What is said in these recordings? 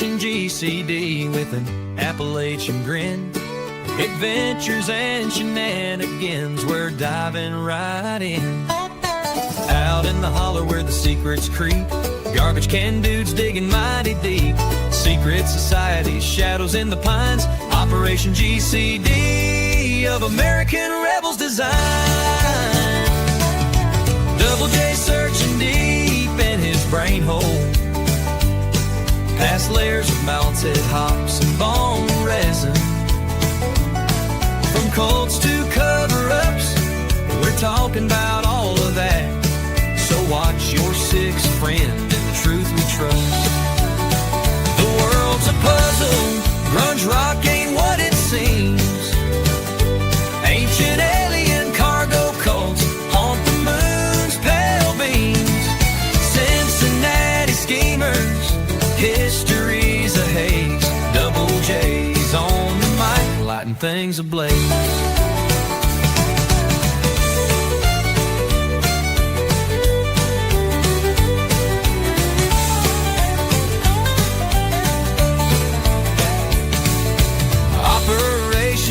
Operation GCD with an Appalachian grin. Adventures and shenanigans, we're diving right in. Out in the holler where the secrets creep, garbage can dudes digging mighty deep. Secret societies, shadows in the pines. Operation GCD of American rebels design. Double J searching deep in his brain hole, past layers of melted hops and bone resin. From cults to cover-ups, we're talking about all of that. So watch your sixth friend and the truth we trust. The world's a puzzle, grunge rock ain't what it seems. Ancient alien cargo cults haunt the moon's pale beams. Cincinnati schemers, history's a haze. Double J's on the mic, lighting things ablaze.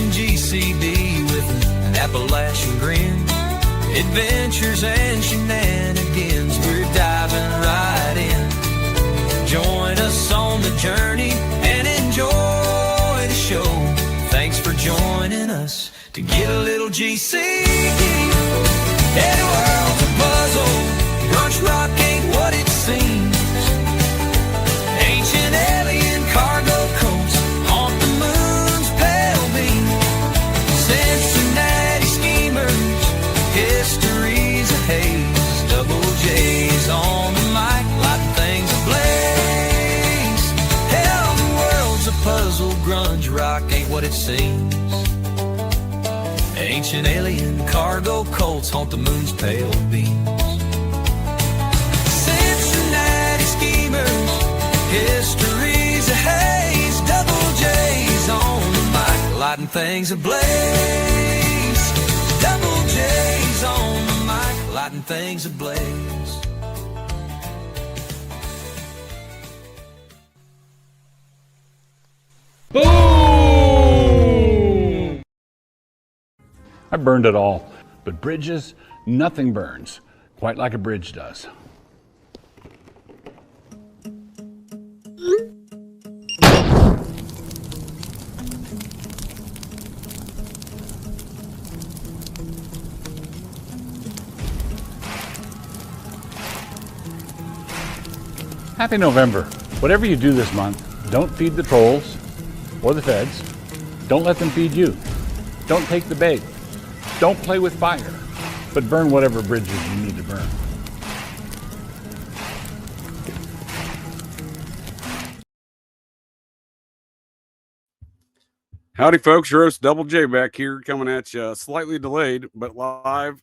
OpGCD with an Appalachian grin. Adventures and shenanigans, we're diving right in. Join us on the journey and enjoy the show. Thanks for joining us to get a little GC. Yeah, the world's a puzzle, grunge rock ain't what it seems. Ancient alien cargo cults haunt the moon's pale beam. Cincinnati schemers, history's a haze. Double J's on the mic, lighting things ablaze. Hell, the world's a puzzle, grunge rock ain't what it seems. Ancient alien cargo cults haunt the moon's pale beams. Cincinnati schemers, history's a haze. Double J's on the mic, lighting things ablaze. Double J's on the mic, lighting things ablaze. Boom! I burned it all, but bridges, nothing burns quite like a bridge does. Happy November. Whatever you do this month, don't feed the trolls or the feds. Don't let them feed you. Don't take the bait. Don't play with fire, but burn whatever bridges you need to burn. Howdy, folks. Your host, Double J, back here coming at you slightly delayed, but live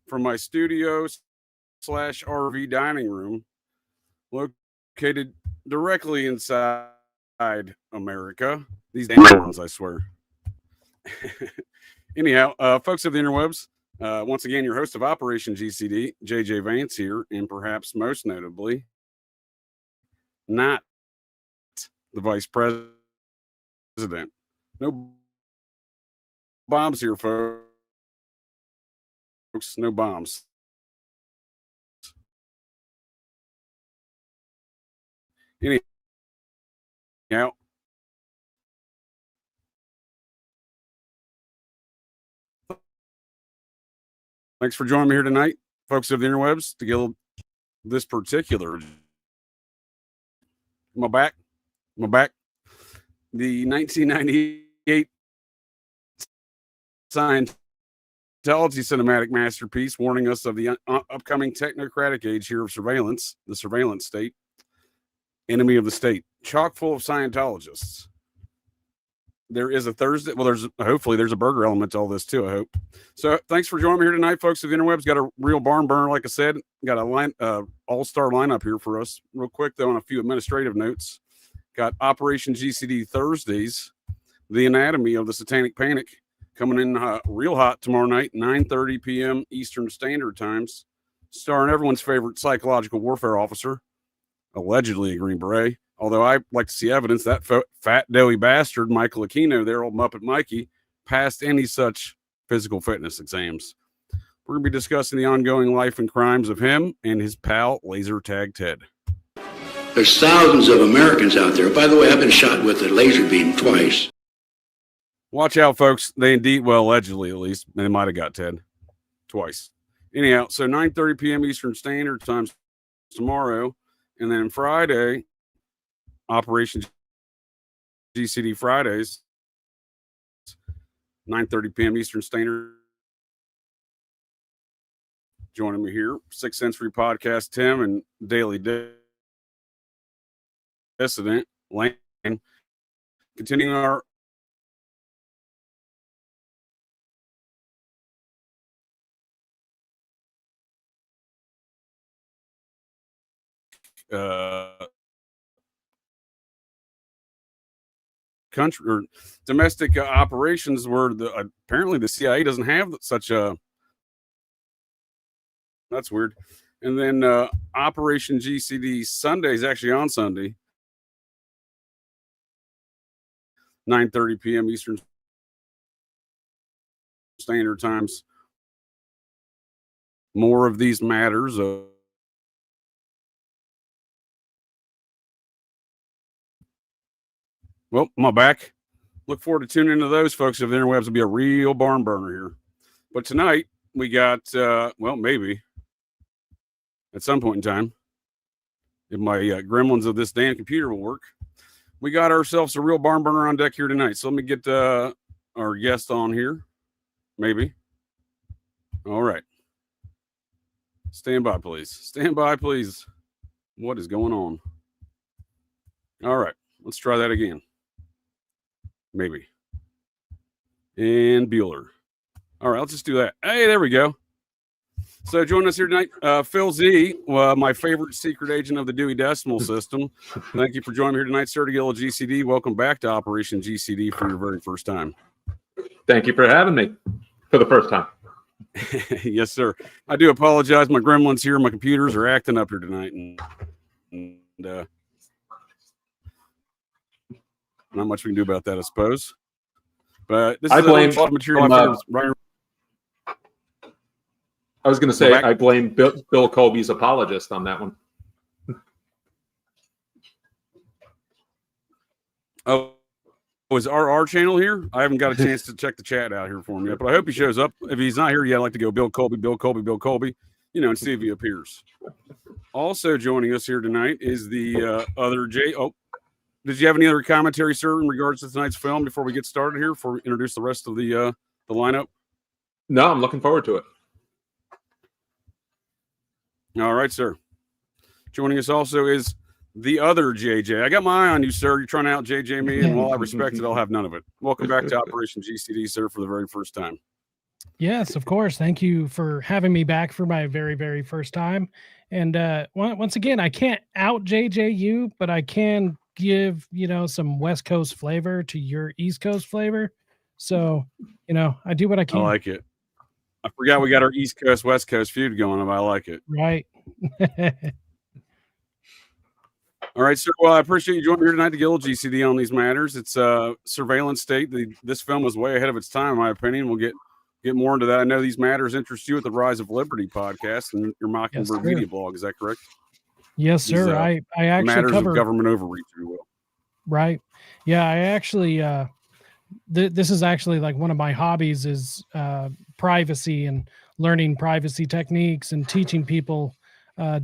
from my studio / RV dining room located directly inside America. These damn ones, I swear. Anyhow, folks of the interwebs, once again, your host of Operation GCD, JJ Vance here, and perhaps most notably, not the vice president. No bombs here, folks. No bombs. Anyhow, thanks for joining me here tonight, folks of the interwebs, to get this particular. My back. The 1998 Scientology cinematic masterpiece warning us of the upcoming technocratic age here of surveillance, the surveillance state, enemy of the state, chock full of Scientologists. There is a Thursday. Well, hopefully there's a burger element to all this too, I hope. So thanks for joining me here tonight, folks of the interwebs. Got a real barn burner, like I said. Got a all-star lineup here for us. Real quick, though, on a few administrative notes. Got Operation GCD Thursdays, the anatomy of the satanic panic, coming in real hot tomorrow night, 9:30 p.m. Eastern Standard Times, starring everyone's favorite psychological warfare officer, allegedly a Green Beret, Although I like to see evidence that fat, doughy bastard, Michael Aquino, there, old Muppet Mikey, passed any such physical fitness exams. We're going to be discussing the ongoing life and crimes of him and his pal, Laser Tag Ted. There's thousands of Americans out there. By the way, I've been shot with a laser beam twice. Watch out, folks. They indeed, well, allegedly at least, they might have got Ted twice. Anyhow, so 9:30 p.m. Eastern Standard Time tomorrow. And then Friday, Operation GCD Fridays, 9:30 p.m. Eastern Standard. Joining me here, Sixth Sensory Podcast, Tim, and Daily Dissident, Lane. Continuing our country or domestic operations, where apparently the CIA doesn't have such a. That's weird. And then Operation GCD Sunday is actually on Sunday, 9:30 p.m. Eastern Standard Times. More of these matters. Well, I'm back. Look forward to tuning into those, folks. If the interwebs will be a real barn burner here. But tonight we got, well, maybe at some point in time, if my gremlins of this damn computer will work, we got ourselves a real barn burner on deck here tonight. So let me get our guest on here. Maybe. All right. Stand by, please. Stand by, please. What is going on? All right. Let's try that again. Maybe. And Bueller. All right, let's just do that. Hey, there we go. So joining us here tonight, Phil Z, my favorite secret agent of the Dewey Decimal System. Thank you for joining me here tonight, sir, to get a little GCD. Welcome back to Operation GCD for your very first time. Thank you for having me for the first time. Yes, sir. I do apologize. My gremlins here, my computers are acting up here tonight. And not much we can do about that, I suppose. But this is a lot of material. I was going to say, I blame Bill Colby's apologist on that one. Oh, is our channel here? I haven't got a chance to check the chat out here for him yet, but I hope he shows up. If he's not here yet, I'd like to go Bill Colby, Bill Colby, Bill Colby, and see if he appears. Also joining us here tonight is the other Jay. Oh, did you have any other commentary, sir, in regards to tonight's film before we get started here, before we introduce the rest of the lineup? No, I'm looking forward to it. All right, sir. Joining us also is the other JJ. I got my eye on you, sir. You're trying to out JJ me, and while I respect it, I'll have none of it. Welcome back to Operation GCD, sir, for the very first time. Yes, of course. Thank you for having me back for my very, very first time. And once again, I can't out JJ you, but I can give, some West Coast flavor to your East Coast flavor. So, I do what I can. I like it. I forgot we got our East Coast, West Coast feud going on. I like it. Right. All right, sir. Well, I appreciate you joining me here tonight to get a little GCD on these matters. It's surveillance state. This film was way ahead of its time, in my opinion. We'll get more into that. I know these matters interest you at the Rise of Liberty podcast and your Mockingbird Media blog. Is that correct? Yes, sir. These, I actually matters cover of government overreach, if you will. Right. Yeah, I actually this is actually like one of my hobbies is privacy and learning privacy techniques and teaching people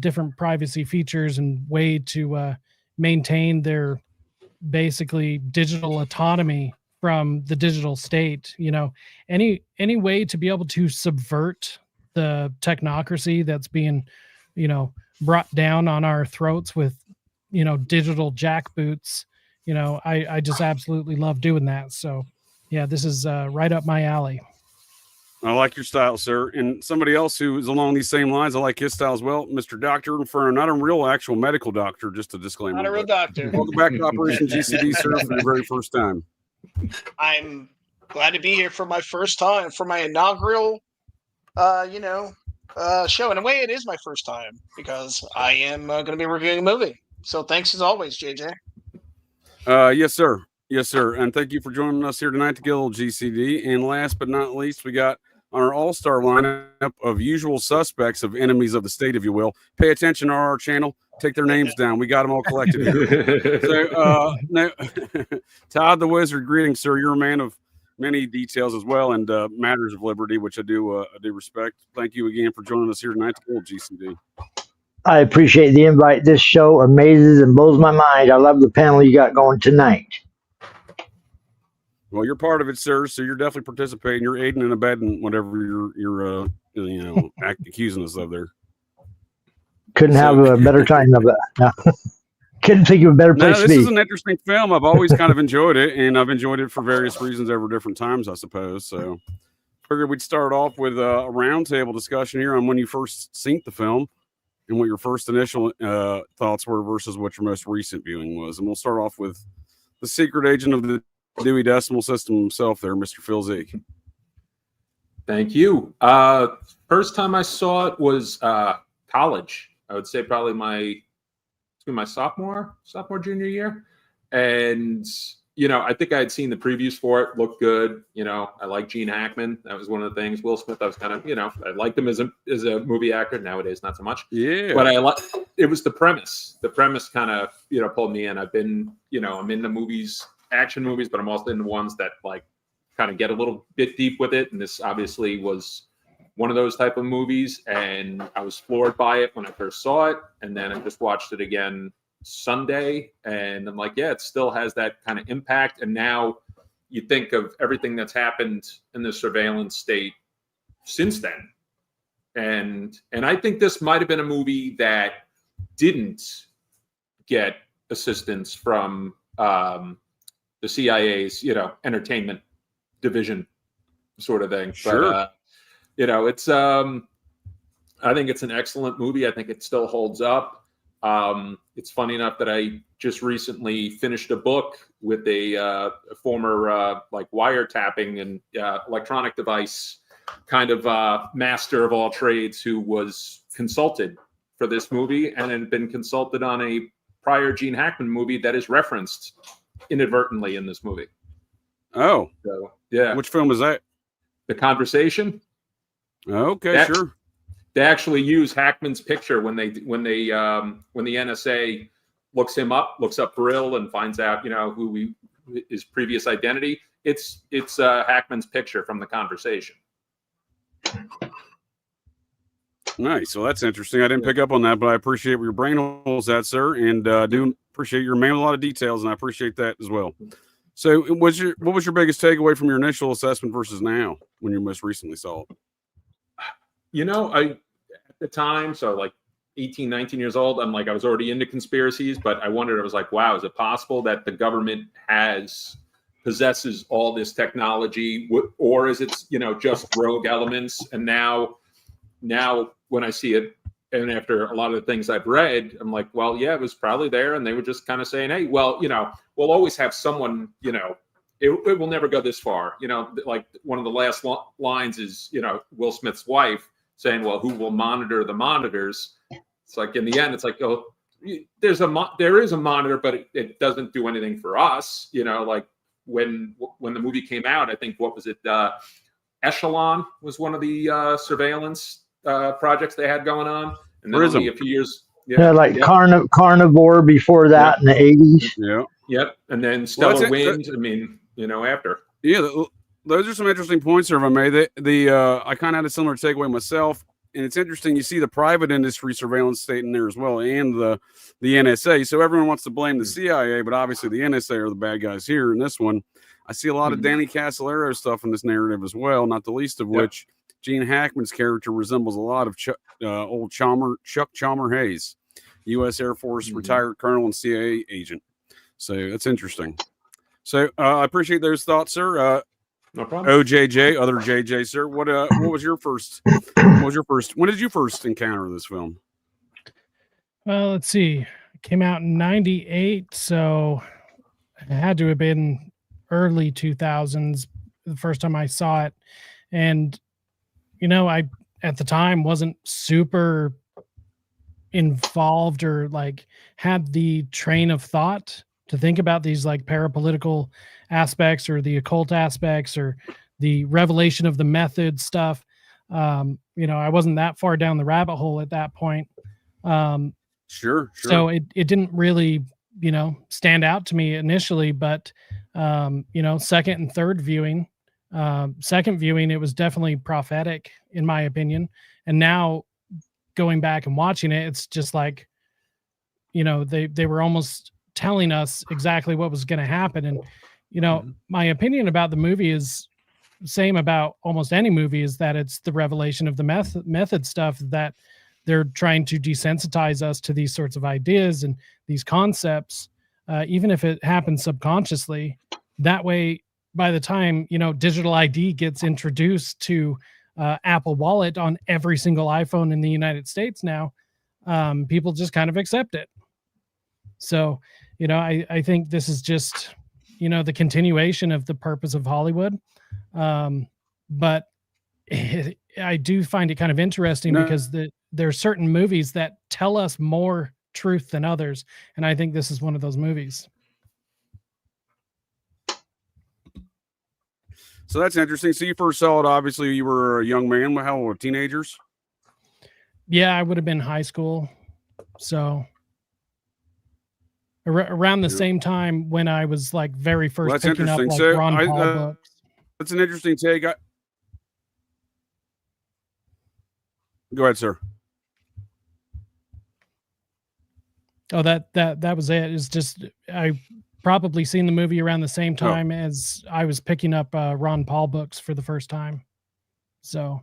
different privacy features and way to maintain their basically digital autonomy from the digital state. Any way to be able to subvert the technocracy that's being, brought down on our throats with, digital jackboots. I just absolutely love doing that. So yeah, this is right up my alley. I like your style, sir. And somebody else who is along these same lines, I like his style as well. Mr. Dr. Inferno, not a real actual medical doctor, just a disclaimer. Not a real doctor. Welcome back to Operation GCD, sir, for the very first time. I'm glad to be here for my first time, for my inaugural, show. In a way, it is my first time because I am going to be reviewing a movie. So thanks as always, JJ. Yes, sir. Yes, sir. And thank you for joining us here tonight to get a little GCD. And last but not least, we got on our all-star lineup of usual suspects of enemies of the state, if you will. Pay attention to our channel. Take their names down. We got them all collected here. So, no, Todd the Wizard, greetings, sir. You're a man of many details as well, and matters of liberty, which I do respect. Thank you again for joining us here tonight to get a little GCD. I appreciate the invite. This show amazes and blows my mind. I love the panel you got going tonight. Well, you're part of it, sir. So you're definitely participating. You're aiding and abetting whatever you're accusing us of there. Couldn't have a better time of it. No. Couldn't think of a better place to be. This is an interesting film. I've always kind of enjoyed it, and I've enjoyed it for various reasons over different times, I suppose. So figured we'd start off with a roundtable discussion here on when you first seen the film and what your first initial thoughts were versus what your most recent viewing was. And we'll start off with the secret agent of the Dewey Decimal System himself there, Mr. Phil Zeke. Thank you. First time I saw it was college. I would say probably my sophomore, junior year. And, I think I had seen the previews for it, looked good. I like Gene Hackman. That was one of the things. Will Smith, I was kind of, I liked him as a movie actor. Nowadays, not so much. Yeah. But it was the premise. The premise kind of, pulled me in. I've been, I'm into movies, action movies, but I'm also into ones that like kind of get a little bit deep with it. And this obviously was one of those type of movies. And I was floored by it when I first saw it. And then I just watched it again Sunday. And I'm like, yeah, it still has that kind of impact. And now you think of everything that's happened in the surveillance state since then. And I think this might have been a movie that didn't get assistance from the CIA's, entertainment division sort of thing. Sure. But, it's, I think it's an excellent movie. I think it still holds up. It's funny enough that I just recently finished a book with a former like wiretapping and electronic device kind of master of all trades who was consulted for this movie and had been consulted on a prior Gene Hackman movie that is referenced inadvertently in this movie. Oh, so yeah. Which film was that? The Conversation. Okay, sure. They actually use Hackman's picture when the NSA looks up Brill and finds out who his previous identity. It's Hackman's picture from The Conversation. Nice. Well, that's interesting. I didn't pick up on that, but I appreciate where your brain holes at, sir, and do appreciate your man with a lot of details, and I appreciate that as well. So, what was your biggest takeaway from your initial assessment versus now when you most recently saw it? At the time, so like 18, 19 years old, I was already into conspiracies, but I wondered, I was like, wow, is it possible that the government possesses all this technology, or is it, just rogue elements? And now when I see it, and after a lot of the things I've read, I'm like, well, yeah, it was probably there. And they were just kind of saying, hey, well, we'll always have someone, it will never go this far. Like one of the last lines is, Will Smith's wife saying, well, who will monitor the monitors? It's like, in the end, it's like, oh, there is a monitor, but it doesn't do anything for us. Like when the movie came out, I think, what was it? Echelon was one of the surveillance projects they had going on. And then only a few years. Carnivore before that in the 80s. Yeah. Yep. And then Stellar Wind, after. Yeah, those are some interesting points there, if I may. I kind of had a similar takeaway myself, and it's interesting. You see the private industry surveillance state in there as well, and the NSA. So everyone wants to blame the CIA, but obviously the NSA are the bad guys here in this one. I see a lot of Danny Casolaro stuff in this narrative as well, not the least of which Gene Hackman's character resembles a lot of old Chuck Chalmer Hayes, U.S. Air Force retired colonel and CIA agent. So that's interesting. So I appreciate those thoughts, sir. No problem. OJJ, other JJ, sir. What was your first? When did you first encounter this film? Well, let's see. It came out in '98, so it had to have been early 2000s the first time I saw it. And I at the time wasn't super involved or like had the train of thought to think about these like parapolitical aspects or the occult aspects or the revelation of the method stuff. I wasn't that far down the rabbit hole at that point. Sure. So it didn't really, stand out to me initially, but, second and third viewing, second viewing, it was definitely prophetic in my opinion. And now going back and watching it, it's just like, they were almost telling us exactly what was going to happen. And, my opinion about the movie is same about almost any movie, is that it's the revelation of the method stuff, that they're trying to desensitize us to these sorts of ideas and these concepts, even if it happens subconsciously. That way, by the time, digital ID gets introduced to Apple Wallet on every single iPhone in the United States now, people just kind of accept it. So, I think this is just, the continuation of the purpose of Hollywood. But I do find it kind of interesting because there are certain movies that tell us more truth than others. And I think this is one of those movies. So that's interesting. So you first saw it, obviously you were a young man. How old? Teenagers? Yeah, I would have been high school. So around the same time when I was like very first picking up like Ron Paul books. That's an interesting take. Go ahead, sir. Oh, that was it. It's just I probably seen the movie around the same time as I was picking up Ron Paul books for the first time. So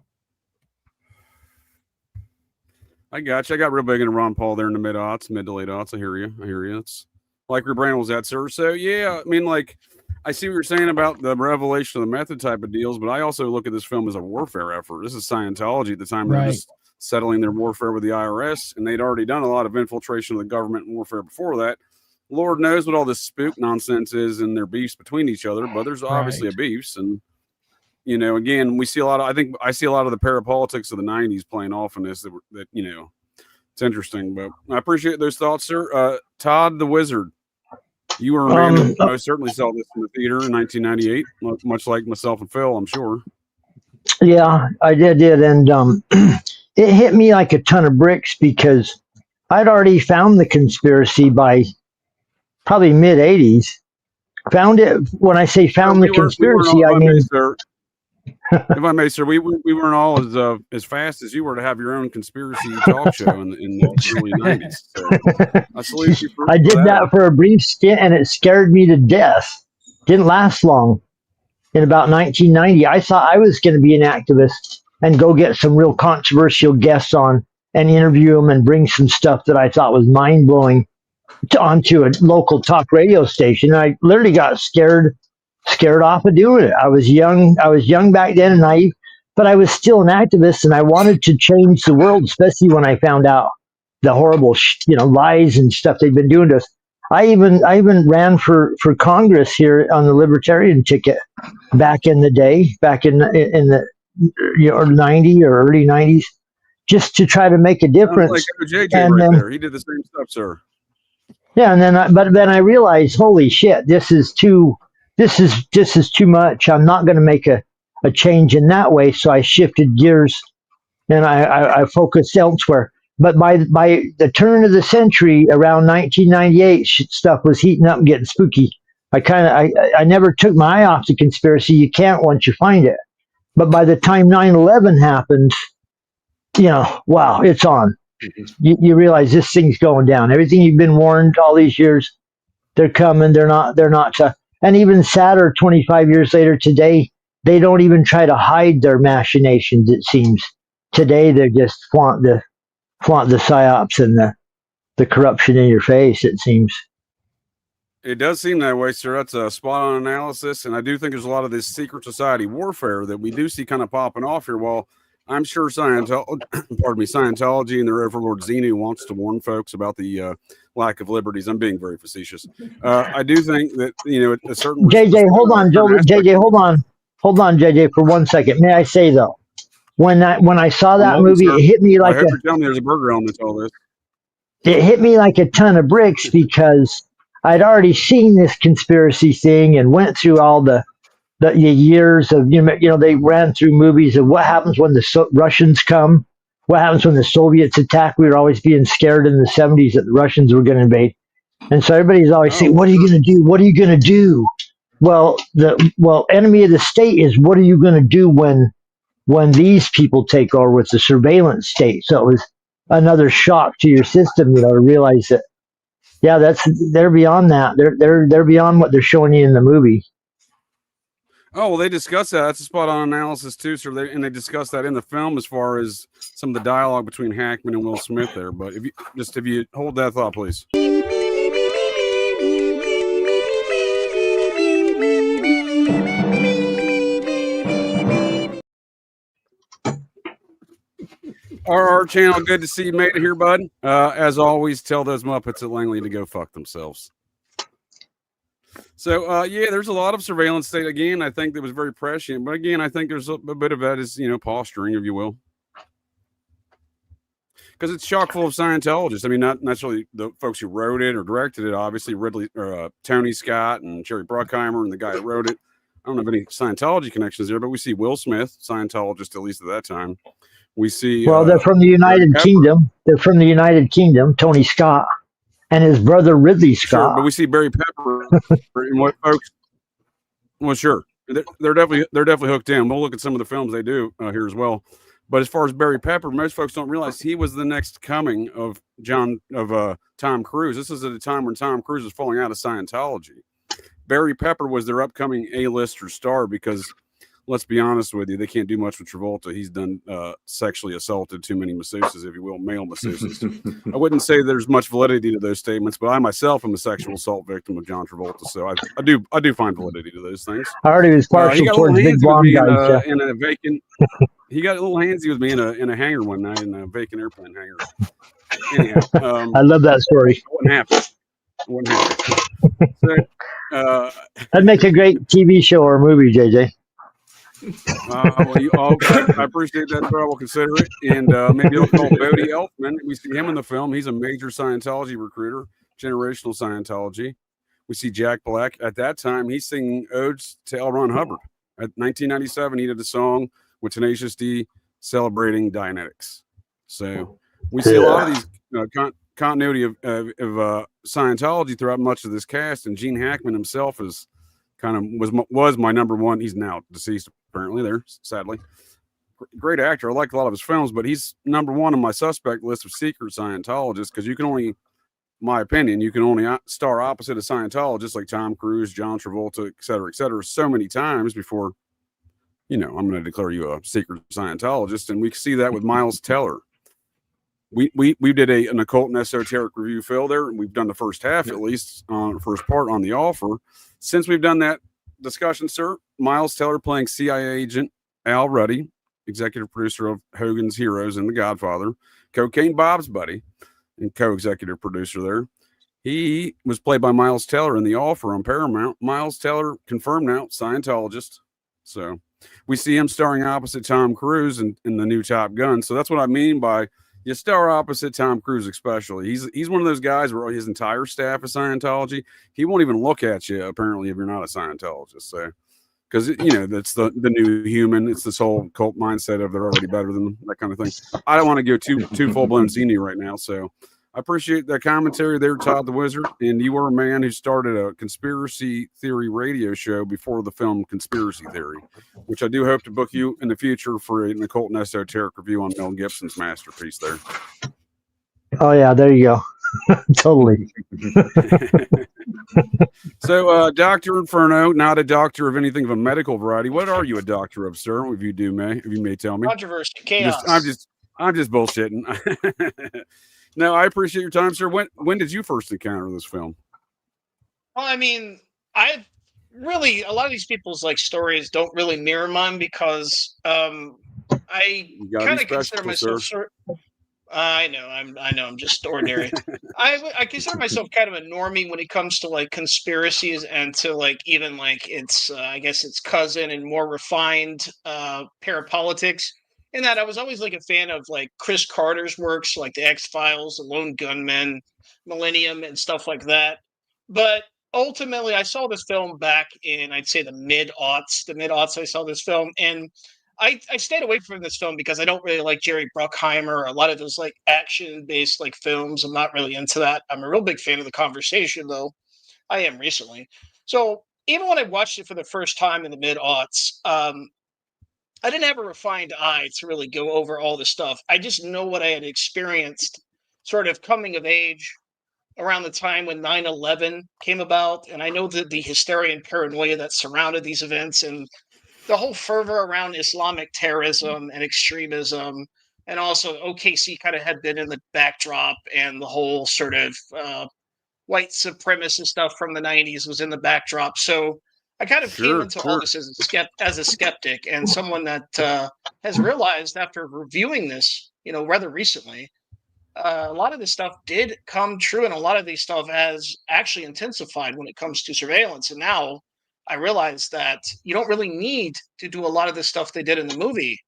I got you. I got real big into Ron Paul there in the mid to late aughts. I hear you. It's like your brain was at, sir. So yeah, I mean, like, I see what you're saying about the revelation of the method type of deals, but I also look at this film as a warfare effort. This is Scientology at the time. They're just settling their warfare with the IRS, and they'd already done a lot of infiltration of the government and warfare before that. Lord knows what all this spook nonsense is in their beefs between each other, but there's obviously a beefs. And, again, we see a lot of, I see a lot of the parapolitics of the 90s playing off in this that it's interesting, but I appreciate those thoughts, sir. Todd the Wizard. You were a man who most certainly saw this in the theater in 1998, much like myself and Phil, I'm sure. Yeah, I did. And it hit me like a ton of bricks because I'd already found the conspiracy by probably mid 80s. Found it. When I say found the conspiracy, I mean, if I may, sir, we weren't all as fast as you were to have your own conspiracy talk show in the early 90s. So I salute you for I did that for a brief stint, and it scared me to death. Didn't last long. In about 1990, I thought I was going to be an activist and go get some real controversial guests on and interview them and bring some stuff that I thought was mind-blowing onto a local talk radio station. I literally got scared off of doing it. I was young back then and naive, but I was still an activist, and I wanted to change the world, especially when I found out the horrible lies and stuff they'd been doing to us. I even ran for Congress here on the Libertarian ticket back in the day, back in the 90 or early 90s, just to try to make a difference. Like JJ there. He did the same stuff, sir. Yeah, and then I realized, holy shit, this is too much. I'm not going to make a change in that way. So I shifted gears and I focused elsewhere. But by the turn of the century, around 1998, stuff was heating up and getting spooky. I never took my eye off the conspiracy. You can't once you find it. But by the time 9/11 happened, wow, it's on. You realize this thing's going down. Everything you've been warned all these years, they're coming. They're not. And even sadder, 25 years later today, they don't even try to hide their machinations, it seems. Today, they just flaunt the psyops and the corruption in your face, it seems. It does seem that way, sir. That's a spot-on analysis, and I do think there's a lot of this secret society warfare that we do see kind of popping off here. Well, I'm sure Scientology and their overlord Xenu wants to warn folks about the lack of liberties. I'm being very facetious. I do think that a certain JJ, hold on, JJ, for 1 second. May I say though, when I saw that movie, it hit me like I hope you're telling me there's a burger element to all this. It hit me like a ton of bricks because I'd already seen this conspiracy thing and went through all the years of they ran through movies of what happens when the Russians come, what happens when the Soviets attack. We were always being scared in the 70s that the Russians were going to invade, and so everybody's always saying, "What are you going to do? What are you going to do?" Well, enemy of the state is what are you going to do when these people take over with the surveillance state? So it was another shock to your system, to realize that they're beyond that. They're beyond what they're showing you in the movie. Oh, well, they discuss that. That's a spot on analysis too, sir. They discuss that in the film as far as some of the dialogue between Hackman and Will Smith there. But if you hold that thought, please. Our channel, good to see you made it here, bud. As always, tell those Muppets at Langley to go fuck themselves. So, there's a lot of surveillance state. Again, I think that was very prescient. But again, I think there's a bit of that is, posturing, if you will. Because it's chock full of Scientologists. I mean, not necessarily the folks who wrote it or directed it. Obviously, Tony Scott and Jerry Bruckheimer and the guy who wrote it. I don't have any Scientology connections there, but we see Will Smith, Scientologist, at least at that time. We see. Well, they're from the United Kingdom. They're from the United Kingdom. Tony Scott and his brother Ridley Scott. Sure, but we see Barry Pepper and what folks. Well, sure, they're definitely hooked in. We'll look at some of the films they do here as well. But as far as Barry Pepper, most folks don't realize he was the next coming of Tom Cruise. This is at a time when Tom Cruise was falling out of Scientology. Barry Pepper was their upcoming A-lister star because, let's be honest with you, they can't do much with Travolta. He's done sexually assaulted too many masseuses, if you will, male masseuses. I wouldn't say there's much validity to those statements, but I myself am a sexual assault victim of John Travolta, so I do find validity to those things. I already was partial towards big blonde guys. In a vacant, he got a little handsy with me in a hangar one night in a vacant airplane hangar. Anyhow, I love that story. It wouldn't happen. So, that'd make a great TV show or movie, JJ. I appreciate that, sir. I will consider it. And maybe you'll call Bodie Elfman. We see him in the film. He's a major Scientology recruiter, generational Scientology. We see Jack Black. At that time, he's singing odes to L. Ron Hubbard. At 1997, he did a song with Tenacious D celebrating Dianetics. So we see a lot of these continuity of Scientology throughout much of this cast. And Gene Hackman himself is was my number one. He's now deceased, apparently, there, sadly. Great actor. I like a lot of his films, but he's number one on my suspect list of secret Scientologists because you can only, my opinion, you can only star opposite a Scientologist like Tom Cruise, John Travolta, et cetera, so many times before, I'm going to declare you a secret Scientologist. And we see that with Miles Teller. We did an occult and esoteric review, Phil, there. And we've done the first half, at least, first part on the offer. Since we've done that discussion, sir, Miles Teller playing CIA agent Al Ruddy, executive producer of Hogan's Heroes and The Godfather, Cocaine Bob's buddy, and co-executive producer there. He was played by Miles Teller in The Offer on Paramount. Miles Teller, confirmed now, Scientologist. So we see him starring opposite Tom Cruise in the new Top Gun. So that's what I mean by you star opposite Tom Cruise, especially. He's one of those guys where his entire staff is Scientology. He won't even look at you, apparently, if you're not a Scientologist. So, because, that's the new human. It's this whole cult mindset of they're already better than them, that kind of thing. I don't want to go too full-blown senior right now. So I appreciate that commentary there, Todd the Wizard. And you were a man who started a conspiracy theory radio show before the film Conspiracy Theory, which I do hope to book you in the future for an occult and esoteric review on Mel Gibson's masterpiece there. Oh, yeah, there you go. Totally. So, Dr. Inferno, not a doctor of anything of a medical variety. What are you a doctor of, sir? If you may tell me. Controversy, chaos. I'm just bullshitting. No, I appreciate your time, sir. When did you first encounter this film? Well, I mean, a lot of these people's stories don't really mirror mine because I kind of consider myself I know I'm just ordinary. I consider myself kind of a normie when it comes to conspiracies and to even its I guess its cousin and more refined parapolitics. In that I was always a fan of Chris Carter's works, like the X-Files, the Lone Gunmen, Millennium, and stuff like that. But ultimately, I saw this film back in, I'd say, the mid-aughts. The mid-aughts, I saw this film, and I stayed away from this film because I don't really like Jerry Bruckheimer or a lot of those like action-based like films. I'm not really into that. I'm a real big fan of The Conversation, though. I am recently. So even when I watched it for the first time in the mid-aughts, I didn't have a refined eye to really go over all the stuff. I just know what I had experienced sort of coming of age around the time when 9/11 came about. And I know that the hysteria and paranoia that surrounded these events and the whole fervor around Islamic terrorism and extremism. And also, OKC kind of had been in the backdrop, and the whole sort of white supremacist stuff from the 90s was in the backdrop. So I kind of came into all this as a skeptic and someone that has realized after reviewing this, rather recently, a lot of this stuff did come true, and a lot of these stuff has actually intensified when it comes to surveillance. And now I realize that you don't really need to do a lot of the stuff they did in the movie.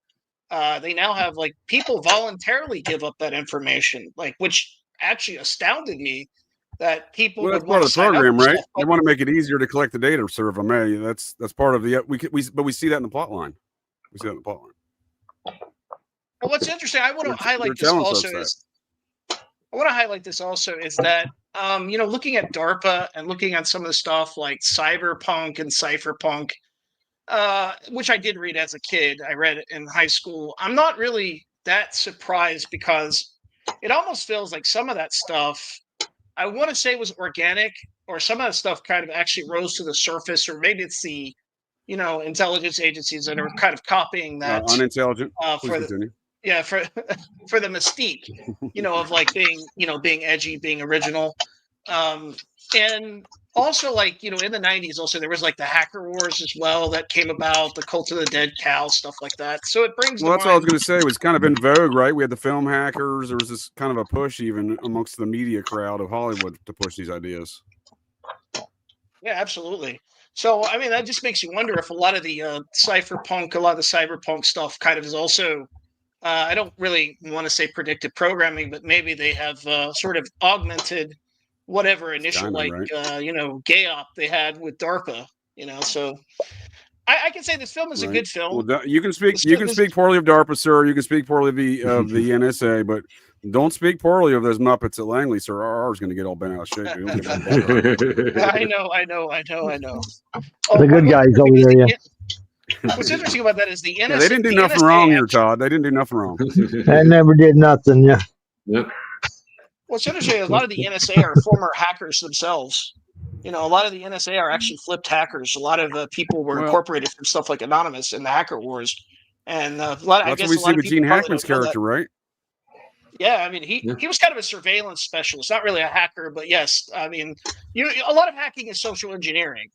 They now have like people voluntarily give up that information, like, which actually astounded me that people well, would that's part of the program, right? Stuff, they want to make it easier to collect the data, sir. If I may, that's part of the but we see that in the plot line. We see that in the plot line. Well, what's interesting, I want to highlight this also is that looking at DARPA and looking at some of the stuff like cyberpunk and cypherpunk, which I did read as a kid. I read it in high school. I'm not really that surprised because it almost feels like some of that stuff, I want to say, was organic, or some of that stuff kind of actually rose to the surface, or maybe it's the, intelligence agencies that are kind of copying that. Unintelligent. For the mystique, of like being edgy, being original. And also, like, in the 90s, also there was like the hacker wars as well that came about, the Cult of the Dead Cow, stuff like that. So it brings. Well, that's what I was going to say. It was kind of in vogue, right? We had the film hackers. There was this kind of a push even amongst the media crowd of Hollywood to push these ideas. Yeah, absolutely. So, I mean, that just makes you wonder if a lot of the cypherpunk, a lot of the cyberpunk stuff kind of is also, I don't really want to say predictive programming, but maybe they have sort of augmented whatever initial, GAOP they had with DARPA, so I can say this film is a good film. Well, you can speak poorly of DARPA, sir. You can speak poorly of the NSA, but don't speak poorly of those Muppets at Langley, sir. Ours going to get all bent out of shape. I know. The good guys over there, yeah. What's interesting about that is the NSA. Yeah, they didn't do nothing wrong here, Todd. They didn't do nothing wrong. I never did nothing, yeah. Yep. What's interesting is a lot of the NSA are former hackers themselves. A lot of the NSA are actually flipped hackers. A lot of people were incorporated from stuff like Anonymous and the hacker wars. And that's what we see with Gene Hackman's character, right? Yeah, I mean, he was kind of a surveillance specialist, not really a hacker, but yes, I mean, a lot of hacking is social engineering,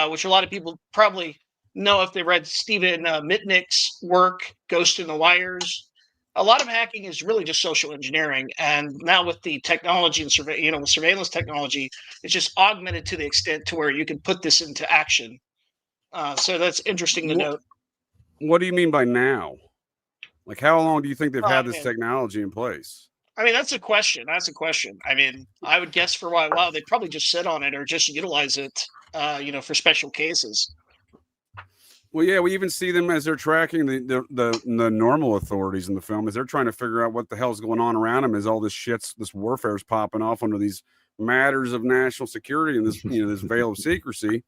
which a lot of people probably know if they read Stephen Mitnick's work, Ghost in the Wires. A lot of hacking is really just social engineering, and now with the technology and surveillance technology, it's just augmented to the extent to where you can put this into action. So that's interesting to note. What do you mean by now? Like, how long do you think they've had this technology in place? I mean, that's a question. I mean, I would guess for a while they probably just sit on it or just utilize it, for special cases. Well, yeah, we even see them as they're tracking the normal authorities in the film, as they're trying to figure out what the hell's going on around them, as all this warfare is popping off under these matters of national security and this, this veil of secrecy.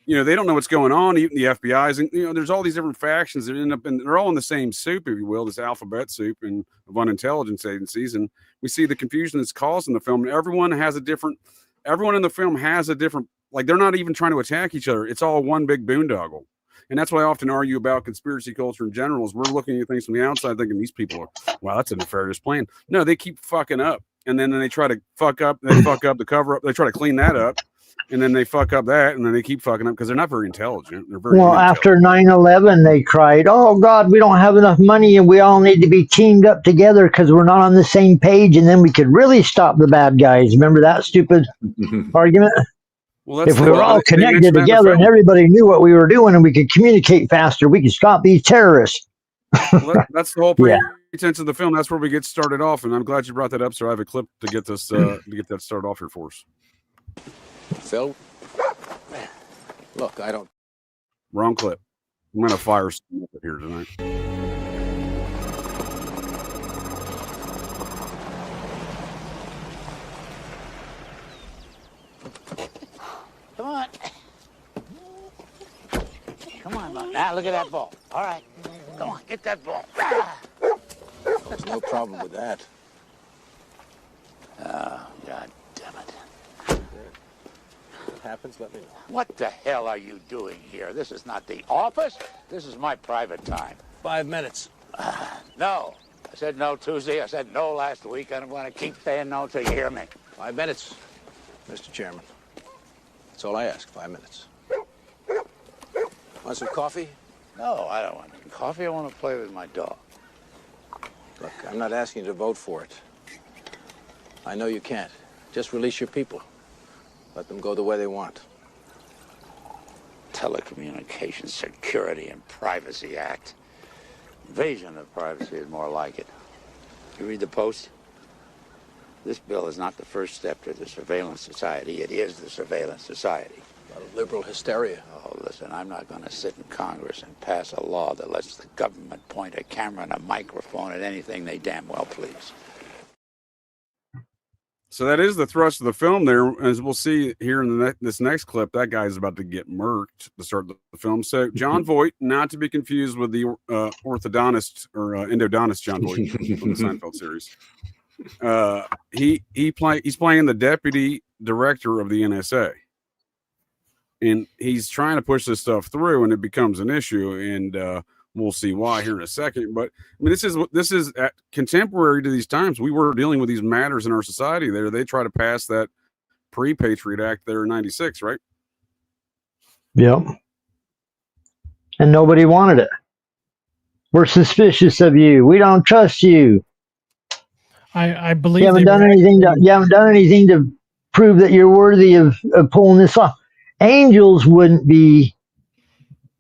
They don't know what's going on. Even the FBI's, and there's all these different factions that end up they're all in the same soup, if you will, this alphabet soup of unintelligence agencies. And we see the confusion that's caused in the film. And everyone in the film has a different, like, they're not even trying to attack each other. It's all one big boondoggle. And that's why I often argue about conspiracy culture in general, is we're looking at things from the outside thinking these people are, wow, that's a nefarious plan. No, they keep fucking up. And then they try to fuck up the cover up. They try to clean that up. And then they fuck up that, and then they keep fucking up because they're not very intelligent. They're very after 9/11, they cried, "Oh God, we don't have enough money, and we all need to be teamed up together because we're not on the same page, and then we could really stop the bad guys." Remember that stupid argument? Well, if we were all connected together and everybody knew what we were doing, and we could communicate faster, we could stop these terrorists. Well, that's the whole pretense of the film. That's where we get started off, and I'm glad you brought that up, sir. I have a clip to get this to get that started off here for us. Phil, look, I don't... Wrong clip. I'm going to fire some up here tonight. Come on. Come on, Buck. Now look at that ball. All right. Come on, get that ball. There's no problem with that. Oh, God damn it. If it happens, let me know. What the hell are you doing here? This is not the office. This is my private time. 5 minutes. No. I said no Tuesday. I said no last week. And I'm going to keep saying no till you hear me. 5 minutes, Mr. Chairman. That's all I ask, 5 minutes. Want some coffee? No, I don't want any coffee. I want to play with my dog. Look, I'm not asking you to vote for it. I know you can't. Just release your people. Let them go the way they want. Telecommunications Security and Privacy Act. Invasion of privacy is more like it. You read the Post? This bill is not the first step to the surveillance society. It is the surveillance society. A lot of liberal hysteria. Oh, listen, I'm not going to sit in Congress and pass a law that lets the government point a camera and a microphone at anything they damn well please. So that is the thrust of the film there. As we'll see here in this next clip, that guy's about to get murked to start the film. So John Voight, not to be confused with the orthodontist or endodontist John Voight from the Seinfeld series. He's playing the deputy director of the NSA. And he's trying to push this stuff through, and it becomes an issue. And we'll see why here in a second. But I mean, this is contemporary to these times. We were dealing with these matters in our society. They try to pass that pre-Patriot Act there in '96, right? Yep. And nobody wanted it. We're suspicious of you. We don't trust you. I believe you haven't done anything. You haven't done anything to prove that you're worthy of pulling this off. Angels wouldn't be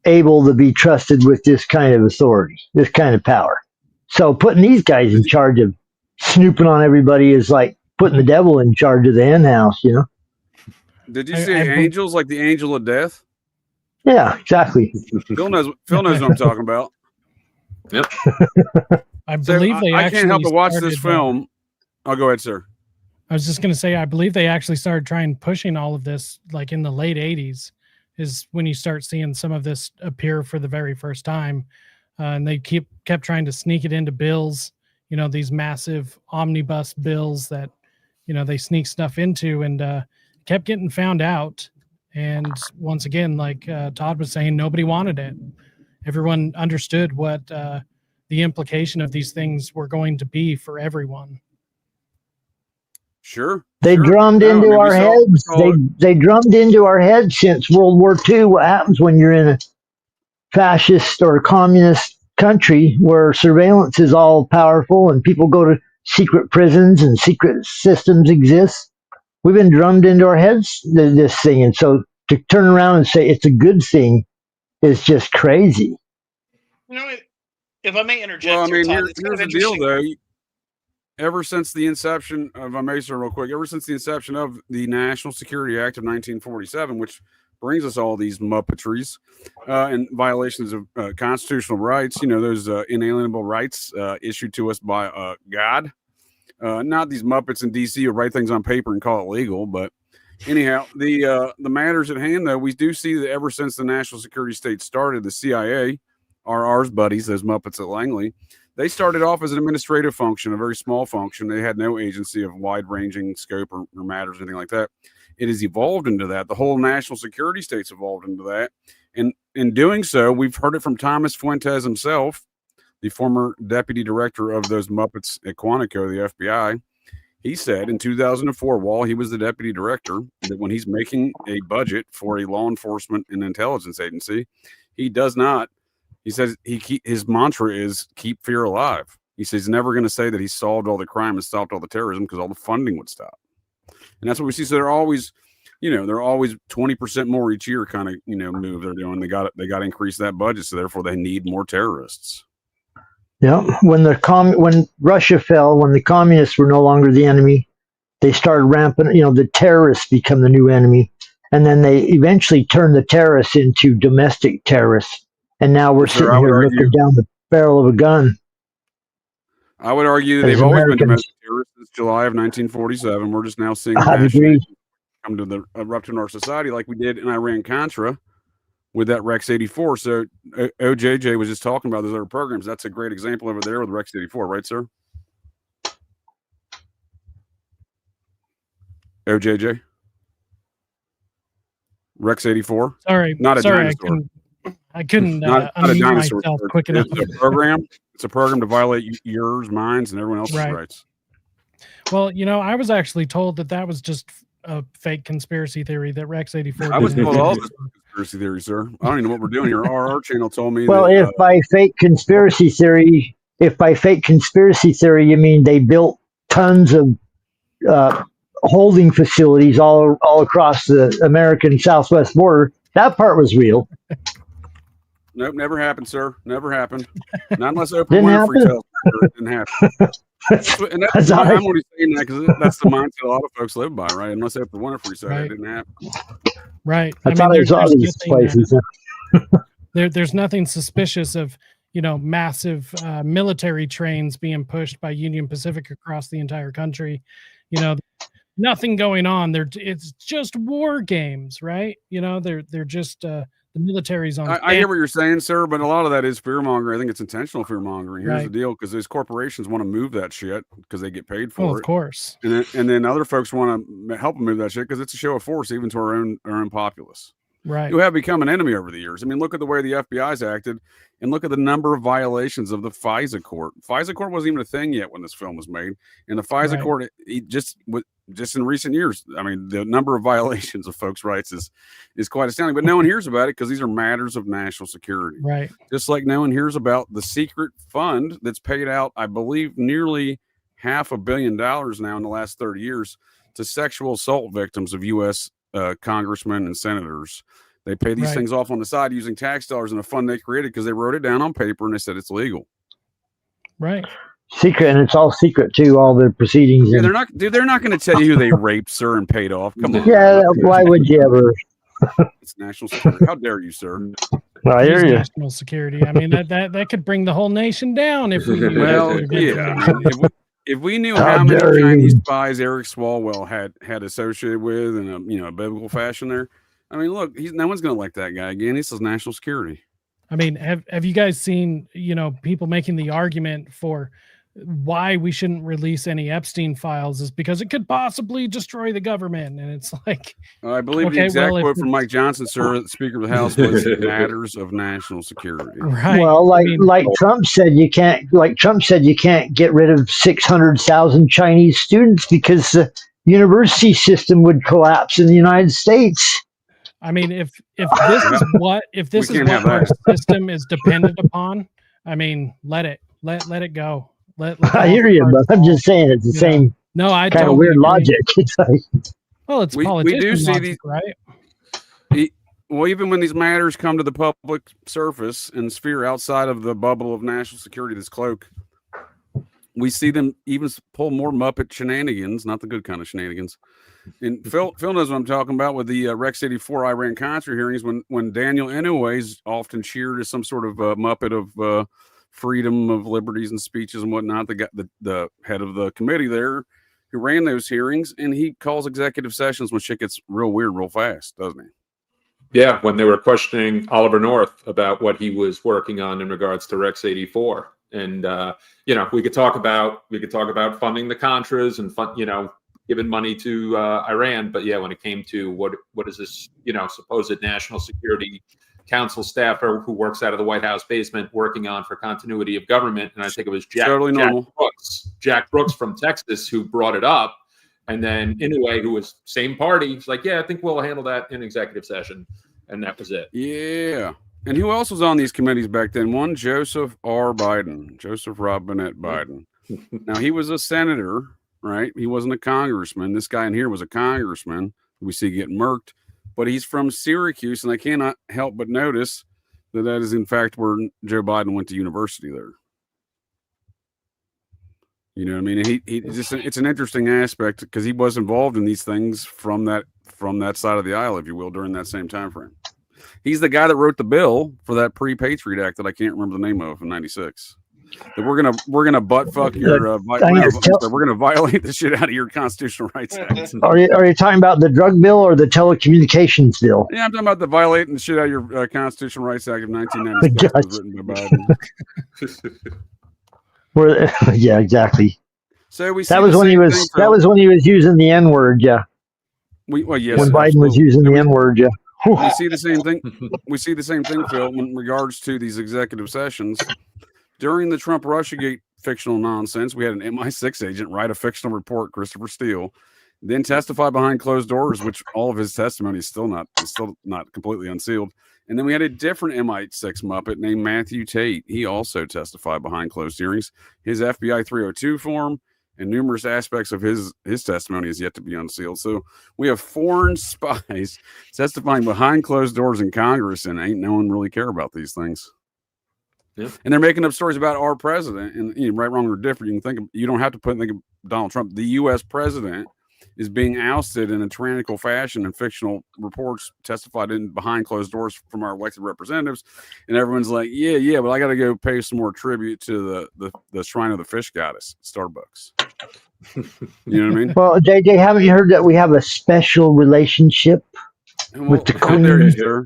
able to be trusted with this kind of authority, this kind of power. So putting these guys in charge of snooping on everybody is like putting the devil in charge of the hen house, you know? Did you say angels like the angel of death? Yeah, exactly. Phil knows what I'm talking about. Yep. I believe I can't help but watch this film. I'll go ahead, sir. I was just going to say, I believe they actually started trying pushing all of this like in the late 80s is when you start seeing some of this appear for the very first time. And they kept trying to sneak it into bills, you know, these massive omnibus bills that, you know, they sneak stuff into and kept getting found out. And once again, like Todd was saying, nobody wanted it. Everyone understood what the implication of these things were going to be for everyone. Sure. They drummed into our heads. They drummed into our heads since World War II. What happens when you're in a fascist or communist country where surveillance is all powerful and people go to secret prisons and secret systems exist? We've been drummed into our heads this thing, and so to turn around and say it's a good thing is just crazy. You know, if I may interject, well, I mean, Todd, here's the deal, though. Ever since the inception of, I may say real quick, ever since the inception of the National Security Act of 1947, which brings us all these muppetries and violations of constitutional rights, you know, those inalienable rights issued to us by God. Not these Muppets in D.C. who write things on paper and call it legal, but anyhow, the matters at hand, though, we do see that ever since the national security state started, the CIA, ours buddies, those Muppets at Langley, they started off as an administrative function, a very small function. They had no agency of wide-ranging scope or matters, anything like that. It has evolved into that. The whole national security state's evolved into that. And in doing so, we've heard it from Thomas Fuentes himself, the former deputy director of those Muppets at Quantico, the FBI. He said in 2004, while he was the deputy director, that when he's making a budget for a law enforcement and intelligence agency, he does not. He says his mantra is keep fear alive. He says he's never going to say that he solved all the crime and stopped all the terrorism because all the funding would stop. And that's what we see. So they're always, you know, they're always 20% more each year kind of, you know, move they're doing. They got to increase that budget. So therefore they need more terrorists. Yeah. When Russia fell, when the communists were no longer the enemy, they started ramping, you know, the terrorists become the new enemy. and then they eventually turned the terrorists into domestic terrorists. And now we're sitting here looking down the barrel of a gun. I would argue they've always been domestic terrorists since July of 1947. We're just now seeing the come to the erupt in our society like we did in Iran-Contra with that Rex 84. So OJJ was just talking about those other programs. That's a great example over there with Rex 84, right, sir? OJJ? Rex 84? Sorry. Not a dinosaur. I couldn't not a unmute dinosaur. myself quick enough. It's a program. It's a program to violate yours, mine, and everyone else's rights. Well, I was actually told that was just a fake conspiracy theory that Rex 84. I was told all this conspiracy theory, sir. I don't even know what we're doing here. Our channel told me. Well, if by fake conspiracy theory you mean they built tons of holding facilities all across the American Southwest border, that part was real. Nope, never happened, sir. Never happened. Not unless Oprah Winfrey tells me it didn't happen. I'm only saying that because that's the mindset a lot of folks live by, right? Unless Oprah Winfrey said it didn't happen. Right. There's nothing suspicious of massive military trains being pushed by Union Pacific across the entire country. Nothing going on. It's just war games, right? They're just the military's on. I hear what you're saying, sir, but a lot of that is fear mongering. I think it's intentional fear mongering. Here's the deal: because those corporations want to move that shit because they get paid for it. Of course. And then other folks want to help them move that shit because it's a show of force, even to our own populace. Right. Who have become an enemy over the years. I mean, look at the way the FBI's acted, and look at the number of violations of the FISA court. FISA court wasn't even a thing yet when this film was made, and the FISA court just in recent years, I mean, the number of violations of folks' rights is quite astounding. But no one hears about it because these are matters of national security. Right. Just like no one hears about the secret fund that's paid out, I believe, nearly $500 million now in the last 30 years to sexual assault victims of U.S. Congressmen and senators. They pay these things off on the side using tax dollars in a fund they created because they wrote it down on paper and they said it's legal. Right. Secret, and it's all secret too. All their proceedings. Yeah, they're not going to tell you who they raped, sir, and paid off. Come on. Yeah, why would you ever? It's national security. How dare you, sir? I hear you. National security. I mean, that could bring the whole nation down if we. If we knew how many Chinese spies Eric Swalwell had associated with in a biblical fashion, there. I mean, look, no one's going to like that guy again. He says national security. I mean, have you guys seen people making the argument for why we shouldn't release any Epstein files is because it could possibly destroy the government, and it's like I believe the exact quote from Mike Johnson, sir, the Speaker of the House, was matters of national security. Right. Well, like Trump said, you can't. Like Trump said, you can't get rid of 600,000 Chinese students because the university system would collapse in the United States. I mean, if this is what our system is dependent upon, I mean, let it go. I hear you, but I'm just saying it's the same. No, I kind don't of weird logic. It's like, well, it's politician we do see logic, right? Well, even when these matters come to the public surface and sphere outside of the bubble of national security, this cloak, we see them even pull more Muppet shenanigans, not the good kind of shenanigans. And Phil knows what I'm talking about with the Rex 84 Iran-Contra hearings when Daniel Inouye's often cheered as some sort of Muppet of freedom of liberties and speeches and whatnot. The head of the committee there who ran those hearings, and he calls executive sessions when shit gets real weird real fast, doesn't he? Yeah, when they were questioning Oliver North about what he was working on in regards to Rex 84. And we could talk about funding the Contras and giving money to Iran, but when it came to what is this supposed National Security Council staffer who works out of the White House basement working on for continuity of government, and I think it was Jack Brooks from Texas who brought it up, and then Inouye, who was same party, was like, I think we'll handle that in executive session, and that was it. Yeah. And who else was on these committees back then? One, Joseph Robinette Biden. Now, he was a senator, right? He wasn't a congressman. This guy in here was a congressman. We see get murked, but he's from Syracuse, and I cannot help but notice that is, in fact, where Joe Biden went to university there. You know what I mean? It's an interesting aspect because he was involved in these things from that from that side of the aisle, if you will, during that same time frame. He's the guy that wrote the bill for that pre-Patriot Act that I can't remember the name of in '96. That we're gonna butt fuck your we're gonna violate the shit out of your Constitutional Rights Act. Are you talking about the drug bill or the telecommunications bill? Yeah, I'm talking about the violating the shit out of your Constitutional Rights Act of 1996 was written by Biden. Yeah, exactly. So we that was when he was using the N-word. Yeah. Yes, when Biden was using the N-word. Yeah. We see the same thing. We see the same thing, Phil, in regards to these executive sessions. During the Trump Russiagate fictional nonsense, we had an MI6 agent write a fictional report, Christopher Steele, then testify behind closed doors, which all of his testimony is still not completely unsealed. And then we had a different MI6 Muppet named Matthew Tate. He also testified behind closed hearings. His FBI 302 form and numerous aspects of his testimony is yet to be unsealed. So we have foreign spies testifying behind closed doors in Congress, and ain't no one really care about these things. Yeah. And they're making up stories about our president, and right, wrong, or different. You don't have to think of Donald Trump. The U.S. president is being ousted in a tyrannical fashion, and fictional reports testified in behind closed doors from our elected representatives. And everyone's like, yeah, but I got to go pay some more tribute to the Shrine of the Fish Goddess, Starbucks. You know what I mean? Well, JJ, haven't you heard that we have a special relationship with the Queen? How dare you, sir?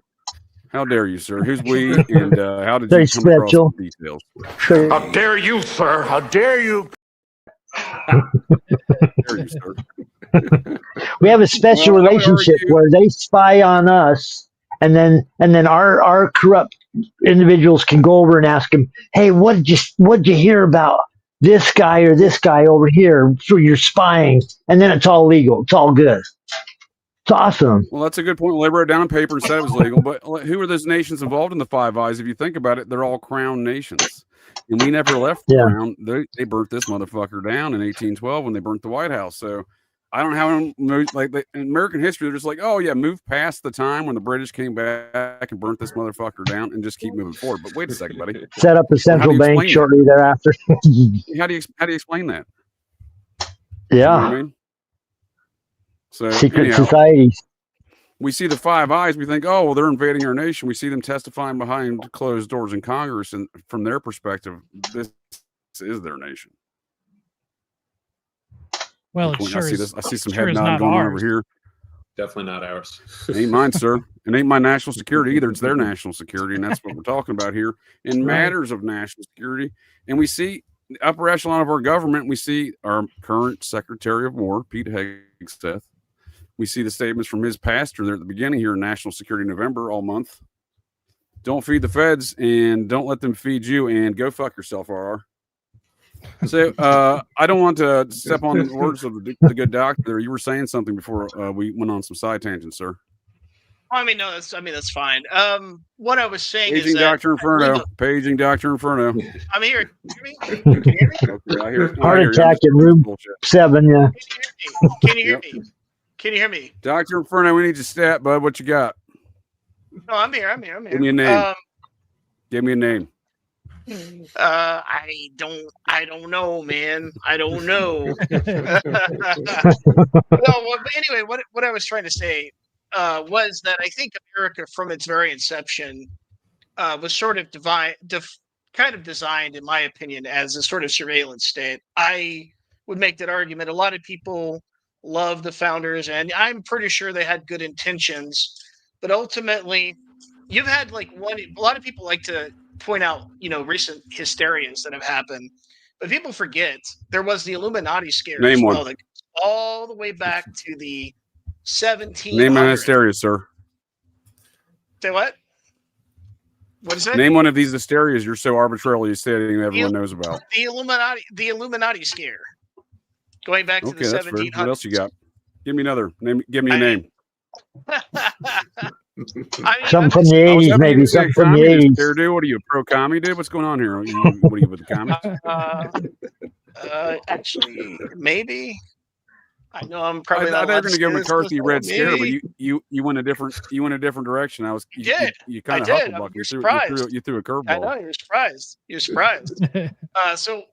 How dare you, sir? Who's we, and how did you come across the details? How dare you, sir? How dare you? How dare you, sir? We have a special relationship where they spy on us, and then our corrupt individuals can go over and ask them, "Hey, what'd you hear about this guy or this guy over here for your spying?" And then it's all legal. It's all good. It's awesome. Well, that's a good point. They wrote it down on paper and said it was legal. But who are those nations involved in the Five Eyes? If you think about it, they're all crown nations. And we never left the crown. They burnt this motherfucker down in 1812 when they burnt the White House. So I don't know how, in American history, they're just like, oh, yeah, move past the time when the British came back and burnt this motherfucker down and just keep moving forward. But wait a second, buddy. Set up a central bank shortly thereafter. How do you explain that? Yeah. You know what I mean? So, secret societies. We see the Five Eyes. We think, oh, well, they're invading our nation. We see them testifying behind closed doors in Congress, and from their perspective, this is their nation. Well, it sure I see some sure head nod going on over here. Definitely not ours. It ain't mine, sir. It ain't my national security either. It's their national security, and that's what we're talking about here in matters of national security. And we see the upper echelon of our government. We see our current Secretary of War, Pete Hegseth. We see the statements from his pastor there at the beginning here in National Security November all month. Don't feed the feds and don't let them feed you, and go fuck yourself, RR. So I don't want to step on the words of the good doctor. You were saying something before we went on some side tangents, sir. I mean, no, that's fine. What I was saying Paging is that Dr. Inferno. Paging Dr. Inferno. I'm here. Can you hear me? Okay, I hear. Heart attack in room 7. Yeah. Can you hear me? Can you hear me? Dr. Inferno, we need your stat, bud. What you got? No, I'm here. Give me a name. Give me a name. I don't know, man. I don't know. But anyway, what I was trying to say was that I think America, from its very inception, was sort of kind of designed, in my opinion, as a sort of surveillance state. I would make that argument. A lot of people love the founders, and I'm pretty sure they had good intentions, but ultimately, you've had a lot of people like to point out, recent hysterias that have happened, but people forget there was the Illuminati scare as well, that goes all the way back to the 1700s. Name an hysteria, sir. Say what? What is it? Name one of these hysterias you're so arbitrarily stating that everyone knows about. The Illuminati scare, going back to the 1700s. What else you got? Give me another name. Give me a name. Something from the 80s, maybe. Something from the 80s. Dude, what are you, a pro commie, dude? What's going on here? What are you with the comics? Actually, maybe. I know I'm probably. I thought they were going to give McCarthy a red scare, but you went a different direction. You kind of hucklebuck. You threw a curveball. I know, you're surprised. You're surprised. So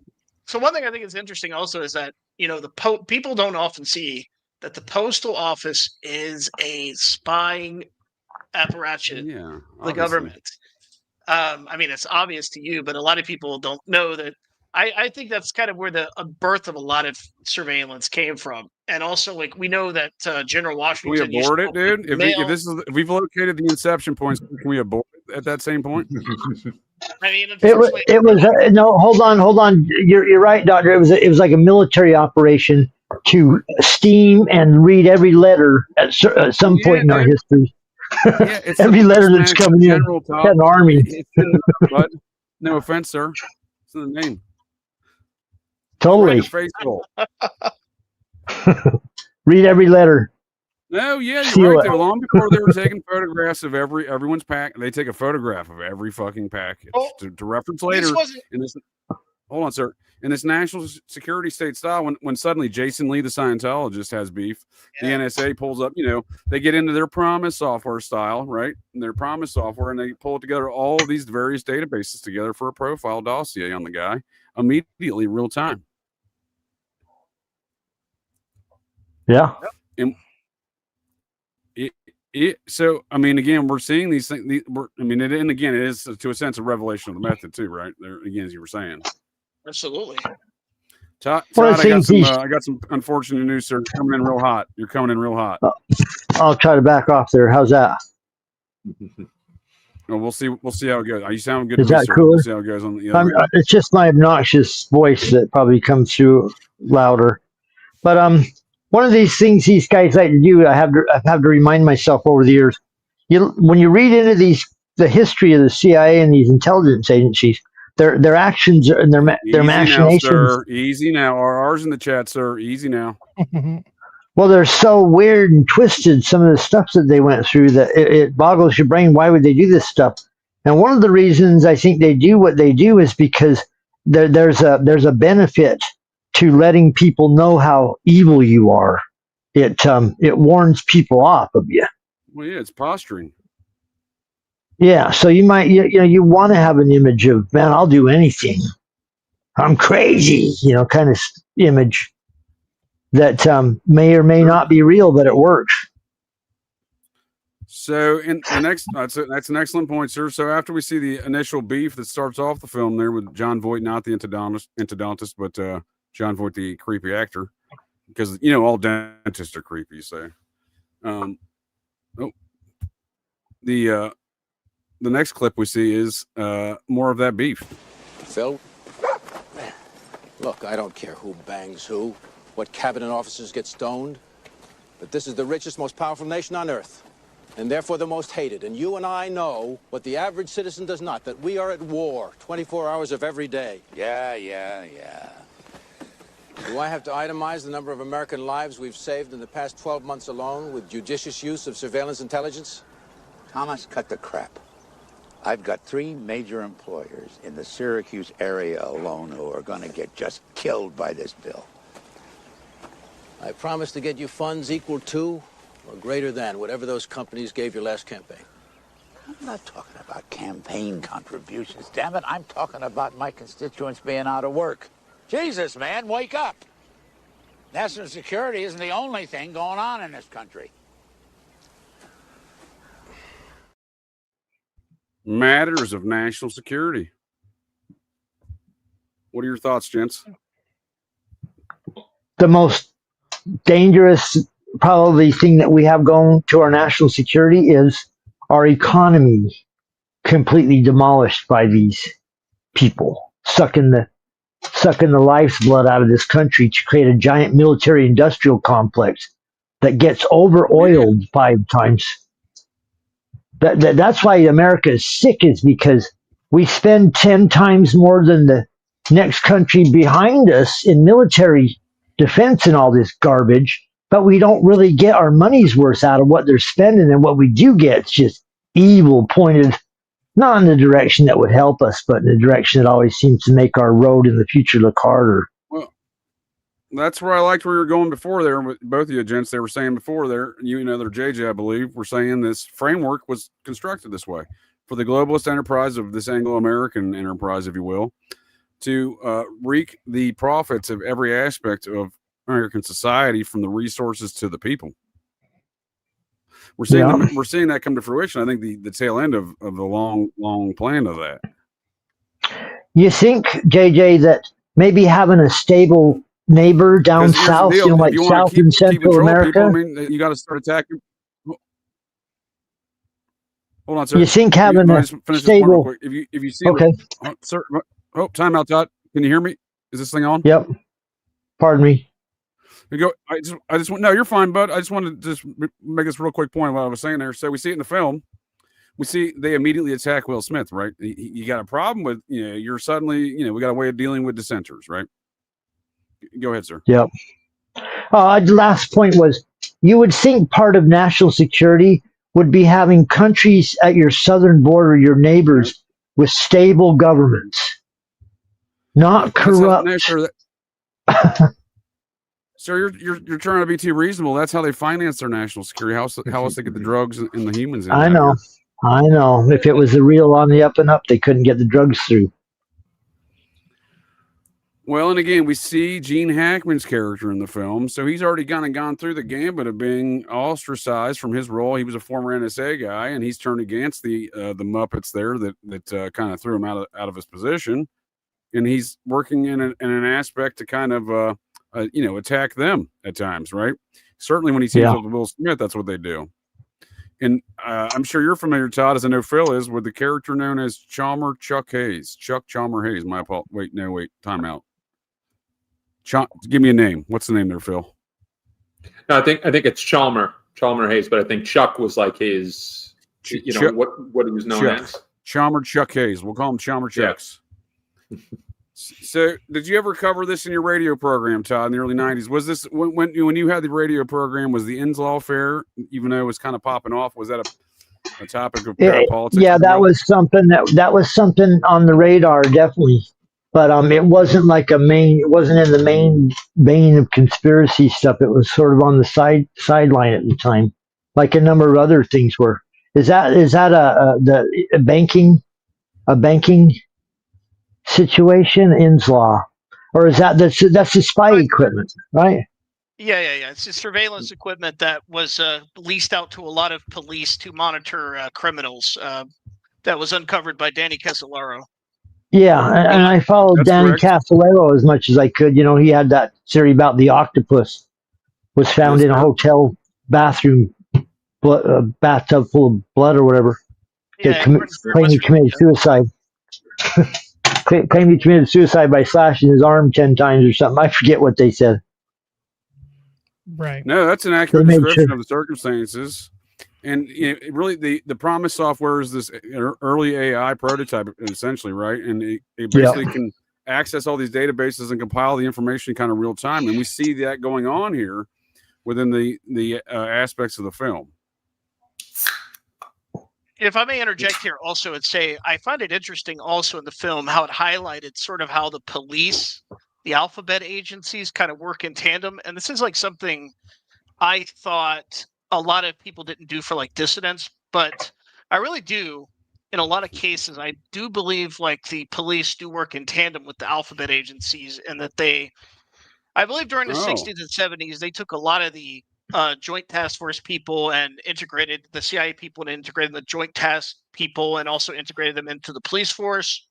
one thing I think is interesting also is that the Pope. People don't often see that the postal office is a spying apparatus, the government. I mean, it's obvious to you, but a lot of people don't know that. I think that's kind of where the birth of a lot of surveillance came from, and also like we know that General Washington. Can we abort it, dude? If we've located the inception points, can we abort it at that same point? I mean, it was no. Hold on. You're right, Doctor. It was like a military operation to steam and read every letter at some point in our history. Yeah, it's every letter that's coming in. Had an army. But no offense, sir. It's in the name. Totally. Read every letter. No, yeah, you're right. Long before they were taking photographs of everyone's pack, they take a photograph of every fucking package to reference later. Hold on, sir. In this national security state style, when suddenly Jason Lee, the Scientologist, has beef, the NSA pulls up. They get into their Promise software style, right? And their Promise software, and they pull together all of these various databases together for a profile dossier on the guy immediately, real time. Yeah. And so, I mean, again, we're seeing these things. And again, it is to a sense a revelation of the method too, right? There, again, as you were saying. Absolutely. Todd, I got some unfortunate news, sir. You're coming in real hot. You're coming in real hot. I'll try to back off there. How's that? Well, we'll see how it goes. You sound good. Is that cooler? We'll see how it goes on the other end. It's just my obnoxious voice that probably comes through louder. But one of these things these guys like to do, I have to remind myself over the years. When you read into the history of the CIA and these intelligence agencies, their actions and their machinations. Now, sir. Easy now. Ours in the chat, sir. Easy now. Well, they're so weird and twisted, some of the stuff that they went through, that it boggles your brain. Why would they do this stuff? And one of the reasons I think they do what they do is because there's a benefit to letting people know how evil you are. It warns people off of you. Well, yeah, it's posturing. Yeah, so you might you want to have an image of, man, I'll do anything. I'm crazy, kind of image that may or may not be real, but it works. So in the next, that's an excellent point, sir. So after we see the initial beef that starts off the film there with John Voight, not the endodontist, but John Voight, the creepy actor, because all dentists are creepy. You say, the next clip we see is more of that beef. Phil, look, I don't care who bangs who, what cabinet officers get stoned, but this is the richest, most powerful nation on earth, and therefore the most hated. And you and I know what the average citizen does not, that we are at war 24 hours of every day. Yeah. Do I have to itemize the number of American lives we've saved in the past 12 months alone with judicious use of surveillance intelligence? Thomas, cut the crap. I've got 3 major employers in the Syracuse area alone who are going to get just killed by this bill. I promise to get you funds equal to or greater than whatever those companies gave your last campaign. I'm not talking about campaign contributions, damn it. I'm talking about my constituents being out of work. Jesus, man, wake up. National security isn't the only thing going on in this country. Matters of national security. What are your thoughts, gents? The most dangerous, probably, thing that we have going to our national security is our economy completely demolished by these people, sucking the life's blood out of this country to create a giant military industrial complex that gets over-oiled 5 times. That's why America is sick, is because we spend 10 times more than the next country behind us in military defense and all this garbage, but we don't really get our money's worth out of what they're spending, and what we do get is just evil pointed, not in the direction that would help us, but in the direction that always seems to make our road in the future look harder. Well, that's where I liked where you were going before there with both of you gents. They were saying before there, they're JJ, I believe, were saying this framework was constructed this way for the globalist enterprise of this Anglo-American enterprise, if you will, to reap the profits of every aspect of American society from the resources to the people. We're seeing that come to fruition. I think the tail end of the long plan of that. You think, JJ, that maybe having a stable neighbor down south, like South and Central America, people, I mean, you got to start attacking. Hold on, sir. You think having a stable? If you see, okay, sir. Oh, time out, Todd. Can you hear me? Is this thing on? Yep. Pardon me. You go. I just want. No, you're fine, bud. I just wanted to just make this real quick point. What I was saying there. So we see it in the film. We see they immediately attack Will Smith, right? You got a problem with, you're suddenly, we got a way of dealing with dissenters, right? Go ahead, sir. Yep. Last point was, you would think part of national security would be having countries at your southern border, your neighbors, with stable governments, not corrupt. Sir, you're trying to be too reasonable. That's how they finance their national security. How else they get the drugs and the humans in? I know. If it was the real on the up and up, they couldn't get the drugs through. Well, and again, we see Gene Hackman's character in the film. So he's already kind of gone through the gambit of being ostracized from his role. He was a former NSA guy, and he's turned against the Muppets there that kind of threw him out of his position. And he's working in an aspect to kind of, attack them at times, right? Certainly when he teams up with Will Smith, that's what they do. And I'm sure you're familiar, Todd, as I know Phil is, with the character known as Chalmer Chuck Hayes. Chuck Chalmer Hayes. My fault. Wait, time out. Give me a name. What's the name there, Phil? No, I think it's Chalmer Hayes, but I think Chuck was like his, what he was known as. Chalmer Chuck Hayes. We'll call him Chalmer Chucks. Yeah. So, did you ever cover this in your radio program, Todd, in the early 90s? Was this when you had the radio program? Was the Inslaw affair, even though it was kind of popping off, was that a topic of politics? Yeah, that was something that was something on the radar, definitely. But it wasn't like it wasn't in the main vein of conspiracy stuff. It was sort of on the sideline at the time, like a number of other things were. Is that a banking situation, Inslaw, or is that's the spy equipment, right? Yeah. It's the surveillance equipment that was leased out to a lot of police to monitor criminals. That was uncovered by Danny Casolaro. Yeah, and I followed Danny Casolaro as much as I could. He had that theory about the octopus was found in a hotel bathroom, bathtub full of blood or whatever. Yeah, claimed he committed suicide. Claimed he committed suicide by slashing his arm 10 times or something. I forget what they said. Right. No, that's an accurate description of the circumstances. And really, the Promise software is this early AI prototype, essentially, right? And it basically can access all these databases and compile the information kind of real time. And we see that going on here within the aspects of the film. If I may interject here also and say, I find it interesting also in the film how it highlighted sort of how the police, the alphabet agencies kind of work in tandem. And this is like something I thought a lot of people didn't do for like dissidents, but I really do. In a lot of cases, I do believe like the police do work in tandem with the alphabet agencies, and that I believe during the 60s and 70s, they took a lot of the Joint Task Force people and integrated the CIA people and integrated the Joint Task people and also integrated them into the police force.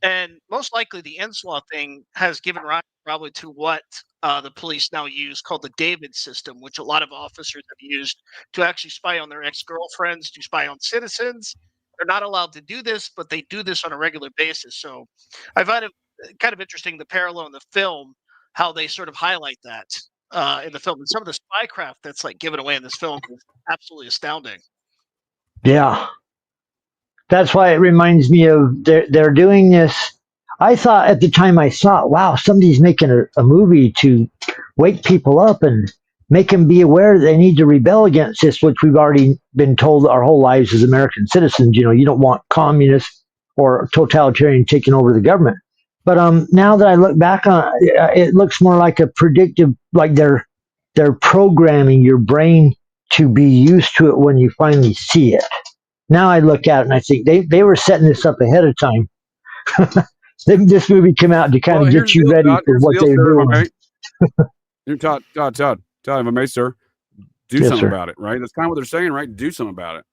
And most likely the Inslaw thing has given rise probably to what the police now use called the David system, which a lot of officers have used to actually spy on their ex-girlfriends, to spy on citizens. They're not allowed to do this, but they do this on a regular basis. So I find it kind of interesting, the parallel in the film, how they sort of highlight that in the film. And some of the spycraft that's like given away in this film is absolutely astounding. Yeah. That's why it reminds me of they're doing this. I thought at the time I saw, wow, somebody's making a movie to wake people up and make them be aware they need to rebel against this, which we've already been told our whole lives as American citizens. You don't want communists or totalitarian taking over the government. But now that I look back on it, it looks more like a predictive, like they're programming your brain to be used to it when you finally see it. Now I look at it and I think they were setting this up ahead of time. This movie came out to kind of get you ready for what they were doing. Todd, if I may, sir, do Yes, something sir. about it, right? That's kind of what they're saying, right? Do something about it.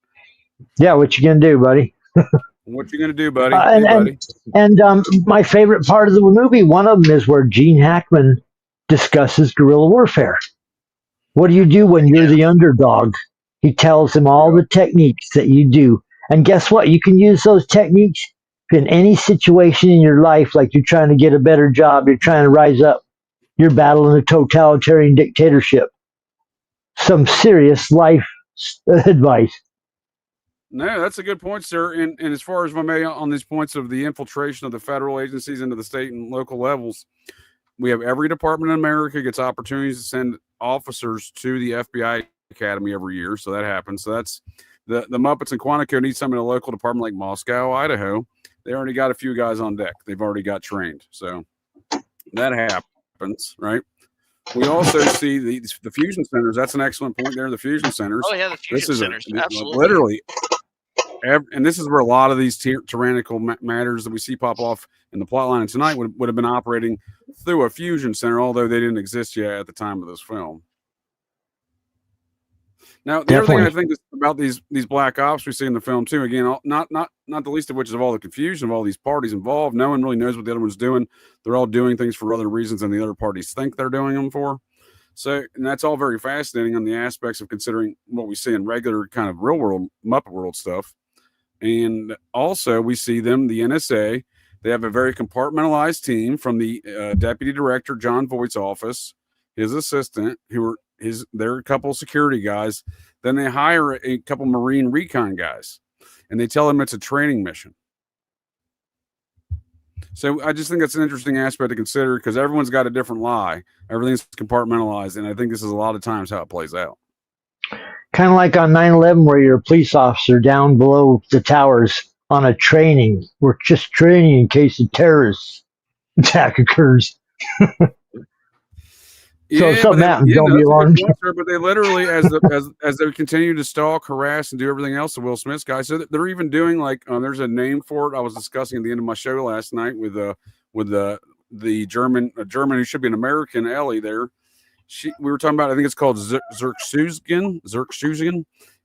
Yeah, what you gonna do, buddy? What you gonna do, buddy? And, Hey, buddy. my favorite part of the movie, one of them is where Gene Hackman discusses guerrilla warfare. What do you do when you're the underdog? He tells him all the techniques that you do. And guess what? You can use those techniques in any situation in your life, like you're trying to get a better job, you're trying to rise up, you're battling a totalitarian dictatorship. Some serious life advice. No, that's a good point, sir. And as far as if I may, on these points of the infiltration of the federal agencies into the state and local levels, we have every department in America gets opportunities to send officers to the FBI Academy every year. So that happens. So that's the Muppets and Quantico need some in a local department like Moscow, Idaho. They already got a few guys on deck. They've already got trained. So that happens, right? We also see the fusion centers. That's an excellent point there. The fusion centers. Oh yeah, the fusion centers. Absolutely. Literally. And this is where a lot of these tyrannical matters that we see pop off in the plot line tonight would have been operating through a fusion center, although they didn't exist yet at the time of this film. Now, the other thing I think is about these black ops we see in the film too, again, not the least of which is of all the confusion of all these parties involved. No one really knows what the other one's doing. They're all doing things for other reasons than the other parties think they're doing them for. So, and that's all very fascinating on the aspects of considering what we see in regular kind of real world Muppet World stuff. And also we see them, the NSA, they have a very compartmentalized team from the deputy director, John Voight's office, his assistant, they're a couple of security guys. Then they hire a couple Marine recon guys and they tell them it's a training mission. So I just think that's an interesting aspect to consider because everyone's got a different lie. Everything's compartmentalized. And I think this is a lot of times how it plays out. Kind of like on 9/11 where you're a police officer down below the towers on a training. We're just training in case a terrorist attack occurs. So if something happens, don't be alarmed. But they literally, as they continue to stalk, harass, and do everything else to Will Smith's guys, so they're even doing like there's a name for it. I was discussing at the end of my show last night with the German who should be an American, Ellie. There, we were talking about. I think it's called Zerksugen,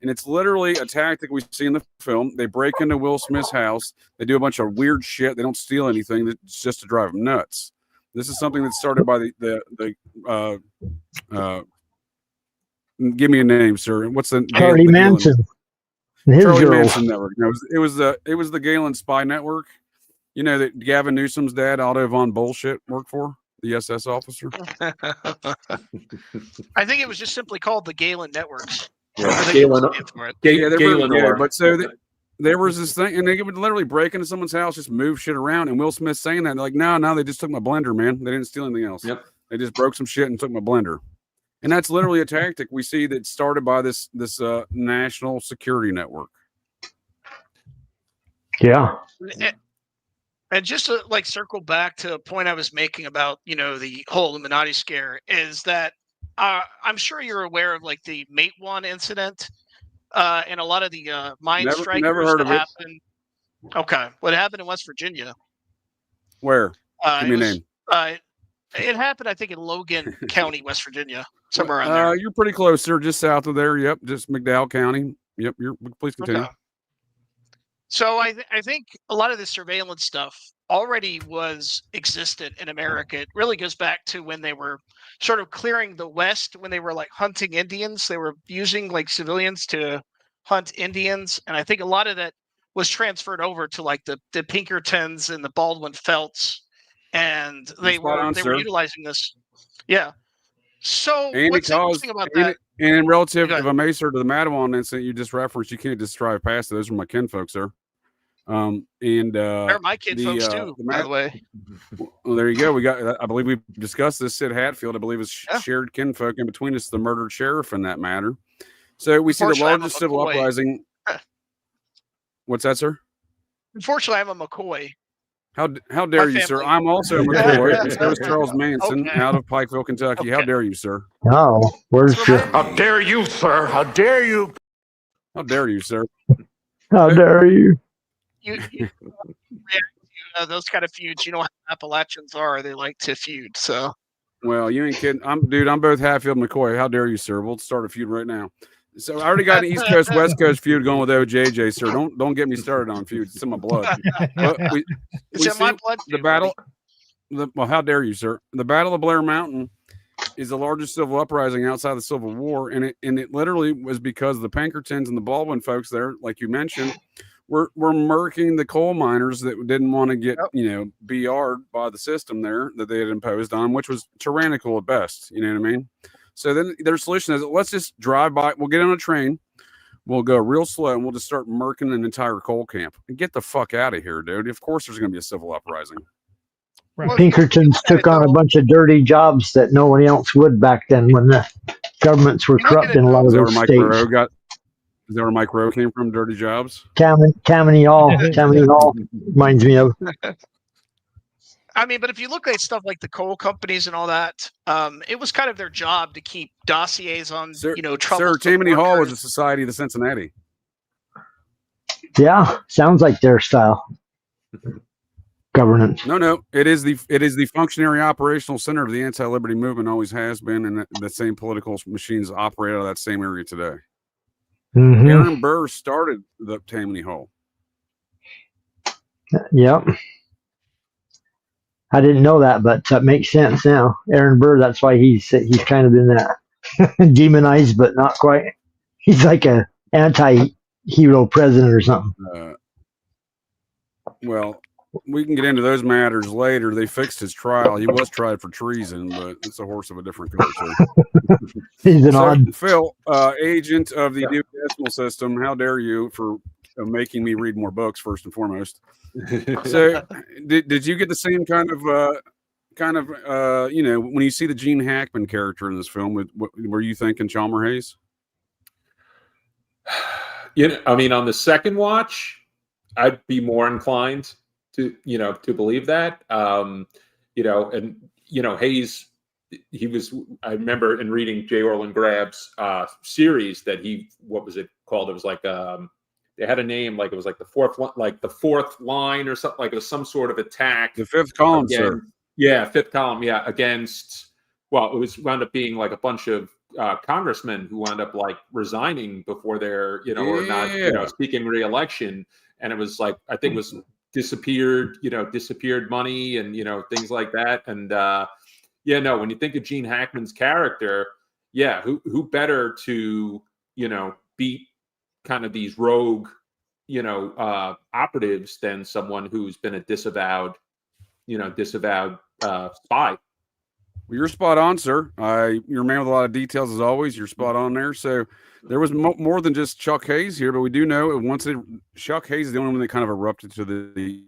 and it's literally a tactic we see in the film. They break into Will Smith's house. They do a bunch of weird shit. They don't steal anything. It's just to drive him nuts. This is something that started by give me a name, sir. What's the Charlie Manson? Charlie Manson Network. No, it was the Galen Spy Network. You know that Gavin Newsom's dad, Otto von Bullshit, worked for, the SS officer. I think it was just simply called the Galen Networks. Yeah, Galen. But so there was this thing, and they would literally break into someone's house, just move shit around. And Will Smith saying that, like, no, they just took my blender, man. They didn't steal anything else. Yep. They just broke some shit and took my blender. And that's literally a tactic we see that started by this national security network. Yeah. And just to circle back to a point I was making about, the whole Illuminati scare is that I'm sure you're aware of the Mate One incident. And a lot of the mine strikers that happened. Okay, what happened in West Virginia? Where? Give me a name. It happened, I think, in Logan County, West Virginia, somewhere around there. You're pretty close, sir. Just south of there. Yep, just McDowell County. Yep. Please continue. Okay. So I think a lot of this surveillance stuff already existed in America. It really goes back to when they were sort of clearing the West, when they were hunting Indians. They were using civilians to hunt Indians, and I think a lot of that was transferred over to the Pinkertons and the Baldwin Felts, and they were utilizing this. Yeah. So what's interesting about that? And relative, if I may, sir, to the Madawan incident you just referenced, you can't just drive past it. Those are my kinfolk, sir. They're my kinfolks too, by the way. Well, there you go. We got. I believe we discussed this. Sid Hatfield, I believe, is shared kinfolk in between us, the murdered sheriff, in that matter. So we see the largest civil uprising. What's that, sir? Unfortunately, I'm a McCoy. How dare you, sir? I'm also a McCoy. So is Charles Manson out of Pikeville, Kentucky. How dare you, sir? Oh, where's your... How dare you, sir? How dare you? How dare you, sir? How dare you? You those kind of feuds. You know how Appalachians are. They like to feud. So Well, you ain't kidding. I'm both Hatfield and McCoy. How dare you, sir? We'll start a feud right now. So I already got an East Coast, West Coast feud going with OJJ, sir. Don't get me started on feuds. It's in my blood. But we in my blood the battle. Well, how dare you, sir? The Battle of Blair Mountain is the largest civil uprising outside the Civil War, and it literally was because the Pinkertons and the Baldwin folks there, like you mentioned, were murking the coal miners that didn't want to get BR'd by the system there that they had imposed on, which was tyrannical at best. You know what I mean? So then their solution is, let's just drive by. We'll get on a train. We'll go real slow, and we'll just start murking an entire coal camp. And get the fuck out of here, dude. Of course there's going to be a civil uprising. Right. Pinkertons took on a bunch of dirty jobs that no one else would back then when the governments were corrupt in a lot of those states. Is that where Mike Rowe came from, dirty jobs? Tammany Hall reminds me of. I mean, but if you look at stuff like the coal companies and all that, it was kind of their job to keep dossiers on, trouble. Sir, Tammany Hall was a society of the Cincinnati. Yeah, sounds like their style. Governance. No. It is the functionary operational center of the anti-liberty movement, always has been, and the same political machines operate out of that same area today. Mm-hmm. Aaron Burr started the Tammany Hall. Yep. I didn't know that, but that makes sense now. Aaron Burr, that's why he's kind of in that demonized, but not quite. He's like a anti-hero president or something. Well, we can get into those matters later. They fixed his trial. He was tried for treason, but it's a horse of a different color. He's an odd. Phil, agent of the New Decimal System, how dare you for making me read more books, first and foremost. So did you get the same kind of when you see the Gene Hackman character in this film, were you thinking Chalmer Hayes? I mean, on the second watch, I'd be more inclined to believe that. Hayes, he was, I remember in reading J. Orland Grabb's series that what was it called? It was like, they had a name, like it was like the fourth line or something, like it was some sort of attack. The fifth column, sir. Yeah, fifth column. Yeah, against, well, it was wound up being like a bunch of congressmen who wound up like resigning before their, or not, seeking re-election. And it was like, I think it was disappeared money and, things like that. And when you think of Gene Hackman's character, who better to, beat kind of these rogue, operatives than someone who's been a disavowed spy. Well, you're spot on, sir. You're a man with a lot of details as always. You're spot on there. So there was more than just Chuck Hayes here, but we do know Chuck Hayes is the only one that kind of erupted to the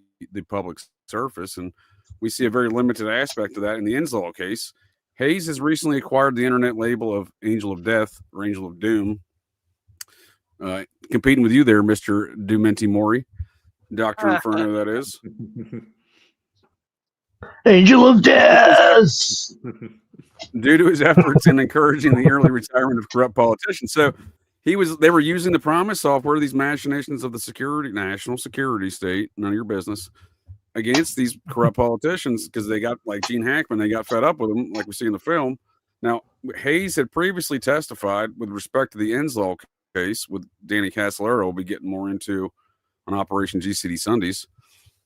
public surface, and we see a very limited aspect of that in the Inslaw case. Hayes has recently acquired the internet label of Angel of Death or Angel of Doom, competing with you there, Mr. Dumenti Mori, Dr. Inferno, that is. Angel of Death! Due to his efforts in encouraging the early retirement of corrupt politicians. So they were using the Promise software, these machinations of the national security state, none of your business, against these corrupt politicians because they got, like Gene Hackman, they got fed up with them, like we see in the film. Now, Hayes had previously testified with respect to the Inslaw case with Danny Casolaro. We'll be getting more into on Operation GCD Sundays.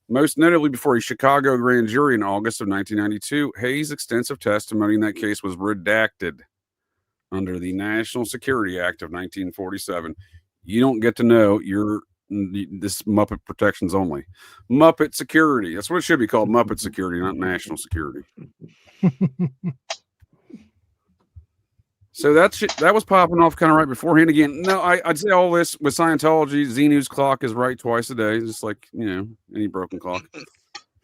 Most notably before a Chicago grand jury in August of 1992, Hayes' extensive testimony in that case was redacted under the National Security Act of 1947. You don't get to know this Muppet protections only. Muppet security. That's what it should be called, Muppet security, not national security. So that was popping off kind of right beforehand. Again, no, I'd say all this with Scientology, Xenu's clock is right twice a day, just like, any broken clock.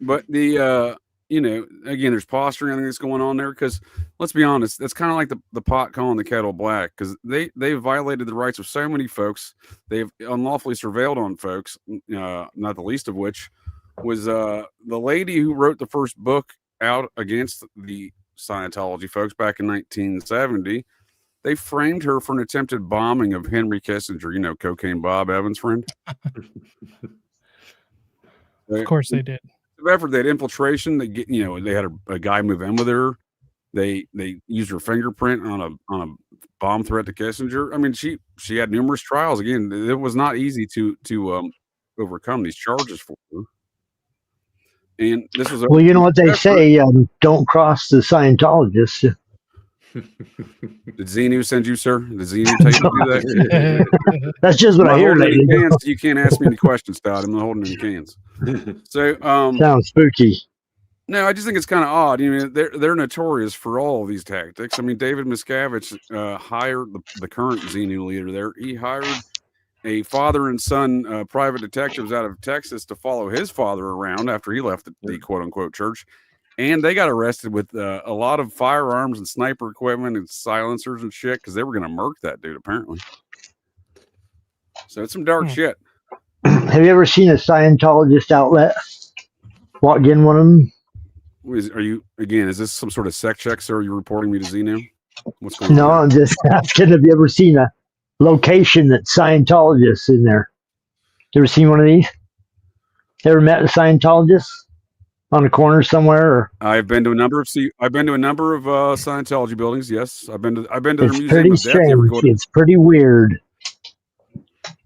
But again, there's posturing, I think that's going on there because let's be honest, that's kind of like the pot calling the kettle black because they violated the rights of so many folks. They've unlawfully surveilled on folks, not the least of which was the lady who wrote the first book out against the Scientology folks back in 1970. They framed her for an attempted bombing of Henry Kissinger, Cocaine Bob Evans' friend. Of course they did. Effort, they had infiltration. They had a guy move in with her. They used her fingerprint on a bomb threat to Kissinger. I mean, she had numerous trials. Again, it was not easy to overcome these charges for her. And this was well, you know what they say: don't cross the Scientologists. Did Xenu send you, sir? Did Xenu tell you to do that? That's just what I hear lately. You can't ask me any questions, Todd. I'm not holding any cans. So sounds spooky. No, I just think it's kind of odd. You know, they're notorious for all of these tactics. I mean, David Miscavige hired the current Xenu leader there. He hired a father and son private detectives out of Texas to follow his father around after he left the quote unquote church. And they got arrested with a lot of firearms and sniper equipment and silencers and shit because they were going to murk that dude, apparently. So it's some dark shit. Have you ever seen a Scientologist outlet? Walked in one of them? Is this some sort of sect check, sir? Are you reporting me to Xenu? What's going on? No, I'm just asking, have you ever seen a location that Scientologists in there? You ever seen one of these? Ever met a Scientologist on a corner somewhere? Or? I've been to a number of Scientology buildings. Yes, I've been to their museum. It's pretty strange. It's pretty weird.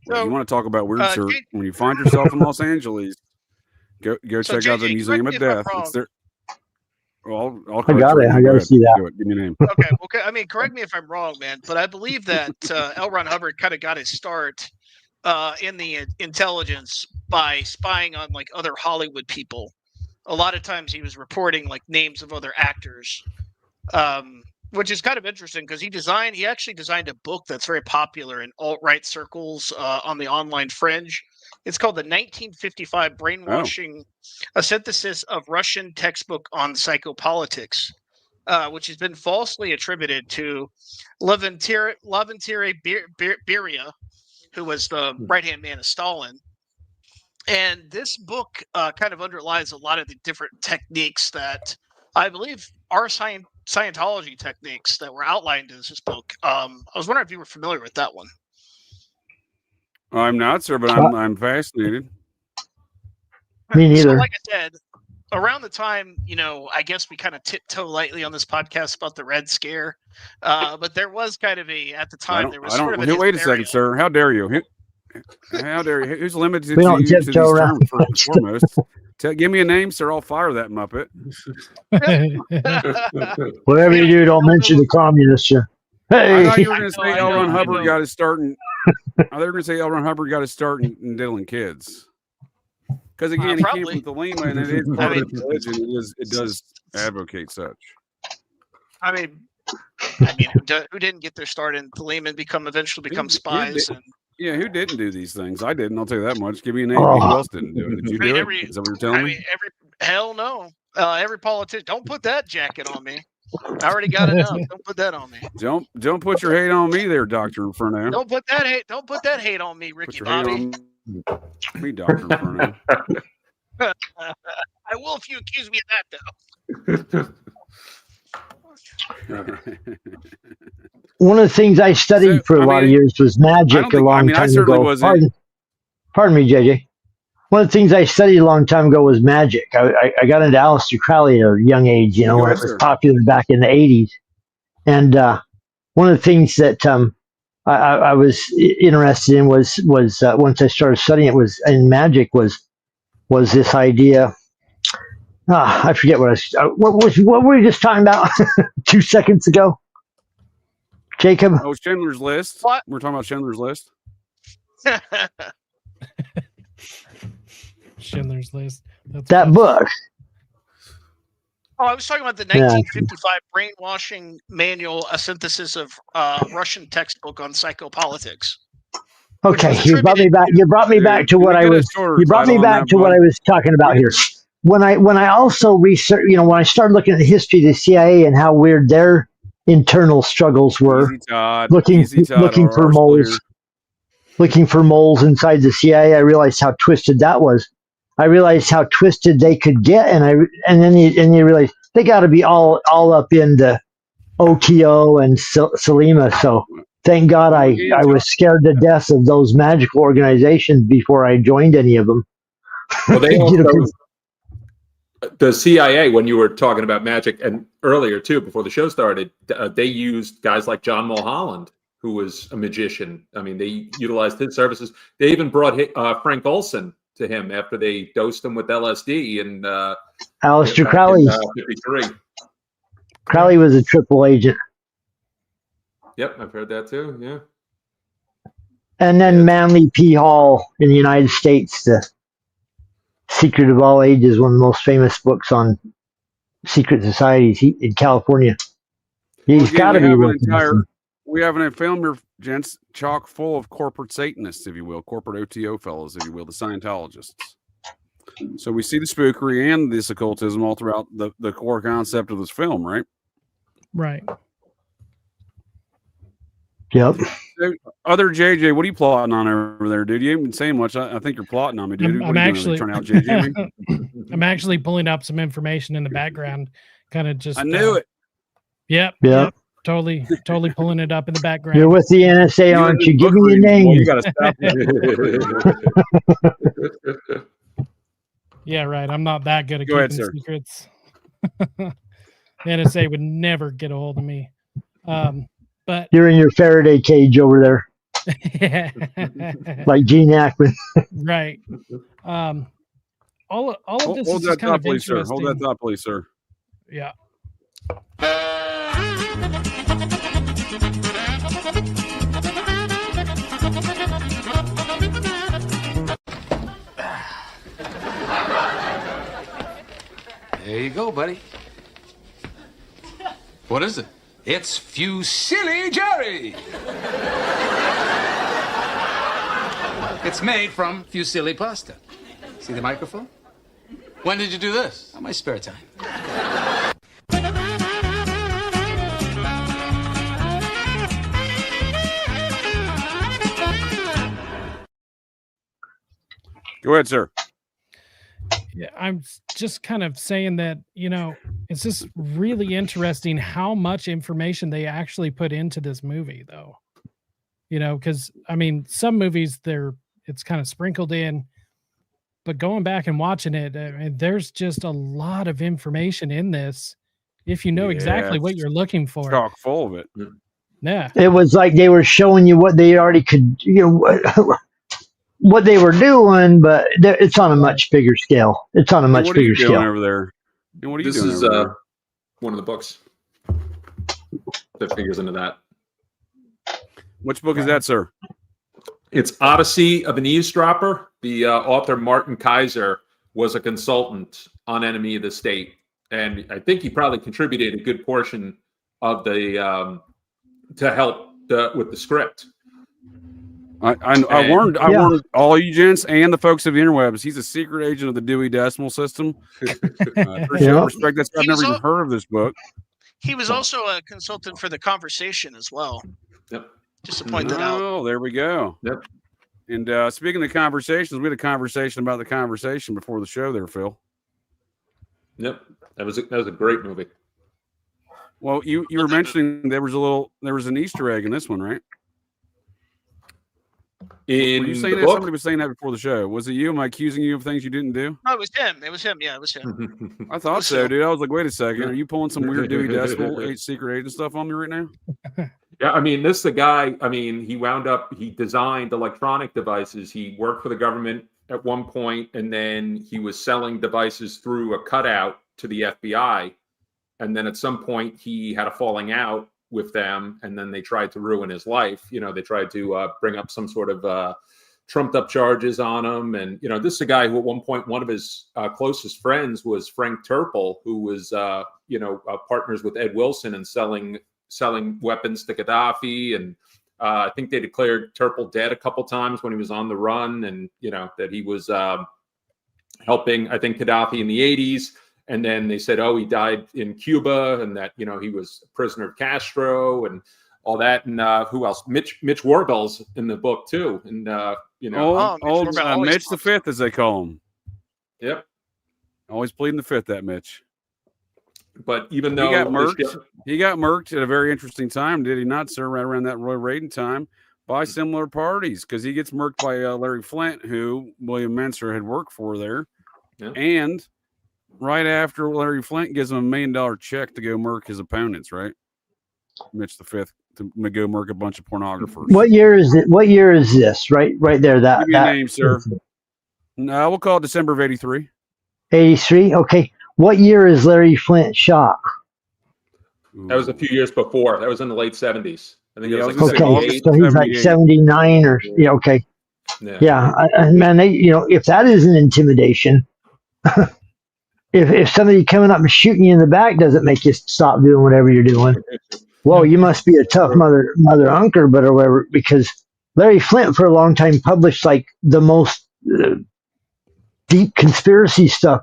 Well, you want to talk about weird, sir? When you find yourself in Los Angeles, go check out the Museum of Death. It's there. Well, I got it. I got to see that. Give me a name. Okay. I mean, correct me if I'm wrong, man, but I believe that L. Ron Hubbard kind of got his start in the intelligence by spying on like other Hollywood people. A lot of times he was reporting like names of other actors, which is kind of interesting because he actually designed a book that's very popular in alt-right circles on the online fringe. It's called the 1955 Brainwashing, a synthesis of Russian textbook on psychopolitics, which has been falsely attributed to Lavrentiy Beria, who was the right-hand man of Stalin. And this book kind of underlies a lot of the different techniques that I believe are Scientology techniques that were outlined in this book. I was wondering if you were familiar with that one. I'm not, sir, but I'm fascinated. Me neither. So, like I said, around the time, I guess we kind of tiptoe lightly on this podcast about the Red Scare, but there was kind of at the time, there was sort of an wait a second, sir. How dare you? How dare you? Who's limited to these terms first and foremost? Give me a name, sir. I'll fire that Muppet. Whatever you do, don't mention the communists, sir. Hey. I thought you were going to say L. Ron Hubbard got his start in. I thought you were going to say L. Ron Hubbard got his start in diddling kids. Because again, he came from Thelema, and it is part of religion. It does advocate such. I mean, who didn't get their start in Thelema and eventually become spies? Yeah, who didn't do these things? I didn't. I'll tell you that much. Give me a name. Who else didn't do it? Did you do it? Is that what you're telling me? Hell no. Every politician. Don't put that jacket on me. I already got enough. Don't put that on me. Don't put your hate on me, there, Dr. Inferno. Don't put that hate on me, Ricky Bobby. Me, Dr. Inferno. I will if you accuse me of that, though. One of the things I studied for a lot of years was magic a long time ago. Pardon me, JJ. One of the things I studied a long time ago was magic. I got into Aleister Crowley at a young age, when it was popular back in the 80s. And one of the things that I was interested in was once I started studying it was in magic was this idea. I forget what were you just talking about 2 seconds ago, Jacob? Oh, Schindler's List. What? We're talking about Schindler's List. Schindler's List. That book. Oh, I was talking about the 1955 Brainwashing Manual, a synthesis of Russian textbook on psychopolitics. Okay, you brought me back. You brought me back to what I was. You brought me back to what I was talking about here. When I also researched, when I started looking at the history of the CIA and how weird their internal struggles were, looking for moles, looking for moles inside the CIA, I realized how twisted that was. I realized how twisted they could get, and then you realize they got to be all up in the OTO and Thelema. So thank God I was scared to death of those magical organizations before I joined any of them. Well, they the CIA, when you were talking about magic and earlier too, before the show started, they used guys like John Mulholland, who was a magician. I mean, they utilized his services. They even brought Frank Olson to him after they dosed him with LSD and Aleister Crowley. 53. Crowley was a triple agent. Yep, I've heard that too. Yeah. And then Manly P. Hall in the United States, The Secret of All Ages, one of the most famous books on secret societies in California. He's got to be real. We have a film here, gents, chock full of corporate Satanists, if you will, corporate OTO fellows, if you will, the Scientologists. So we see the spookery and this occultism all throughout the core concept of this film, right? Right. Yep. Other JJ, what are you plotting on over there, dude? You ain't been saying much. I think you're plotting on me, dude. I'm actually trying out JJ. I'm actually pulling up some information in the background, kind of just. I knew it. Yep. Yep. Totally pulling it up in the background. You're with the NSA, aren't you? Give me your name. Well, you got to stop. Yeah, right. I'm not that good at Go keeping ahead, secrets. The NSA would never get a hold of me. But you're in your Faraday cage over there, like Gene Hackman. Right. All of this Hold is that kind thought, of please, sir. interesting. Hold that thought, please, sir. Yeah. There you go, buddy. What is it? It's Fusilli Jerry. It's made from fusilli pasta. See the microphone? When did you do this? On my spare time. Go ahead, sir. Yeah, I'm just kind of saying that, it's just really interesting how much information they actually put into this movie, though. Because I mean, some movies it's kind of sprinkled in, but going back and watching it, there's just a lot of information in this. If you know exactly what you're looking for, Chock full of it. Yeah, it was like they were showing you what they already could, what they were doing, but it's on a much bigger scale. It's on a much bigger scale over there. And what are you doing? This is one of the books that figures into that. Which book is that, sir? It's Odyssey of an Eavesdropper. The author Martin Kaiser was a consultant on Enemy of the State, and I think he probably contributed a good portion of the to help with the script. I warned all you gents and the folks of the interwebs. He's a secret agent of the Dewey Decimal System. Appreciate respect. I've never even heard of this book. He was also a consultant for The Conversation as well. Yep. Just to point that out. Oh, there we go. Yep. And speaking of conversations, we had a conversation about the conversation before the show there, Phil. Yep. That was a great movie. Well, you were mentioning there was an Easter egg in this one, right? Were you saying that? Somebody was saying that before the show. Was it you? Am I accusing you of things you didn't do? No, it was him. It was him. Yeah, it was him. I thought so, dude. I was like, wait a second. Are you pulling some weird Dewey Decimal secret agent stuff on me right now? Yeah, I mean, this is the guy. I mean, he designed electronic devices. He worked for the government at one point, and then he was selling devices through a cutout to the FBI. And then at some point, he had a falling out with them, and then they tried to ruin his life. They tried to bring up some sort of trumped up charges on him. And, this is a guy who at one point, one of his closest friends was Frank Turple, who was, partners with Ed Wilson and selling weapons to Gaddafi. And I think they declared Turple dead a couple times when he was on the run, and, that he was helping, I think, Gaddafi in the 80s. And then they said, oh, he died in Cuba, and that, he was a prisoner of Castro and all that. And who else? Mitch Warbell's in the book too. And, Mitch the Fifth, as they call him. Yep. Always pleading the fifth, that Mitch. But even though he got murked at a very interesting time, did he not, sir? Right around that Roy Raiden time by similar parties, because he gets murked by Larry Flint, who William Menser had worked for there. Yeah. And right after Larry Flint gives him $1 million check to go murk his opponents, right? Mitch V to go murk a bunch of pornographers. What year is it? What year is this? Right there. Give me a name, sir. No, we'll call it December of 83. 83. Okay. What year is Larry Flint shot? That was a few years before. That was in the late 70s. I think it was like okay, so he's like 79 or okay. Yeah, man, if that isn't intimidation, if somebody coming up and shooting you in the back doesn't make you stop doing whatever you're doing, well, you must be a tough mother unker, but or whatever. Because Larry Flint for a long time published like the most deep conspiracy stuff,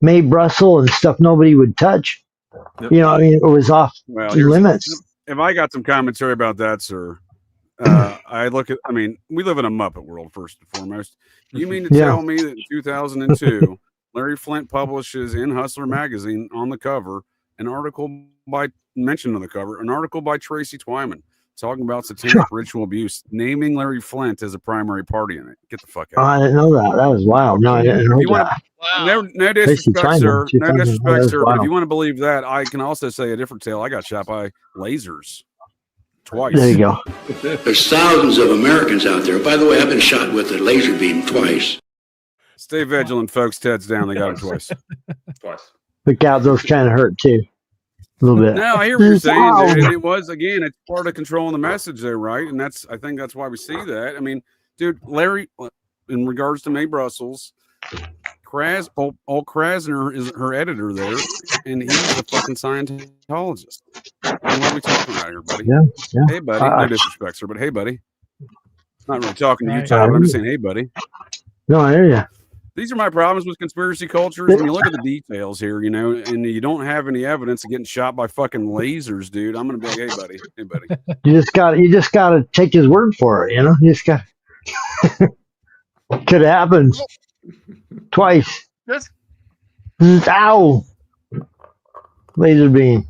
Mae Brussel and stuff nobody would touch. Yep. I mean, it was off limits. If I got some commentary about that, sir, I mean, we live in a Muppet world, first and foremost. You mean to tell me that in 2002, Larry Flint publishes in Hustler magazine on the cover an article by Tracy Twyman talking about satanic ritual abuse, naming Larry Flint as a primary party in it? Get the fuck out. I didn't know that. That was wild. No, I didn't know that. No disrespect, sir. No disrespect, sir. But if you want to believe that, I can also say a different tale. I got shot by lasers twice. There you go. There's thousands of Americans out there. By the way, I've been shot with a laser beam twice. Stay vigilant, folks. Ted's down. They got him twice. Look out, those kind of hurt too. A little bit. No, I hear what you're saying. Dude. It was, again, it's part of controlling the message there, right? And I think that's why we see that. I mean, dude, Larry, in regards to Mae Brussels, old Krasner is her editor there, and he's a fucking Scientologist. And what are we talking about here, buddy? Yeah. Hey, buddy. No disrespect, sir, but hey, buddy. Not really talking to you, Todd, but I'm just saying, hey, buddy. No, I hear you. These are my problems with conspiracy cultures. When you look at the details here, and you don't have any evidence of getting shot by fucking lasers, dude, I'm gonna be like, hey, buddy. You just got to take his word for it. You just got. Could have happened twice. Ow! Laser beam.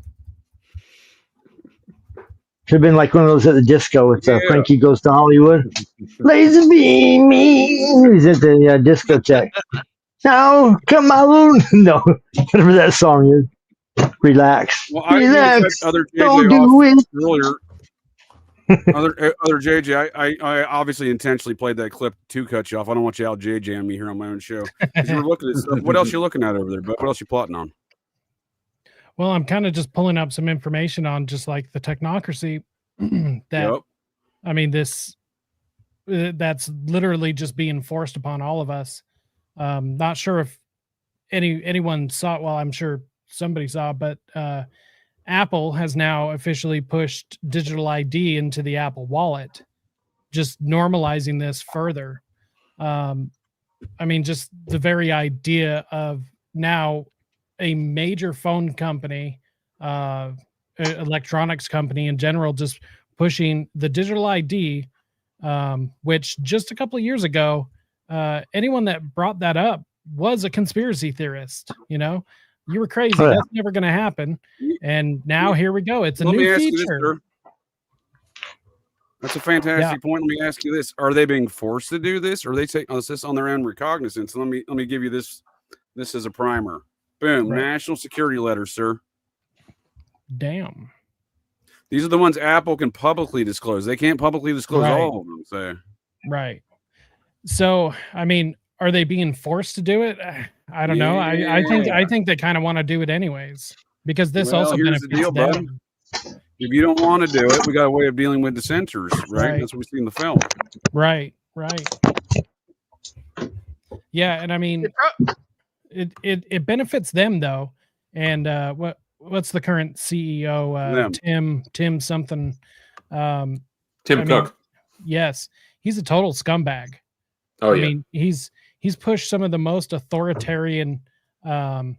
Should have been like one of those at the disco with Frankie Goes to Hollywood. Laser beam me. He's at the discotheque. No, come on. No, whatever that song is. Relax. Well, relax. Other JJ don't do it. Earlier. Other JJ, I obviously intentionally played that clip to cut you off. I don't want you out JJ on me here on my own show. You were looking at stuff. What else you looking at over there? But what else you plotting on? Well, I'm kind of just pulling up some information on just like the technocracy that, I mean, that's literally just being forced upon all of us. Not sure if anyone saw it. Well, I'm sure somebody saw, but Apple has now officially pushed digital ID into the Apple Wallet, just normalizing this further. I mean, just the very idea of now a major phone company, electronics company in general, just pushing the digital ID, which just a couple of years ago, anyone that brought that up was a conspiracy theorist. You were crazy. Oh, yeah. That's never going to happen. And now here we go. It's a new feature. That's a fantastic point. Let me ask you this: are they being forced to do this, or are they taking this on their own recognizance? Let me give you this as a primer. Boom! Right. National security letters, sir. Damn. These are the ones Apple can publicly disclose. They can't publicly disclose all of them. So. Right. So, I mean, are they being forced to do it? I don't know. I think they kind of want to do it anyways, because this also benefits them. Buddy. If you don't want to do it, we got a way of dealing with dissenters, right? That's what we see in the film. Right. Yeah, and I mean, it benefits them though. And what's the current CEO? Tim something. Tim Cook. Yes, he's a total scumbag. Oh, I mean, he's pushed some of the most authoritarian lobbying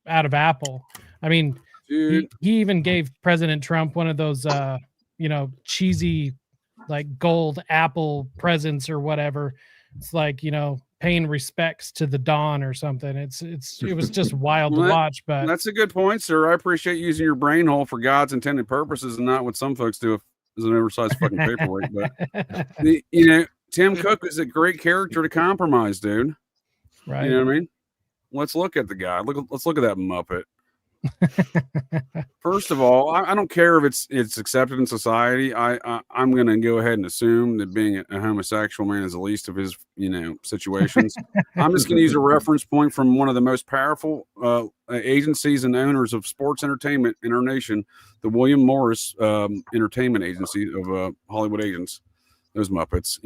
out of Apple. I mean, he even gave President Trump one of those, cheesy, like gold Apple presents or whatever. It's like, paying respects to the dawn or something. It was just wild to watch. But that's a good point, sir. I appreciate using your brain hole for God's intended purposes and not what some folks do as an oversized fucking paperweight. But Tim Cook is a great character to compromise, dude. Right. You know what I mean? Let's look at the guy. Let's look at that Muppet. First of all, I don't care if it's accepted in society. I'm going to go ahead and assume that being a homosexual man is the least of his situations. I'm just going to use a reference point from one of the most powerful agencies and owners of sports entertainment in our nation, the William Morris Entertainment Agency of Hollywood agents. Those Muppets,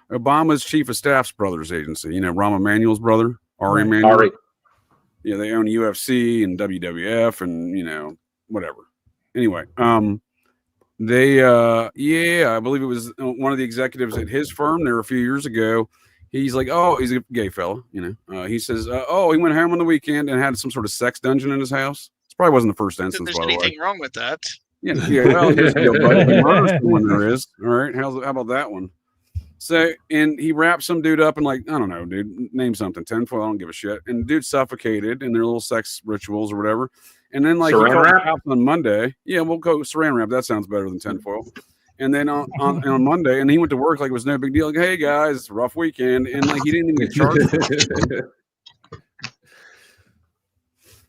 Obama's chief of staff's brother's agency. Rahm Emanuel's brother, Ari Emanuel. Ari. Yeah, they own UFC and WWF and whatever. Anyway, they I believe it was one of the executives at his firm there a few years ago. He's like, oh, he's a gay fella, he says, he went home on the weekend and had some sort of sex dungeon in his house. This probably wasn't the first instance. There's anything wrong with that? Yeah. Well, here's the deal, buddy. Murder's the one there is. All right, how about that one? So, and he wrapped some dude up in I don't know, dude, name something, tinfoil, I don't give a shit. And the dude suffocated in their little sex rituals or whatever. And then he called the cops on Monday. Yeah, we'll go saran wrap. That sounds better than tinfoil. And then on Monday, and he went to work like it was no big deal. Like, hey guys, it's a rough weekend. And he didn't even get charged.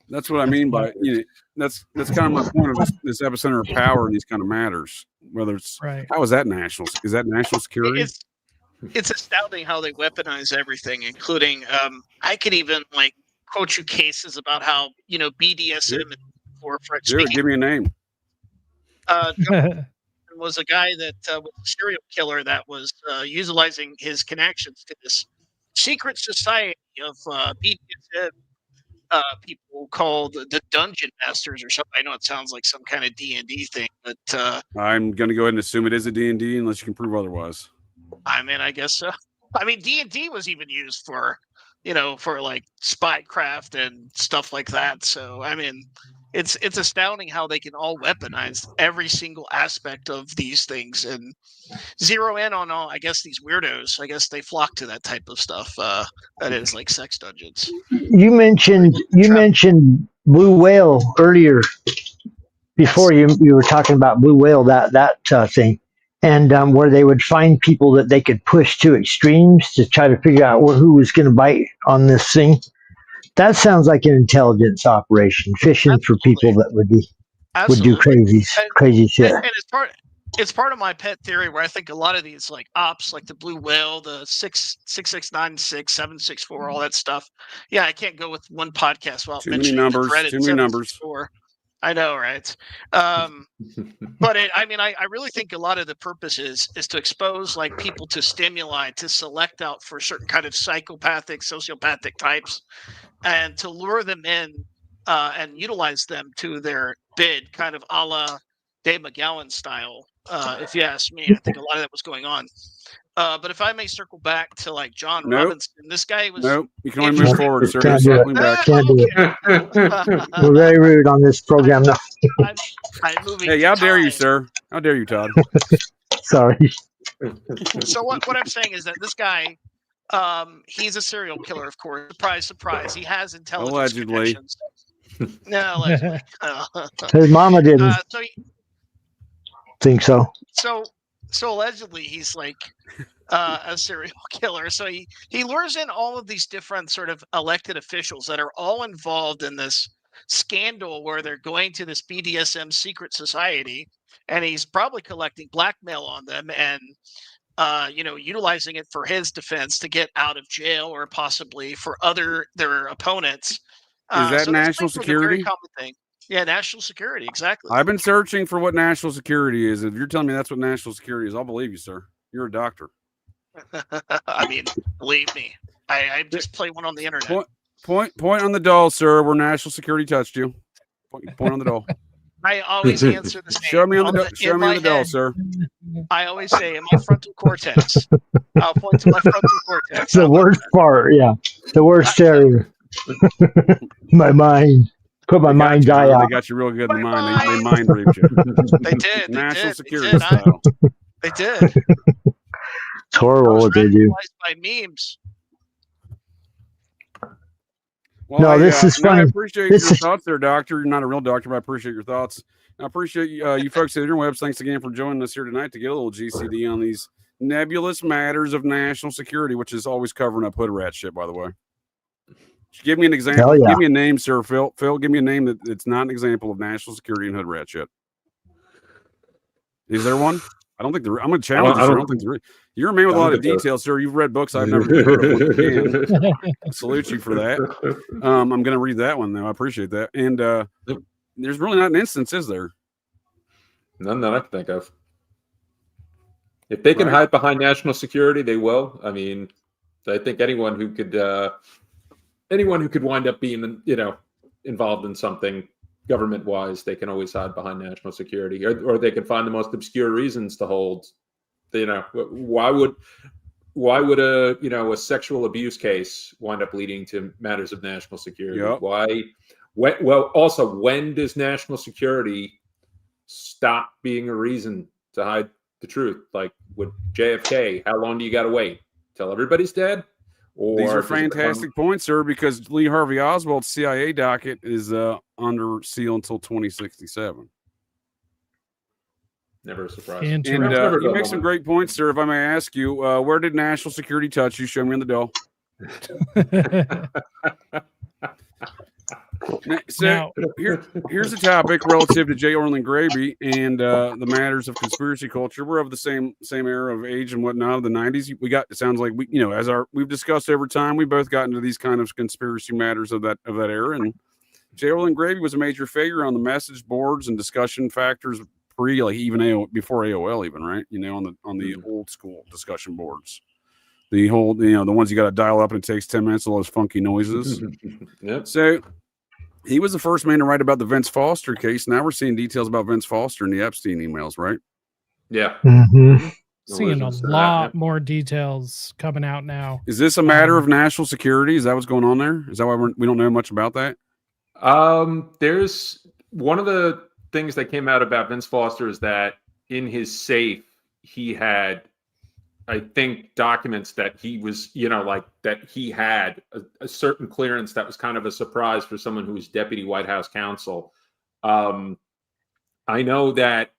That's what I mean by, that's kind of my point of this epicenter of power in these kind of matters. Whether it's, how is that national? Is that national security? It's astounding how they weaponize everything, including I could even quote you cases about how BDSM for Jared, give me a name. Was a guy that was a serial killer that was utilizing his connections to this secret society of BDSM people called the Dungeon Masters or something. I know it sounds like some kind of D&D thing, but I'm going to go ahead and assume it is a D&D unless you can prove otherwise. I mean, I guess so. I mean, D&D was even used for, for spycraft and stuff like that. So, I mean, it's astounding how they can all weaponize every single aspect of these things and zero in on all, I guess, these weirdos. I guess they flock to that type of stuff. That is like sex dungeons. You mentioned Blue Whale earlier. Before you were talking about Blue Whale, that thing. And where they would find people that they could push to extremes to try to figure out who was going to bite on this thing. That sounds like an intelligence operation, fishing for people that would do crazy shit. And it's part of my pet theory where I think a lot of these ops, like the Blue Whale, the 6696, 764, all that stuff. Yeah, I can't go with one podcast without mentioning too many numbers. I know, right? But I really think a lot of the purpose is to expose people to stimuli, to select out for certain kind of psychopathic, sociopathic types, and to lure them in and utilize them to their bid, kind of a la Dave McGowan style. If you ask me, I think a lot of that was going on. But if I may circle back to John Robinson, this guy was. Nope, you can only move forward, sir. Can't do it. We're very rude on this program now. I'm moving. Hey, how dare you, sir? How dare you, Todd? Sorry. So what I'm saying is that this guy, he's a serial killer, of course. Surprise, surprise. He has intelligence connections. No, allegedly. His mama didn't think so. So allegedly he's a serial killer. So he lures in all of these different sort of elected officials that are all involved in this scandal where they're going to this BDSM secret society, and he's probably collecting blackmail on them and utilizing it for his defense to get out of jail or possibly for their opponents. Is that national security? Very common thing. Yeah, national security, exactly. I've been searching for what national security is. If you're telling me that's what national security is, I'll believe you, sir. You're a doctor. I mean, believe me, I just play one on the internet. Point on the doll, sir, where national security touched you. Point on the doll. I always answer the same. Show me on the doll, sir. I always say, in my frontal cortex. I'll point to my frontal cortex. The worst part, yeah. The worst area. My mind. Put my mind's eye out. They got you real good in the mind. They mind raped you. They did. National security style. They did. It's horrible what they do. By memes. Well, this is fun. I appreciate your thoughts there, Doctor. You're not a real doctor, but I appreciate your thoughts. I appreciate you folks at Interwebs. Thanks again for joining us here tonight to get a little GCD on these Nebulous matters of national security, which is always covering up hood rat shit, by the way. Give me an example. Yeah. Give me a name, sir. Phil, give me a name that's not an example of national security and hood rat shit. Is there one? I don't think there. I'm going to challenge you, sir. I don't think there is. You're a man with a lot of details, sir. You've read books I've never heard of. I salute you for that. I'm going to read that one, though. I appreciate that. And there's really not an instance, is there? None that I can think of. If they can hide behind national security, they will. I mean, I think anyone who could wind up being, involved in something government-wise, they can always hide behind national security, or they can find the most obscure reasons to hold. Why would a sexual abuse case wind up leading to matters of national security? Yep. When does national security stop being a reason to hide the truth? Like with JFK, how long do you got to wait till everybody's dead? Or these are fantastic points, sir, because Lee Harvey Oswald's CIA docket is under seal until 2067. Never a surprise. And you make some great points, sir. If I may ask you, where did national security touch you? Show me on the doll. So here's the topic relative to J. Orland Graby and the matters of conspiracy culture. We're of the same era of age and whatnot of the 90s. It sounds like we've discussed over time, we both got into these kind of conspiracy matters of that era. And J. Orland Graby was a major figure on the message boards and discussion factors before AOL even, right? On the old school discussion boards. The whole, the ones you got to dial up and it takes 10 minutes, all those funky noises. Yep. So he was the first man to write about the Vince Foster case. Now we're seeing details about Vince Foster and the Epstein emails, right? Yeah. Mm-hmm. Seeing a lot more details coming out now. Is this a matter of national security? Is that what's going on there? Is that why we don't know much about that? There's one of the things that came out about Vince Foster is that in his safe, he had, I think, documents that he was, that he had a certain clearance that was kind of a surprise for someone who was deputy White House counsel. I know that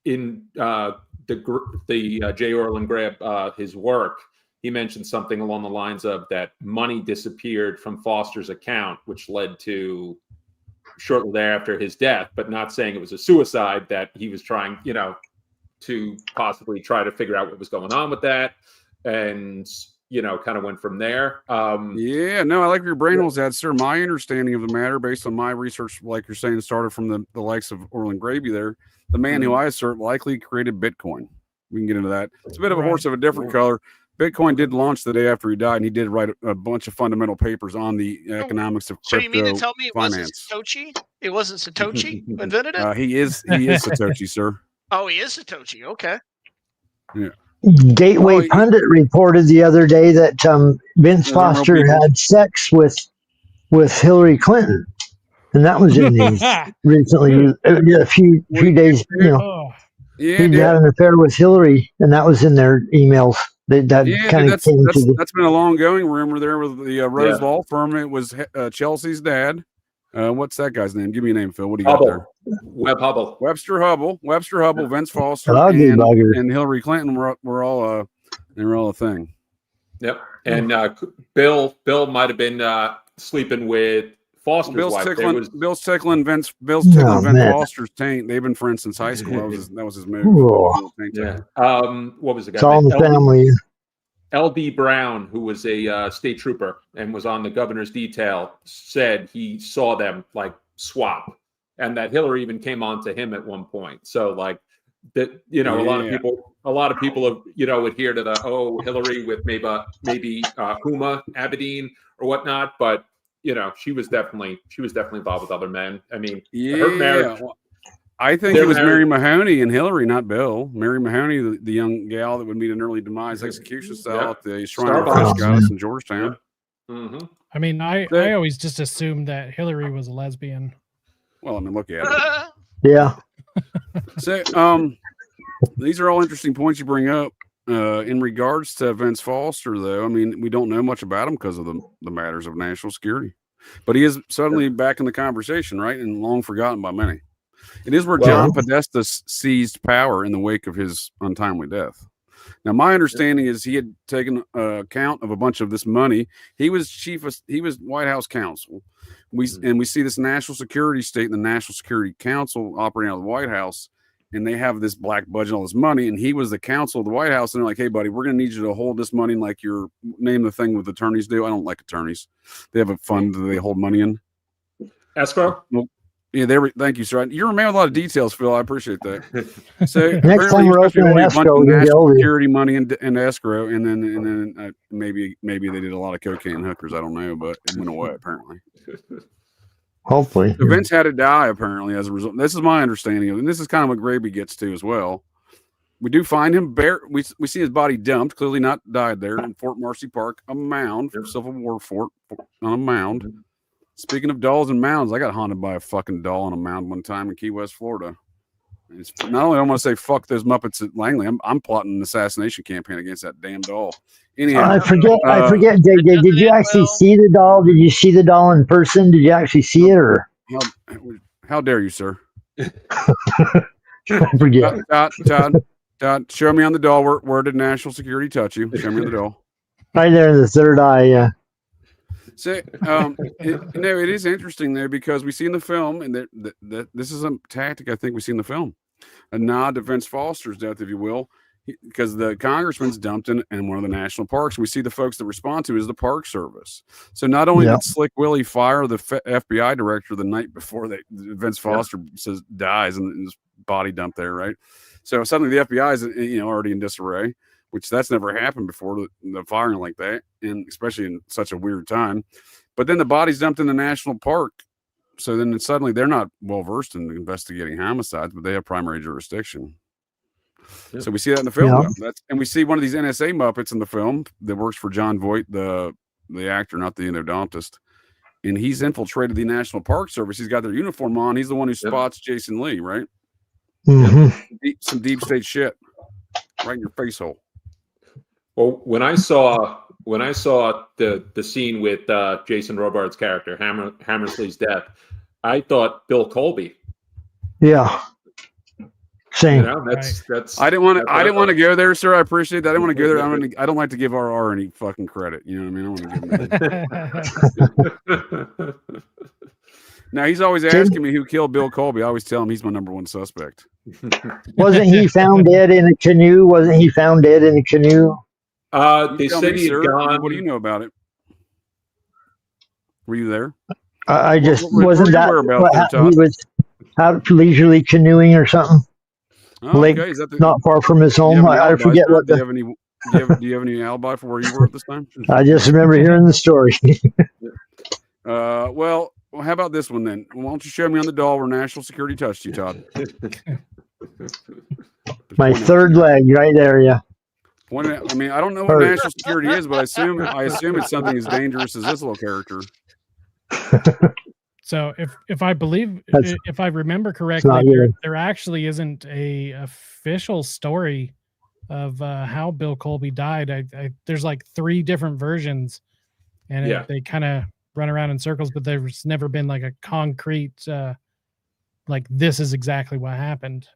in the J. Orland Grabb, his work, he mentioned something along the lines of that money disappeared from Foster's account, which led to shortly thereafter his death, but not saying it was a suicide, that he was trying, to possibly try to figure out what was going on with that, and kind of went from there. I like your brain holes at, sir. My understanding of the matter, based on my research, like you're saying, started from the likes of Orland Graby there. The man who I assert likely created Bitcoin. We can get into that. It's a bit of a horse of a different color. Bitcoin did launch the day after he died, and he did write a bunch of fundamental papers on the economics of crypto. So you mean to tell me it wasn't Satoshi? It wasn't Satoshi who invented it? He is Satoshi, sir. Oh, he is Satoshi. Okay. Yeah. Gateway Pundit reported the other day that Vince Foster had sex with Hillary Clinton, and that was in the recently a few days. He had an affair with Hillary, and that was in their emails. That's been a long going rumor there with the Rose Law Firm. It was Chelsea's dad. What's that guy's name? Give me a name, Phil. What do you got there? Webster Hubbell, Vince Foster, and Hillary Clinton were all a thing. Yep. And Bill might have been sleeping with Foster's wife. Bill's tickling Vince Foster's taint. They've been friends since high school. That was his move. Yeah. What was the guy? It's all in the family. L.D. Brown, who was a state trooper and was on the governor's detail, said he saw them swap, and that Hillary even came on to him at one point. So that, a lot of people adhere to the Hillary with maybe Huma Abedin or whatnot, but she was definitely involved with other men. I mean, her marriage. I think it was Mary Mahoney and Hillary, not Bill. Mary Mahoney, the young gal that would meet an early demise execution style at the Shrine of Christ Goddess in Georgetown. Mm-hmm. I mean, I always just assumed that Hillary was a lesbian. Well, I mean, look at it. Yeah. So, these are all interesting points you bring up. In regards to Vince Foster, though, I mean, we don't know much about him because of the matters of national security. But he is suddenly back in the conversation, right? And long forgotten by many. It is where John Podesta seized power in the wake of his untimely death. Now, my understanding is he had taken account of a bunch of this money. He was White House counsel. We see this national security state and the National Security Council operating out of the White House, and they have this black budget, all this money, and he was the counsel of the White House, and they're like, hey, buddy, we're going to need you to hold this money like your name the thing with attorneys do. I don't like attorneys. They have a fund that they hold money in. Escrow? Well, yeah, thank you, sir. You're a man with a lot of details, Phil. I appreciate that. So next time we're opening escrow, national security money in escrow, and then maybe they did a lot of cocaine hookers. I don't know, but it went away apparently. Hopefully, Vince had to die apparently as a result. This is my understanding of it, and this is kind of what Graby gets to as well. We do find him we see his body dumped, clearly not died there in Fort Marcy Park, a mound, Civil War fort on a mound. Speaking of dolls and mounds, I got haunted by a fucking doll on a mound one time in Key West, Florida. It's not only I want to say fuck those Muppets at Langley, I'm plotting an assassination campaign against that damn doll. Anyhow, I forget. Did you actually see the doll? Did you see the doll in person? Did you actually see it, or how dare you, sir? I forget. Todd, show me on the doll. Where did national security touch you? Show me the doll. Right there in the third eye. Yeah. So, it is interesting there because we see in the film, and that this is a tactic I think we see in the film, a nod to Vince Foster's death, if you will, because the congressman's dumped in one of the national parks. We see the folks that respond to is the Park Service. So not only did Slick Willie fire the FBI director the night before Vince Foster dies and his body dumped there, right? So suddenly the FBI is already in disarray, which that's never happened before, the firing like that, and especially in such a weird time. But then the body's dumped in the national park. So then suddenly they're not well-versed in investigating homicides, but they have primary jurisdiction. Yeah. So we see that in the film. Yeah. And we see one of these NSA Muppets in the film that works for John Voight, the actor, not the endodontist. And he's infiltrated the National Park Service. He's got their uniform on. He's the one who spots Jason Lee, right? Mm-hmm. Some deep state shit right in your face hole. Well, when I saw the scene with Jason Robards' character, Hammersley's death, I thought Bill Colby. Yeah. Same. That's. I didn't want to go there, sir. I appreciate that. I didn't want to go there. I don't like to give RR any fucking credit. You know what I mean? I want to give him. Now he's always asking me who killed Bill Colby. I always tell him he's my number one suspect. Wasn't he found dead in a canoe? They said he had gone. What do you know about it? Were you there? I just wasn't that he was out leisurely canoeing or something. Oh, Lake, okay. Is that not far from his home. I forget what. Do you have any alibi for where you were at this time? I just remember hearing the story. Well, how about this one then? Why don't you show me on the doll where national security touched you, Todd? My third leg, right there. Yeah. I mean, I don't know what national security is, but I assume it's something as dangerous as this little character. So if I remember correctly, there actually isn't a official story of how Bill Colby died. There's like 3 different versions, and they kind of run around in circles, but there's never been like a concrete like this is exactly what happened.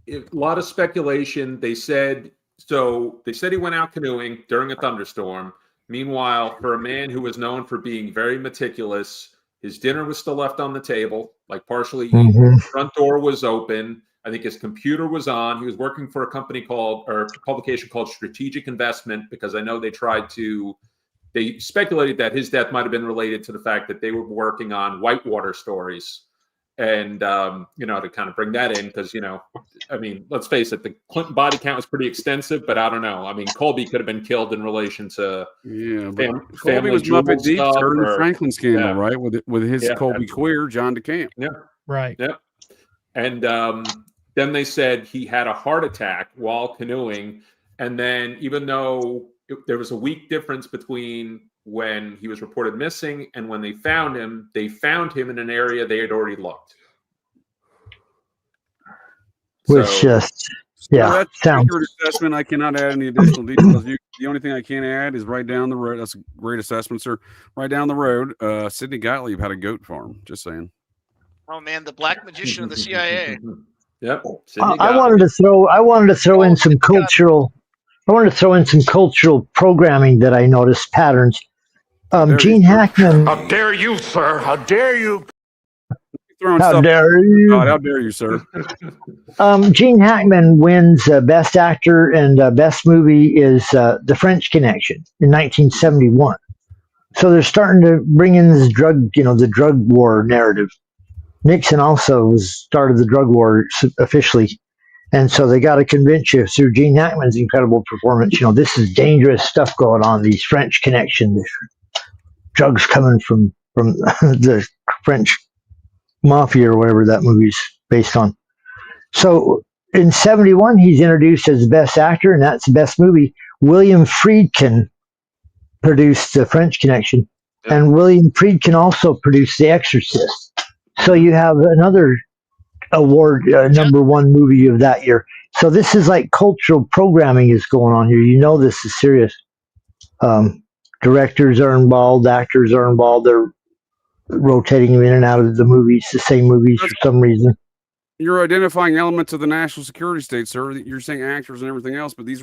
A lot of speculation. They said he went out canoeing during a thunderstorm. Meanwhile, for a man who was known for being very meticulous, his dinner was still left on the table, like partially eaten. Mm-hmm. The front door was open. I think his computer was on. He was working for a company publication called Strategic Investment, because I know they speculated that his death might have been related to the fact that they were working on Whitewater stories. And, to kind of bring that in, because, I mean, let's face it, the Clinton body count was pretty extensive, but I don't know. I mean, Colby could have been killed in relation to Colby was Muppet Deep during the Franklin scandal, right? With his Colby queer, John DeCamp. Yeah. Right. Yeah. And then they said he had a heart attack while canoeing. And then even though there was a week difference between when he was reported missing and when they found him in an area they had already looked. Which that's accurate assessment. I cannot add any additional details. The only thing I can add is right down the road. That's a great assessment, sir. Right down the road, Sidney Gottlieb had a goat farm. Just saying. Oh man, the black magician of the CIA. Yep. I wanted to throw in some cultural. I want to throw in some cultural programming that I noticed patterns. Gene Hackman. How dare you, sir? How dare you? How dare you? God, how dare you, sir? Gene Hackman wins Best Actor, and Best Movie is The French Connection in 1971. So they're starting to bring in this drug, the drug war narrative. Nixon also started the drug war officially. And so they got to convince you through Gene Hackman's incredible performance, this is dangerous stuff going on, these French connections, drugs coming from the French mafia or whatever that movie's based on. So in 71, he's introduced as the best actor, and that's the best movie. William Friedkin produced The French Connection, and William Friedkin also produced The Exorcist. So you have another award, number one movie of that year. So this is like cultural programming is going on here. This is serious. Directors are involved, actors are involved. They're rotating in and out of the movies, the same movies for some reason. You're identifying elements of the national security state, sir. You're saying actors and everything else, but these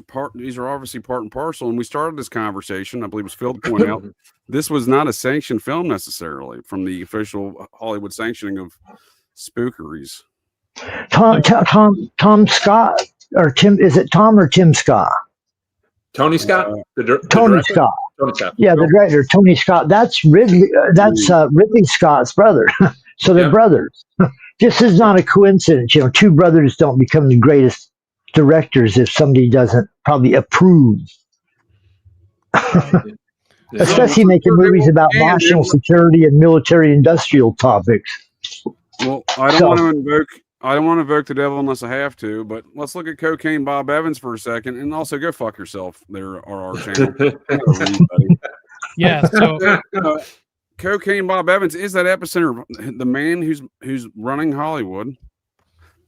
are obviously part and parcel. And we started this conversation, I believe it was Phil to point out, this was not a sanctioned film necessarily from the official Hollywood sanctioning of spookeries. Tom Scott or Tim? Is it Tom or Tim Scott? Tony Scott. Tony Scott. Tony Scott. Yeah, the director Tony Scott. That's Ridley. Ridley Scott's brother. So they're brothers. This is not a coincidence. Two brothers don't become the greatest directors if somebody doesn't probably approve. Especially making movies about national security and military-industrial topics. Well, I don't want to invoke the devil unless I have to, but let's look at Cocaine Bob Evans for a second, and also go fuck yourself. There are our channel. Yeah. So Cocaine Bob Evans is that epicenter, the man who's running Hollywood,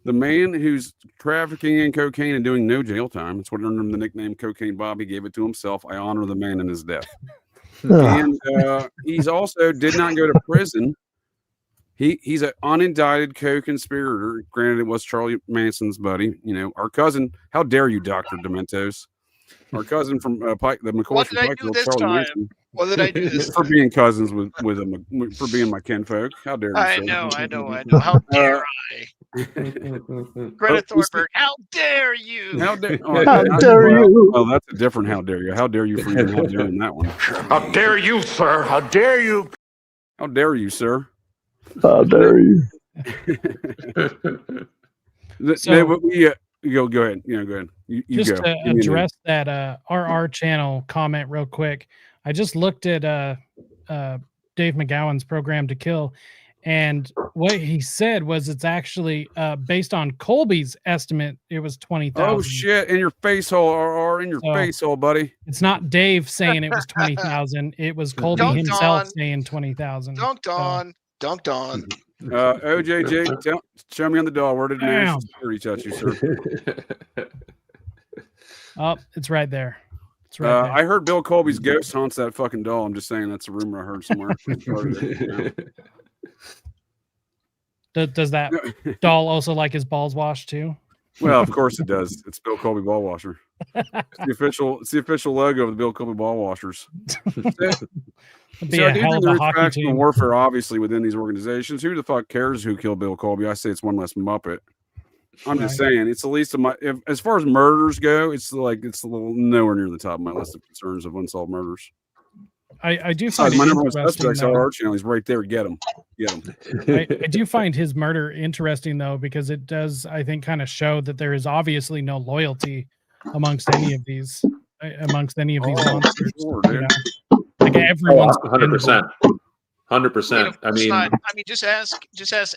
the man who's trafficking in cocaine and doing no jail time. That's what earned him the nickname Cocaine Bob. He gave it to himself. I honor the man in his death. And he's also did not go to prison. He's an unindicted co-conspirator. Granted, it was Charlie Manson's buddy. Our cousin. How dare you, Dr. Dementos? Our cousin from Pike, the McCoy from Pikeville, Charlie Manson. What did I do this for being cousins with for being my kinfolk? How dare you? I know. How dare I? Greta Thunberg, how dare you? How dare you? Oh, that's a different how dare you. How dare you for even how daring that one? How dare you, sir? How dare you? How dare you, sir? How dare you? Go ahead. Go ahead. You just go. to address that RR channel comment real quick. I just looked at Dave McGowan's Program to Kill, and what he said was it's actually based on Colby's estimate. It was 20,000. Oh shit! In your face hole, RR, in your face hole, buddy. It's not Dave saying it was 20,000. It was Colby himself saying 20,000. Dunked on. OJJ, show me on the doll. Where did national security touch you, sir? Oh, it's right there. It's right there. I heard Bill Colby's ghost haunts that fucking doll. I'm just saying that's a rumor I heard somewhere. Does that doll also like his balls washed too? Well, of course it does. It's Bill Colby ball washer. It's the official logo of the Bill Colby ball washers. I do think there is factional warfare, obviously, within these organizations. Who the fuck cares who killed Bill Colby? I say it's one less Muppet. I'm just saying it's the least of my. As far as murders go, it's a little nowhere near the top of my list of concerns of unsolved murders. I do find my number one suspects are our channel. He's right there. Get him. I do find his murder interesting though, because it does, I think, kind of show that there is obviously no loyalty amongst any of these monsters. Sure, like everyone's 100%. 100%. I mean, just ask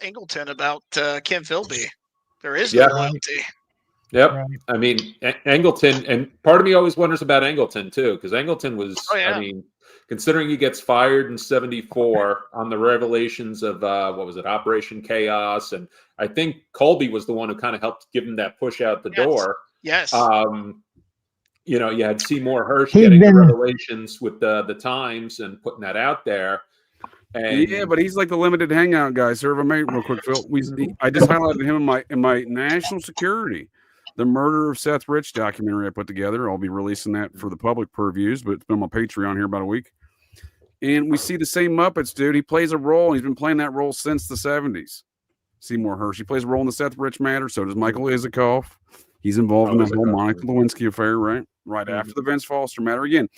Angleton about Kim Philby. There is no loyalty. Yep. Right. I mean, Angleton, and part of me always wonders about Angleton too, because Angleton was, I mean, considering he gets fired in 1974 on the revelations of what was it, Operation Chaos, and I think Colby was the one who kind of helped give him that push out the door. Yes. You know, you had Seymour Hersh getting the revelations with the Times and putting that out there. And yeah, but he's like the limited hangout guy. Sir, if I may, real quick, Phil, I just highlighted him in my national security. the Murder of Seth Rich documentary I put together. I'll be releasing that for the public previews, but it's been on my Patreon here about a week. And we see the same Muppets, dude. He plays a role. He's been playing that role since the 70s. Seymour Hersh. He plays a role in the Seth Rich matter. So does Michael Isikoff. He's involved in that whole Monica Lewinsky affair, right? Right after the Vince Foster matter. Again,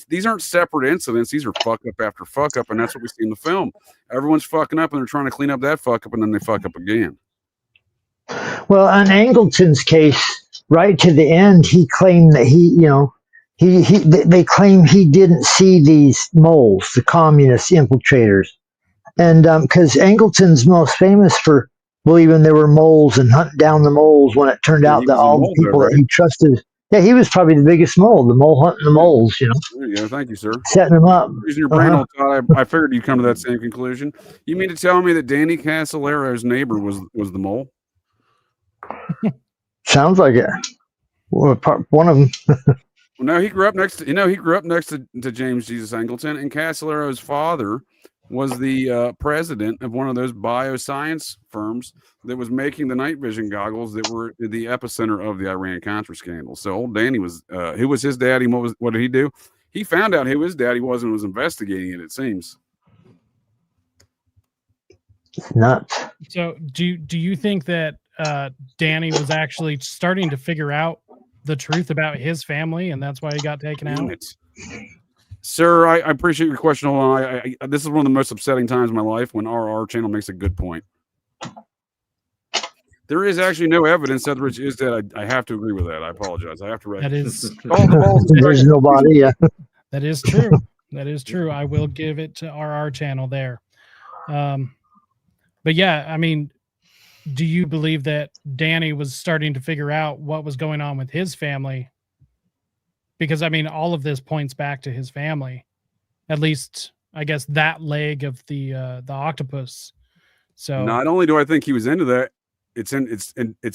these aren't separate incidents. These are fuck up after fuck up, and that's what we see in the film. Everyone's fucking up, and they're trying to clean up that fuck up, and then they fuck up again. Well, on Angleton's case, right to the end, he claimed that they claim he didn't see these moles, the communist infiltrators. And because Angleton's most famous for believing there were moles and hunting down the moles when it turned out that all the people that he trusted, he was probably the biggest mole, the mole hunting the moles, There you go. Thank you, sir. Setting them up. Using your brain all the time, I figured you'd come to that same conclusion. You mean to tell me that Danny Casalero's neighbor was the mole? Sounds like it. Well, one of them. No, he grew up next to James Jesus Angleton, and Casalero's father was the president of one of those bioscience firms that was making the night vision goggles that were the epicenter of the Iran-Contra scandal. So old Danny was, who was his daddy? What did he do? He found out who his daddy was and was investigating it, it seems. It's nuts. So do you think that Danny was actually starting to figure out the truth about his family, and that's why he got taken out? Sir, I appreciate your question. Hold on. This is one of the most upsetting times in my life when RR channel makes a good point. There is actually no evidence that Rich is dead. I have to agree with that. I apologize. I have to. That is. There's nobody. Yeah. That is true. That is true. I will give it to RR channel there. But yeah, I mean, do you believe that Danny was starting to figure out what was going on with his family? Because, I mean, all of this points back to his family, at least, I guess, that leg of the octopus. So not only do I think he was into that, it's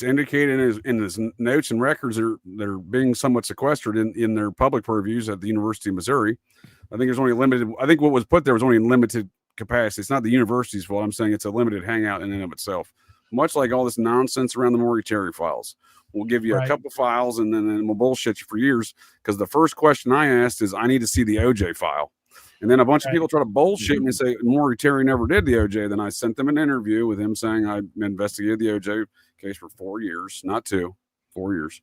indicated in his notes and records that are being somewhat sequestered in their public purviews at the University of Missouri. I think there's only limited. I think what was put there was only in limited capacity. It's not the university's fault. I'm saying it's a limited hangout in and of itself. Much like all this nonsense around the Maury Terry files. We'll give you a couple files and then we'll bullshit you for years. Because the first question I asked is, I need to see the OJ file. And then a bunch of people try to bullshit me and say, Maury Terry never did the OJ. Then I sent them an interview with him saying I investigated the OJ case for 4 years, not 2, 4 years.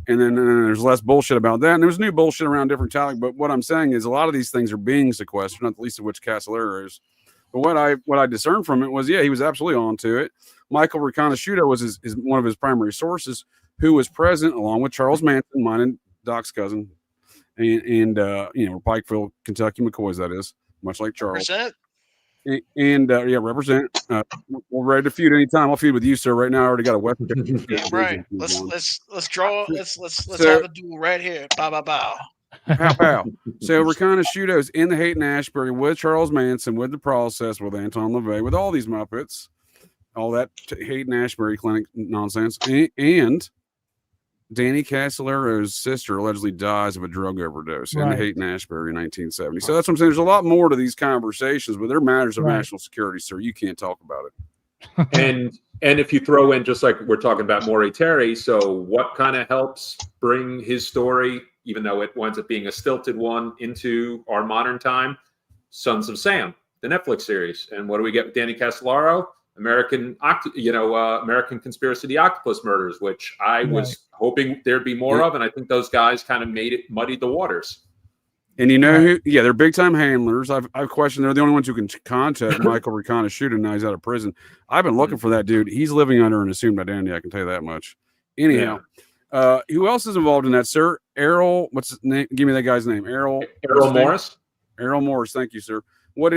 And then there's less bullshit about that. And there's new bullshit around different topics. But what I'm saying is a lot of these things are being sequestered, not the least of which Casalera is. But what I discerned from it was, he was absolutely on to it. Michael Riconosciuto was one of his primary sources, who was present along with Charles Manson, mine and Doc's cousin, and Pikeville, Kentucky McCoys, that is, much like Charles. Represent. Represent. We're ready to feud anytime. I'll feud with you, sir. Right now, I already got a weapon. Right. Let's draw. Let's have a duel right here. Bow bow bow. Pow pow. So Riconosciuto's in the Haight-Ashbury with Charles Manson, with the process, with Anton LaVey, with all these Muppets, all that Haight-Ashbury clinic nonsense, and Danny Casalero's sister allegedly dies of a drug overdose in the Haight-Ashbury in 1970. So that's what I'm saying. There's a lot more to these conversations, but they're matters of national security, sir. You can't talk about it. And if you throw in, just like we're talking about Maury Terry, so what kind of helps bring his story, even though it winds up being a stilted one, into our modern time? Sons of Sam, the Netflix series. And what do we get with Danny Casalero? American Conspiracy, the Octopus Murders, which I was hoping there'd be more of, and I think those guys kind of muddied the waters. And you know who? Yeah, they're big time handlers. I've questioned. They're the only ones who can contact Michael Riconosciuto. Now he's out of prison. I've been looking for that dude. He's living under an assumed identity. I can tell you that much. Anyhow, who else is involved in that, sir? Errol. What's his name? Give me that guy's name. Errol Morris. Errol Morris. Thank you, sir. What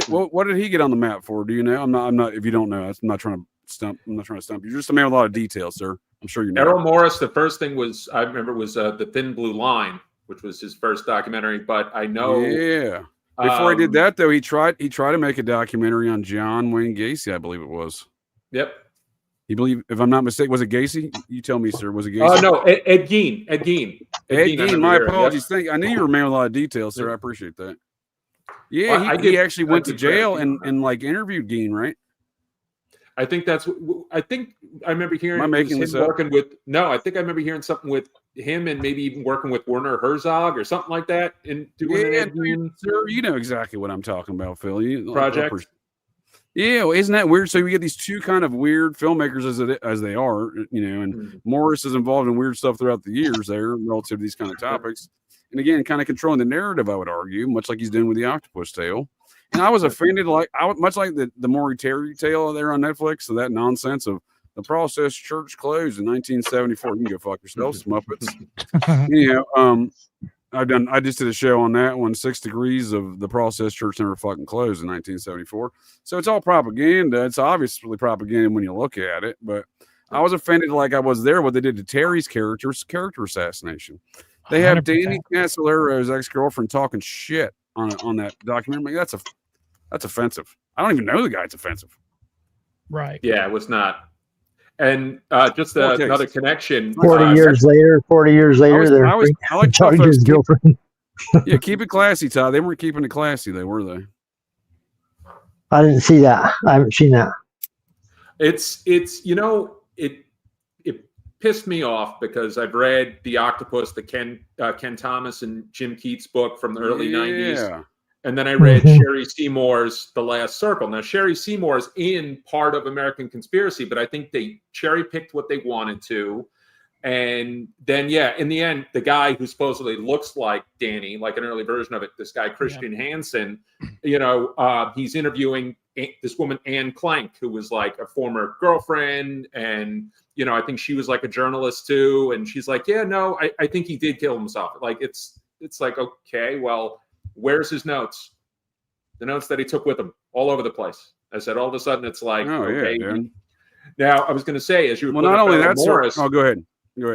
did he get on the map for? Do you know? I'm not. If you don't know, I'm not trying to stump. I'm not trying to stump you. You're just a man with a lot of details, sir. I'm sure you know. Errol Morris. The first thing was the Thin Blue Line, which was his first documentary. But I know. Yeah. Before he did that, though, he tried to make a documentary on John Wayne Gacy, I believe it was. Yep. He believed, if I'm not mistaken, was it Gacy? You tell me, sir. Was it Gacy? Oh no, Ed Gein. Ed Gein. My apologies. Yep. I knew you were a man with a lot of details, sir. I appreciate that. Yeah, he actually went to jail and like interviewed Gein, right? I think that's. I think I remember hearing. Am I making this up? Working with I think I remember hearing something with him and maybe even working with Werner Herzog or something like that. And doing sir, you know exactly what I'm talking about, Phil. Project. Yeah, well, isn't that weird? So we get these two kind of weird filmmakers as they are, and Morris is involved in weird stuff throughout the years there relative to these kind of topics. And again, kind of controlling the narrative, I would argue, much like he's doing with the Octopus Tale. And I was offended, much like the Maury Terry tale there on Netflix, so that nonsense of the Process Church closed in 1974. You can go fuck yourselves, Muppets. I just did a show on that one, 6 Degrees of the Process Church never fucking closed in 1974. So it's all propaganda. It's obviously propaganda when you look at it, but I was offended like I was there what they did to Terry's character assassination. They have 100%. Danny Castellero's ex-girlfriend talking shit on that documentary. That's offensive. I don't even know the guy. It's offensive. Right. Yeah, it was not. And just another connection. 40 years later, they're I like talking to his girlfriend. Yeah, keep it classy, Todd. They weren't keeping it classy, though, were they? I didn't see that. I haven't seen that. It's it pissed me off because I've read The Octopus, the Ken Thomas and Jim Keats book from the early 90s. And then I read Sherry Seymour's The Last Circle. Now, Sherry Seymour's in part of American Conspiracy, but I think they cherry-picked what they wanted to. And then, in the end, the guy who supposedly looks like Danny, like an early version of it, this guy, Christian Hansen, he's interviewing this woman, Anne Clank, who was like a former girlfriend. And, I think she was like a journalist too. And she's like, I think he did kill himself. Like, it's like, okay, well, where's his notes? The notes that he took with him all over the place. I said, all of a sudden, it's like, okay. Yeah, now, I was going to say, as you were not only that, Morris, go ahead.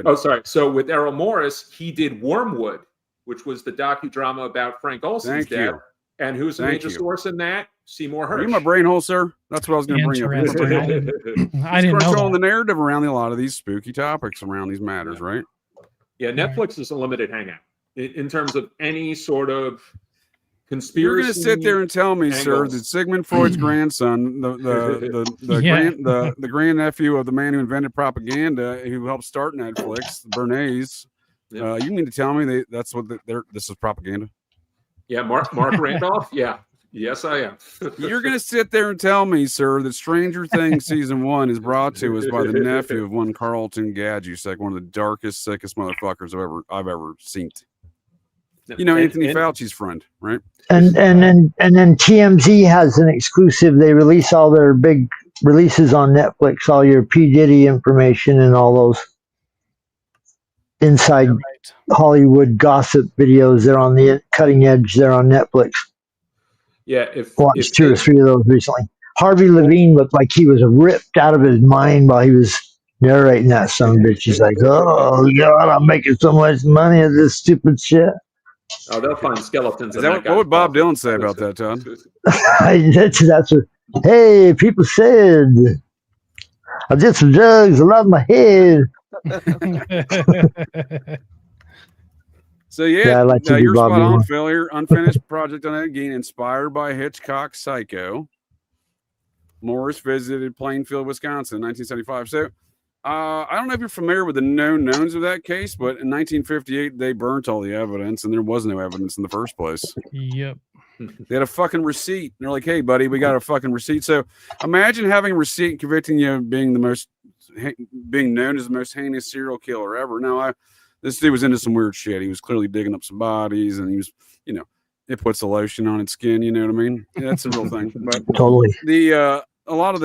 Oh, sorry. So with Errol Morris, he did Wormwood, which was the docudrama about Frank Olson's death. And who's the major source in that? Seymour Hersh. Are you my brain hole, sir? That's what I was going to bring up. I didn't know controlling the narrative around a lot of these spooky topics around these matters, right? Yeah, Netflix is a limited hangout in terms of any sort of conspiracy. You're going to sit there and tell me, sir, that Sigmund Freud's grandson, the grandnephew of the man who invented propaganda, who helped start Netflix, Bernays. You mean to tell me that's what this is propaganda? Yeah, Mark Randolph. Yeah, yes, I am. You're going to sit there and tell me, sir, that Stranger Things season 1 is brought to us by the nephew of one Carlton Gadusek, one of the darkest, sickest motherfuckers I've ever seen. Anthony Fauci's friend, right? And then TMZ has an exclusive. They release all their big releases on Netflix, all your P. Diddy information and all those inside Hollywood gossip videos. They're on the cutting edge. They're on Netflix. Yeah, watched 2 or 3 of those recently. Harvey Levine looked like he was ripped out of his mind while he was narrating that son of a bitch. He's like, "Oh God, I'm making so much money at this stupid shit." Oh, they'll find skeletons. What would Bob Dylan say about that, Todd? That's what. Hey, people said I did some drugs. I lost my head. So I like to you're spot on, Phil. Here, unfinished project on that again, inspired by Hitchcock's Psycho. Morris visited Plainfield, Wisconsin, in 1975. So I don't know if you're familiar with the known knowns of that case, but in 1958 they burnt all the evidence, and there was no evidence in the first place. Yep. They had a fucking receipt. And they're like, "Hey, buddy, we got a fucking receipt." So imagine having a receipt and convicting you of being known as the most heinous serial killer ever. Now, this dude was into some weird shit. He was clearly digging up some bodies, and he was, it puts the lotion on its skin. You know what I mean? Yeah, that's a real thing. But totally. A lot of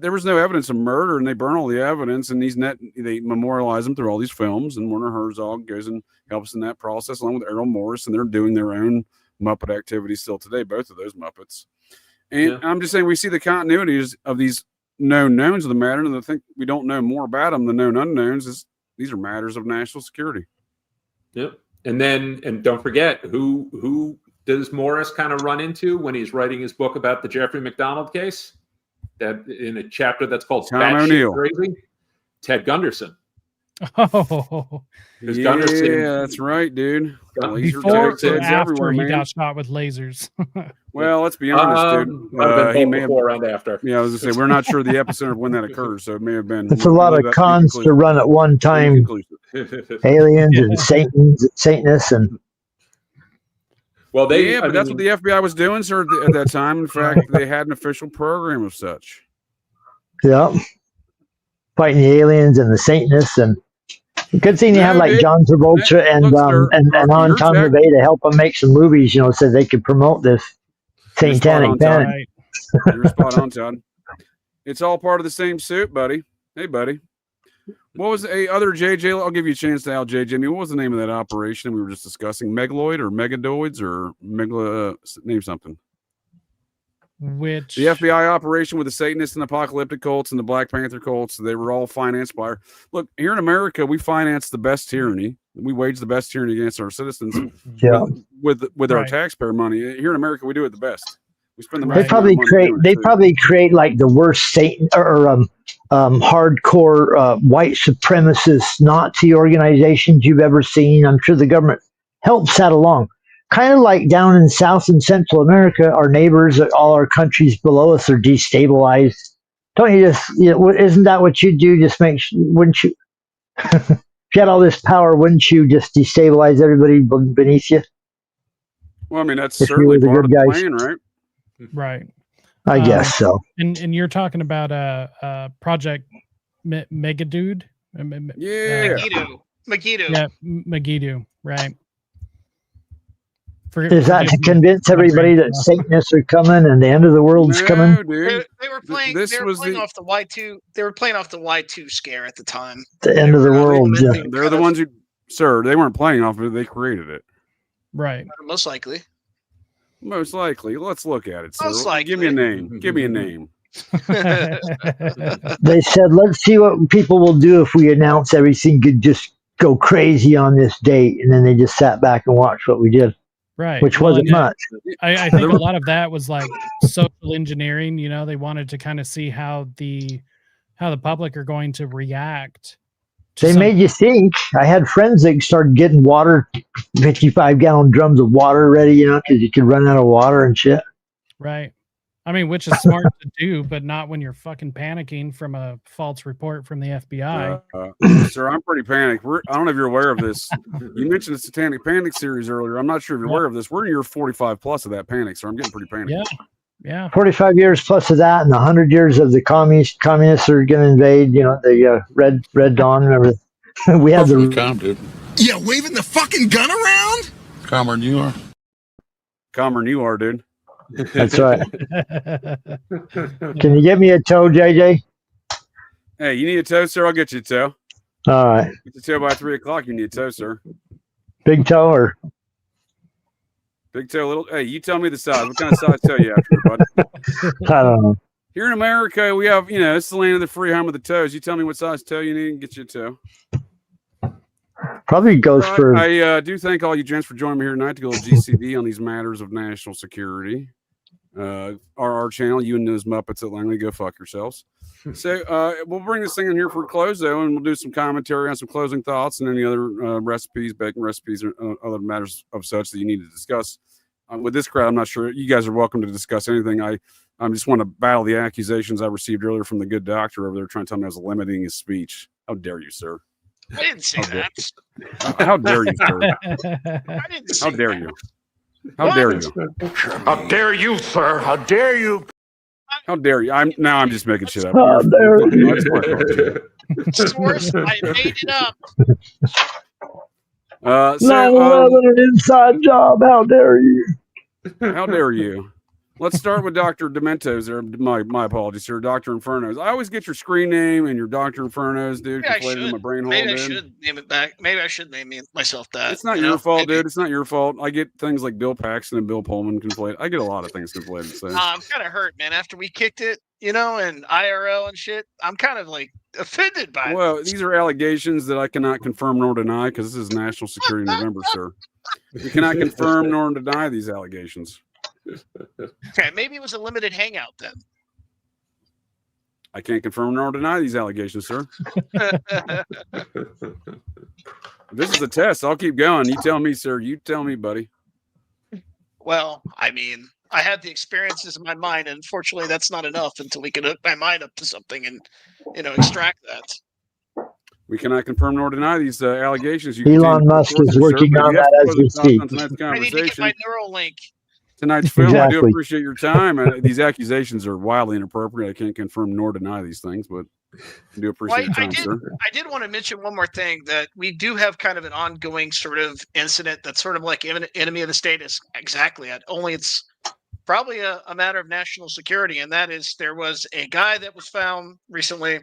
there was no evidence of murder, and they burn all the evidence, and they memorialize them through all these films. And Werner Herzog goes and helps in that process, along with Errol Morris, and they're doing their own Muppet activities still today. Both of those Muppets. And I'm just saying, we see the continuities of these known knowns of the matter, and I think we don't know more about them than known unknowns. These are matters of national security. Yep. And don't forget, who does Morris kind of run into when he's writing his book about the Jeffrey McDonald case? That in a chapter that's called Tom O'Neill. Crazy? Ted Gunderson. Oh, yeah, that's right, dude. Laser before tag or heads after everywhere, he man. got shot with lasers? Well, let's be honest, dude. Might have He been may both before and after. Yeah, I was gonna say we're not sure the epicenter of when that occurs, so it may have been. It's a lot of cons to run at one time. Aliens and Satanists and. Well, that's what the FBI was doing, sir, at that time. In fact, they had an official program of such. Yeah, fighting the aliens and the Satanists, and good thing they had like John Travolta and Tom LaVey to help them make some movies, so they could promote this satanic panic. You're spot on, Todd. It's all part of the same suit, buddy. Hey, buddy. What was a other JJ? I'll give you a chance to out JJ. What was the name of that operation we were just discussing? Megaloid or Megadoids or name something. Which the FBI operation with the Satanists and Apocalyptic cults and the Black Panther cults, they were all financed by look, here in America, we finance the best tyranny. We wage the best tyranny against our citizens with our taxpayer money. Here in America, we do it the best. We spend the most They probably create like the worst Satan or hardcore white supremacist Nazi organizations you've ever seen. I'm sure the government helps that along. Kind of like down in South and Central America, our neighbors, all our countries below us are destabilized. Don't you just, isn't that what you do? Just wouldn't you, if you had all this power, wouldn't you just destabilize everybody beneath you? Well, I mean, that's certainly part of the plan, right? Right. I guess so. And you're talking about Project Megadude? Megiddo. Yeah, Megiddo, right. Is that to convince everybody that Satanists are coming and the end of the world's coming? They were playing. They were playing off the Y2. They were playing off the Y2 scare at the time. The end of the world. Yeah. They're the ones who, sir. They weren't playing off it. They created it. Right. Most likely. Most likely. Let's look at it, sir. Most likely. Give me a name. Give me a name. They said, let's see what people will do if we announce everything could just go crazy on this date. And then they just sat back and watched what we did. Right. Which wasn't much. I think a lot of that was like social engineering. They wanted to kind of see how the public are going to react. They made you think. I had friends that started getting water, 55-gallon drums of water ready, because you could run out of water and shit. Right. I mean, which is smart to do, but not when you're fucking panicking from a false report from the FBI. Sir, I'm pretty panicked. I don't know if you're aware of this. You mentioned the Satanic Panic series earlier. I'm not sure if you're aware of this. We're in year 45 plus of that panic, so I'm getting pretty panicked. Yeah. 45 years plus of that, and 100 years of the communists are going to invade. The Red Dawn. Remember, we had the calm, dude. Yeah, waving the fucking gun around. Calmer than you are. Calmer than you are, dude. That's right. Can you get me a toe, JJ? Hey, you need a toe, sir? I'll get you a toe. All right. Get the toe by 3 o'clock. You need a toe, sir. Big toe or big toe, little? Hey, you tell me the size. What kind of size toe you after, bud? I don't know. Here in America, we have, it's the land of the free home of the toes. You tell me what size toe you need and get you a toe. Probably goes for. I do thank all you gents for joining me here tonight to go to GCD on these matters of national security. Our channel, you and those Muppets at Langley, go fuck yourselves. So we'll bring this thing in here for a close, though, and we'll do some commentary on some closing thoughts and any other recipes, baking recipes, or other matters of such that you need to discuss. With this crowd, I'm not sure. You guys are welcome to discuss anything. I just want to battle the accusations I received earlier from the good doctor over there trying to tell me I was limiting his speech. How dare you, sir? I didn't say that. How dare you, sir? I didn't say How dare that. you? How dare you? How dare you, sir? How dare you? How dare you? I'm just making shit up. How dare you? Source, I made it up. 9/11, an inside job. How dare you? How dare you? Let's start with Dr. Dementos there. My apologies, sir. Dr. Infernos. I always get your screen name and your Dr. Infernos, dude. Conflated in my brain hole, Maybe I should name it back. Maybe I should name myself that. It's not your fault, dude. It's not your fault. I get things like Bill Paxton and Bill Pullman conflated. I get a lot of things conflated. So. I'm kind of hurt, man. After we kicked it, and IRL and shit, I'm kind of like offended by it. Well, these are allegations that I cannot confirm nor deny because this is National Security November, sir. We cannot confirm nor deny these allegations. Okay, maybe it was a limited hangout then. I can't confirm nor deny these allegations, sir. This is a test. I'll keep going. You tell me, sir. You tell me, buddy. Well, I mean, I had the experiences in my mind, and unfortunately, that's not enough until we can hook my mind up to something and, extract that. We cannot confirm nor deny these allegations. Elon Musk is working on that as we speak. I need to get my Neuralink. Tonight's film. Exactly. I do appreciate your time. These accusations are wildly inappropriate. I can't confirm nor deny these things, but I do appreciate your time, sir. I did want to mention one more thing, that we do have kind of an ongoing sort of incident that's sort of like enemy of the state is exactly it. Only it's probably a matter of national security, and that is there was a guy that was found recently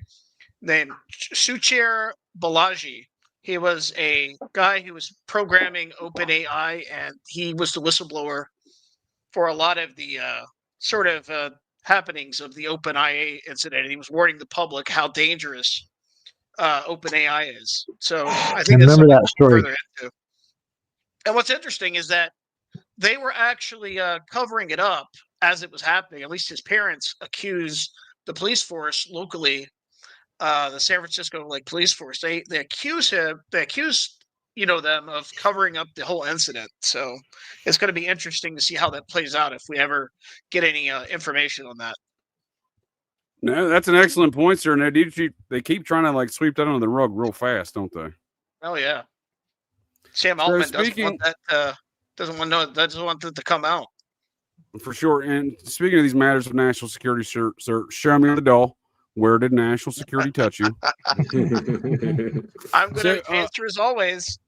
named Suchair Balaji. He was a guy who was programming OpenAI, and he was the whistleblower for a lot of the sort of happenings of the OpenAI incident. And he was warning the public how dangerous OpenAI is. So I think I remember that story. Further into. And what's interesting is that they were actually covering it up as it was happening. At least his parents accused the police force locally, the San Francisco police force. They accuse him. They accuse them of covering up the whole incident. So it's going to be interesting to see how that plays out if we ever get any information on that. No, that's an excellent point, sir. And they keep trying to sweep that under the rug real fast, don't they? Oh yeah. Sam Altman doesn't want that to come out. For sure. And speaking of these matters of national security, sir, show me the doll. Where did national security touch you? I'm going to answer as always.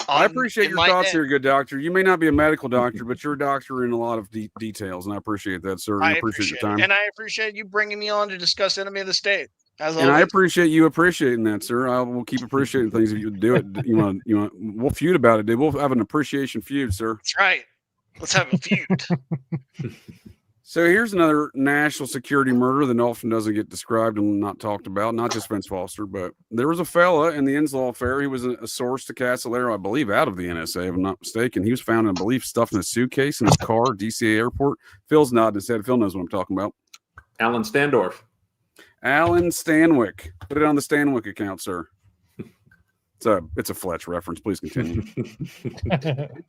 I appreciate your thoughts here, good doctor. You may not be a medical doctor, but you're a doctor in a lot of details, and I appreciate that, sir. I appreciate your time. And I appreciate you bringing me on to discuss enemy of the state. And I appreciate you appreciating that, sir. I will keep appreciating things if you do it. We'll feud about it, dude. We'll have an appreciation feud, sir. That's right. Let's have a feud. So here's another national security murder that often doesn't get described and not talked about, not just Vince Foster, but there was a fella in the Inslaw affair. He was a source to Castlearo, I believe, out of the NSA, if I'm not mistaken. He was found, I believe, stuffed in a suitcase in his car, DCA airport. Phil's nodding his head. Phil knows what I'm talking about. Alan Standorf. Alan Stanwyck. Put it on the Stanwyck account, sir. It's a Fletch reference. Please continue.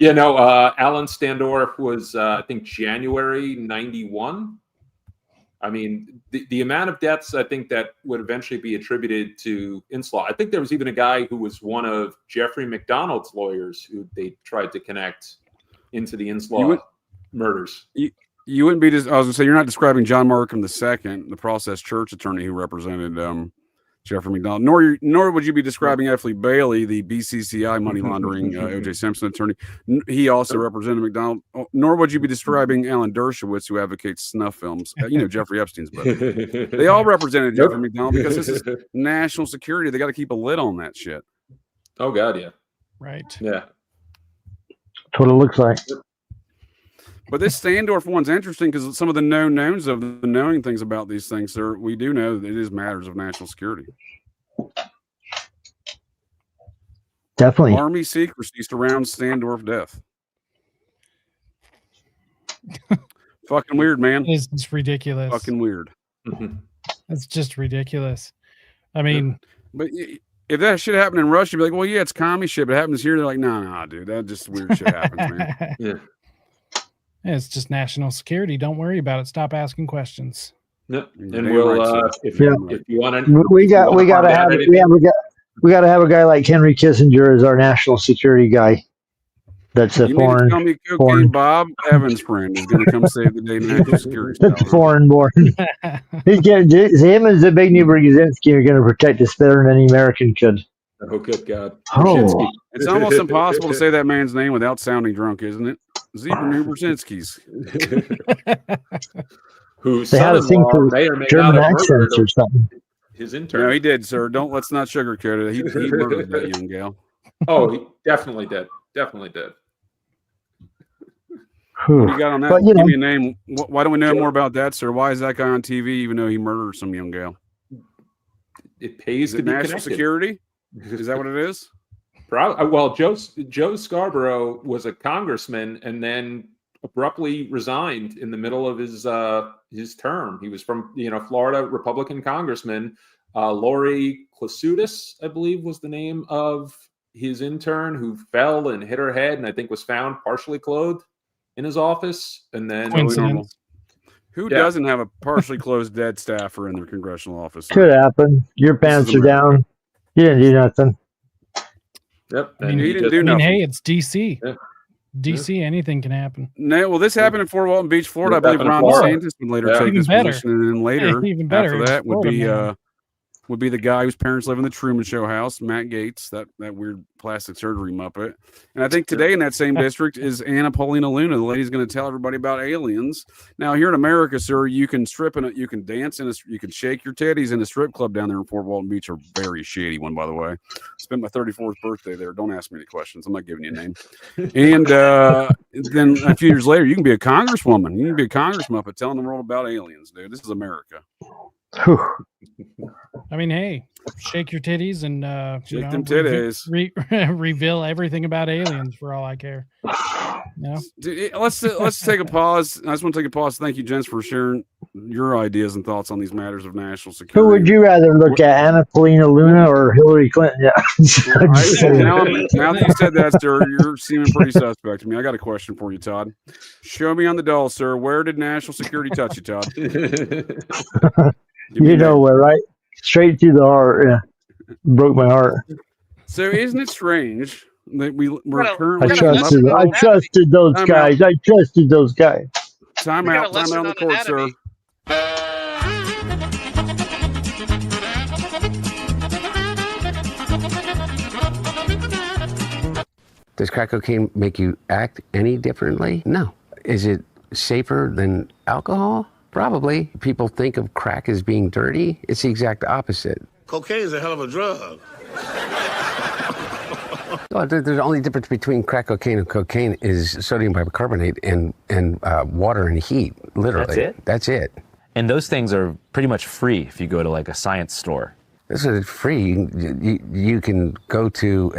Alan Standorf was, I think, January 91. I mean, the amount of deaths, I think, that would eventually be attributed to Inslaw. I think there was even a guy who was one of Jeffrey McDonald's lawyers who they tried to connect into the Inslaw murders. You wouldn't be I was going to say, you're not describing John Markham II, the Process Church attorney who represented Jeffrey McDonald, nor would you be describing F. Lee Bailey, the BCCI money laundering O.J. Simpson attorney. He also represented McDonald. Nor would you be describing Alan Dershowitz, who advocates snuff films. Jeffrey Epstein's brother. They all represented Jeffrey McDonald because this is national security. They got to keep a lid on that shit. Oh God, yeah. Right. Yeah. That's what it looks like. But this Standorf one's interesting because some of the known knowns of the knowing things about these things, sir, we do know that it is matters of national security. Definitely. Army secrecy surrounds Standorf death. Fucking weird, man. It's ridiculous. Fucking weird. It's just ridiculous. I mean, but if that shit happened in Russia, you'd be like, well, yeah, it's commie shit, but it happens here. They're like, no, dude, that just weird shit happens, man. Yeah. It's just national security. Don't worry about it. Stop asking questions. Yep. And we'll if you want to, we got to have we got to have a guy like Henry Kissinger as our national security guy. That's a foreign. Tell me, cocaine Bob Evans' friend is going to come save the day. National security. That's foreign born. Him and Zbigniew Brzezinski are going to protect us better than any American could. Oh, good God! Oh. It's almost impossible to say that man's name without sounding drunk, isn't it? Zbigniew Brzezinski's. Whose they had a thing for German accents or something. His intern. No, he did, sir. Let's not sugarcoat it. He murdered that young gal. Oh, he definitely did. Definitely did. What do you got on that? But, give me a name. Why don't we know more about that, sir? Why is that guy on TV even though he murdered some young gal? It pays to be national connected. Security? Is that what it is? Well, Joe Scarborough was a congressman and then abruptly resigned in the middle of his term. He was from Florida Republican Congressman Lori Klasutis, I believe was the name of his intern, who fell and hit her head and I think was found partially clothed in his office. And then who doesn't have a partially closed dead staffer in their congressional office? Could happen. Your pants are down. You didn't do nothing. Yep. I mean, he didn't do nothing. Hey, it's DC. Yeah. DC, anything can happen. No, well, this happened in Fort Walton Beach, Florida. I believe Ron DeSantis would later take this position, and then later, even better, after that, would be the guy whose parents live in the Truman Show house, Matt Gaetz, that weird plastic surgery muppet. And I think today in that same district is Anna Paulina Luna. The lady's going to tell everybody about aliens. Now here in America, sir, you can strip in it, you can dance in you can shake your titties in a strip club down there in Fort Walton Beach. A very shady one, by the way. Spent my 34th birthday there. Don't ask me any questions. I'm not giving you a name. And then a few years later, you can be a congresswoman. You can be a congress muppet telling the world about aliens, dude. This is America. I mean, hey, shake your titties and shake them titties. Reveal everything about aliens for all I care. Dude, let's take a pause. I just want to take a pause. Thank you, gents, for sharing your ideas and thoughts on these matters of national security. Who would you rather look at, Anna Paulina Luna or Hillary Clinton? Yeah. Now that you said that, sir, you're seeming pretty suspect to me. I got a question for you, Todd. Show me on the doll, sir. Where did national security touch you, Todd? You know where, right? Straight through the heart. Yeah. Broke my heart. So isn't it strange that we're currently... I trusted those guys. I trusted those guys. Time out on the court, sir. Does crack cocaine make you act any differently? No. Is it safer than alcohol? Probably. People think of crack as being dirty. It's the exact opposite. Cocaine is a hell of a drug. Well, the only difference between crack cocaine and cocaine is sodium bicarbonate and water and heat. Literally. That's it. And those things are pretty much free if you go to like a science store. This is free. You can go to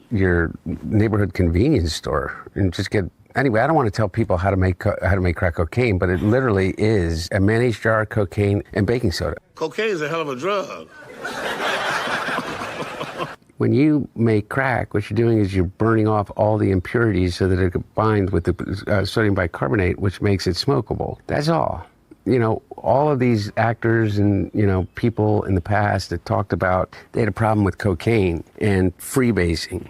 your neighborhood convenience store and just get. Anyway, I don't want to tell people how to make crack cocaine, but it literally is a mayonnaise jar, cocaine, and baking soda. Cocaine is a hell of a drug. When you make crack, what you're doing is you're burning off all the impurities so that it combines with the sodium bicarbonate, which makes it smokable. That's all. You know, all of these actors and, people in the past that talked about they had a problem with cocaine and freebasing.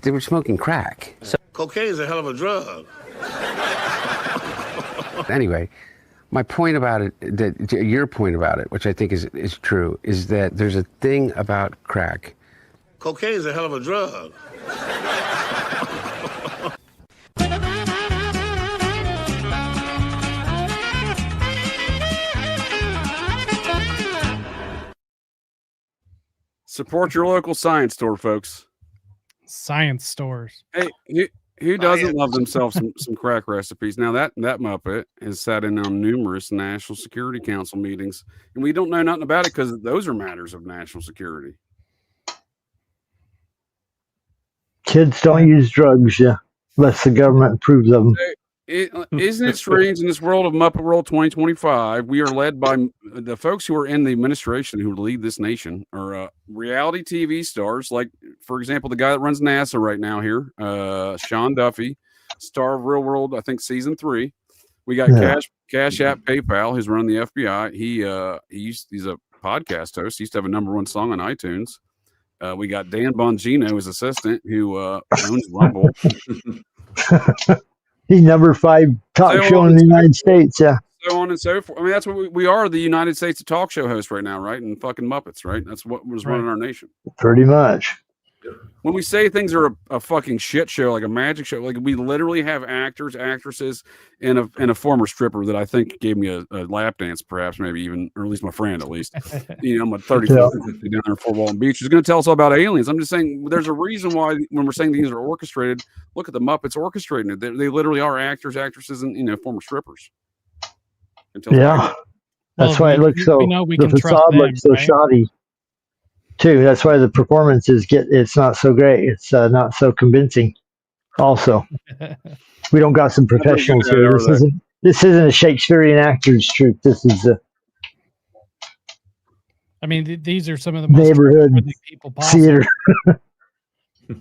They were smoking crack. So, cocaine is a hell of a drug. Anyway, my point about it, your point about it, which I think is true, is that there's a thing about crack. Cocaine is a hell of a drug. Support your local science store, folks. Science stores. Hey, who doesn't love themselves some crack recipes? Now that Muppet has sat in on numerous National Security Council meetings, and we don't know nothing about it because those are matters of national security. Kids don't use drugs, unless the government approves of them. Isn't it strange in this world of Muppet World 2025, we are led by the folks who are in the administration who lead this nation are reality TV stars, like, for example, the guy that runs NASA right now here, Sean Duffy, star of Real World, I think season 3. We got Cash App PayPal, who's running the FBI. He's a podcast host. He used to have a #1 song on iTunes. We got Dan Bongino, his assistant, who owns Rumble. He's #5 talk show in the United States, So on and so forth. I mean, that's what we are, the United States talk show host right now, right? And fucking Muppets, right? That's what was running our nation. Pretty much. When we say things are a fucking shit show, like a magic show, like we literally have actors, actresses, and a former stripper that I think gave me a lap dance, perhaps, maybe even, or at least my friend, at least. I'm a 34 down there in Fort Walton Beach. Who's going to tell us all about aliens? I'm just saying there's a reason why when we're saying these are orchestrated, look at the Muppets orchestrating it. They literally are actors, actresses, and former strippers. That's why it looks so. The facade looks so shoddy. Too. That's why the performances it's not so great. It's not so convincing. Also, we don't got some professionals here. This isn't a Shakespearean actor's troupe. This is a I mean, these are some of the most neighborhood people possible. theater.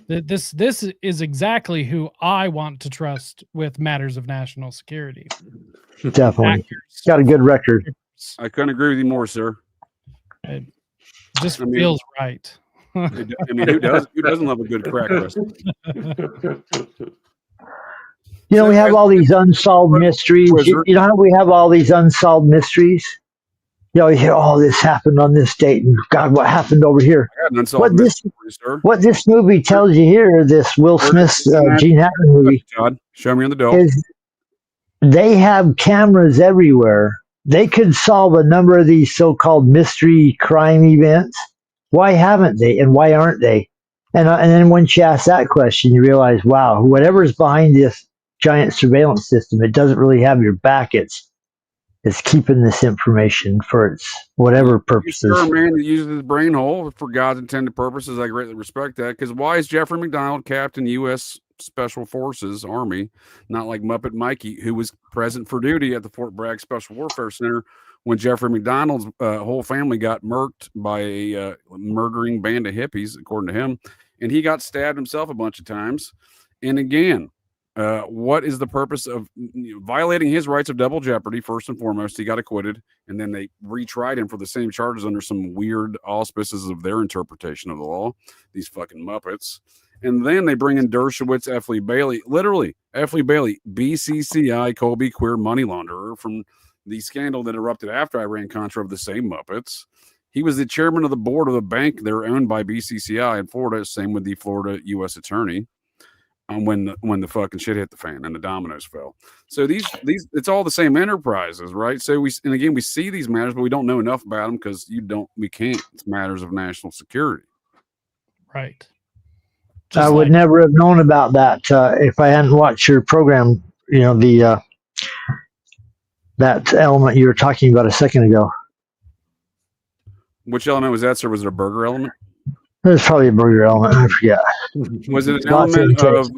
This is exactly who I want to trust with matters of national security. Definitely. Actors. Got a good record. I couldn't agree with you more, sir. It just feels right. I mean, who doesn't love a good crack wrestler? You know, we have all these unsolved mysteries. You know how we have all these unsolved mysteries? You know, you hear, oh, this happened on this date, and God, what happened over here? What this movie tells you here, this Will Smith, Gene Hackman movie, Todd, show me on the doll. is they have cameras everywhere. They could solve a number of these so-called mystery crime events. Why haven't they, and why aren't they? And then once you ask that question, you realize, wow, whatever's behind this giant surveillance system, it doesn't really have your back. It's keeping this information for its whatever purposes. You're a man that uses his brain hole for God's intended purposes. I greatly respect that. Because why is Jeffrey McDonald, Captain U.S. Special Forces Army, not like Muppet Mikey, who was present for duty at the Fort Bragg Special Warfare Center when Jeffrey McDonald's whole family got murked by a murdering band of hippies, according to him, and he got stabbed himself a bunch of times. And again, what is the purpose of violating his rights of double jeopardy? First and foremost, he got acquitted, and then they retried him for the same charges under some weird auspices of their interpretation of the law. These fucking Muppets. And then they bring in Dershowitz, F. Lee Bailey, literally F. Lee Bailey, BCCI, Colby queer money launderer from the scandal that erupted after Iran-Contra of the same Muppets. He was the chairman of the board of the bank they're owned by BCCI in Florida. Same with the Florida U.S. attorney. When the fucking shit hit the fan and the dominoes fell. So these it's all the same enterprises, right? So we see these matters, but we don't know enough about them because we can't. It's matters of national security. Right. I would never have known about that if I hadn't watched your program. You know, the that element you were talking about a second ago. Which element was that, sir? Was it a burger element? There's probably a burger element. I forget. Was it an element of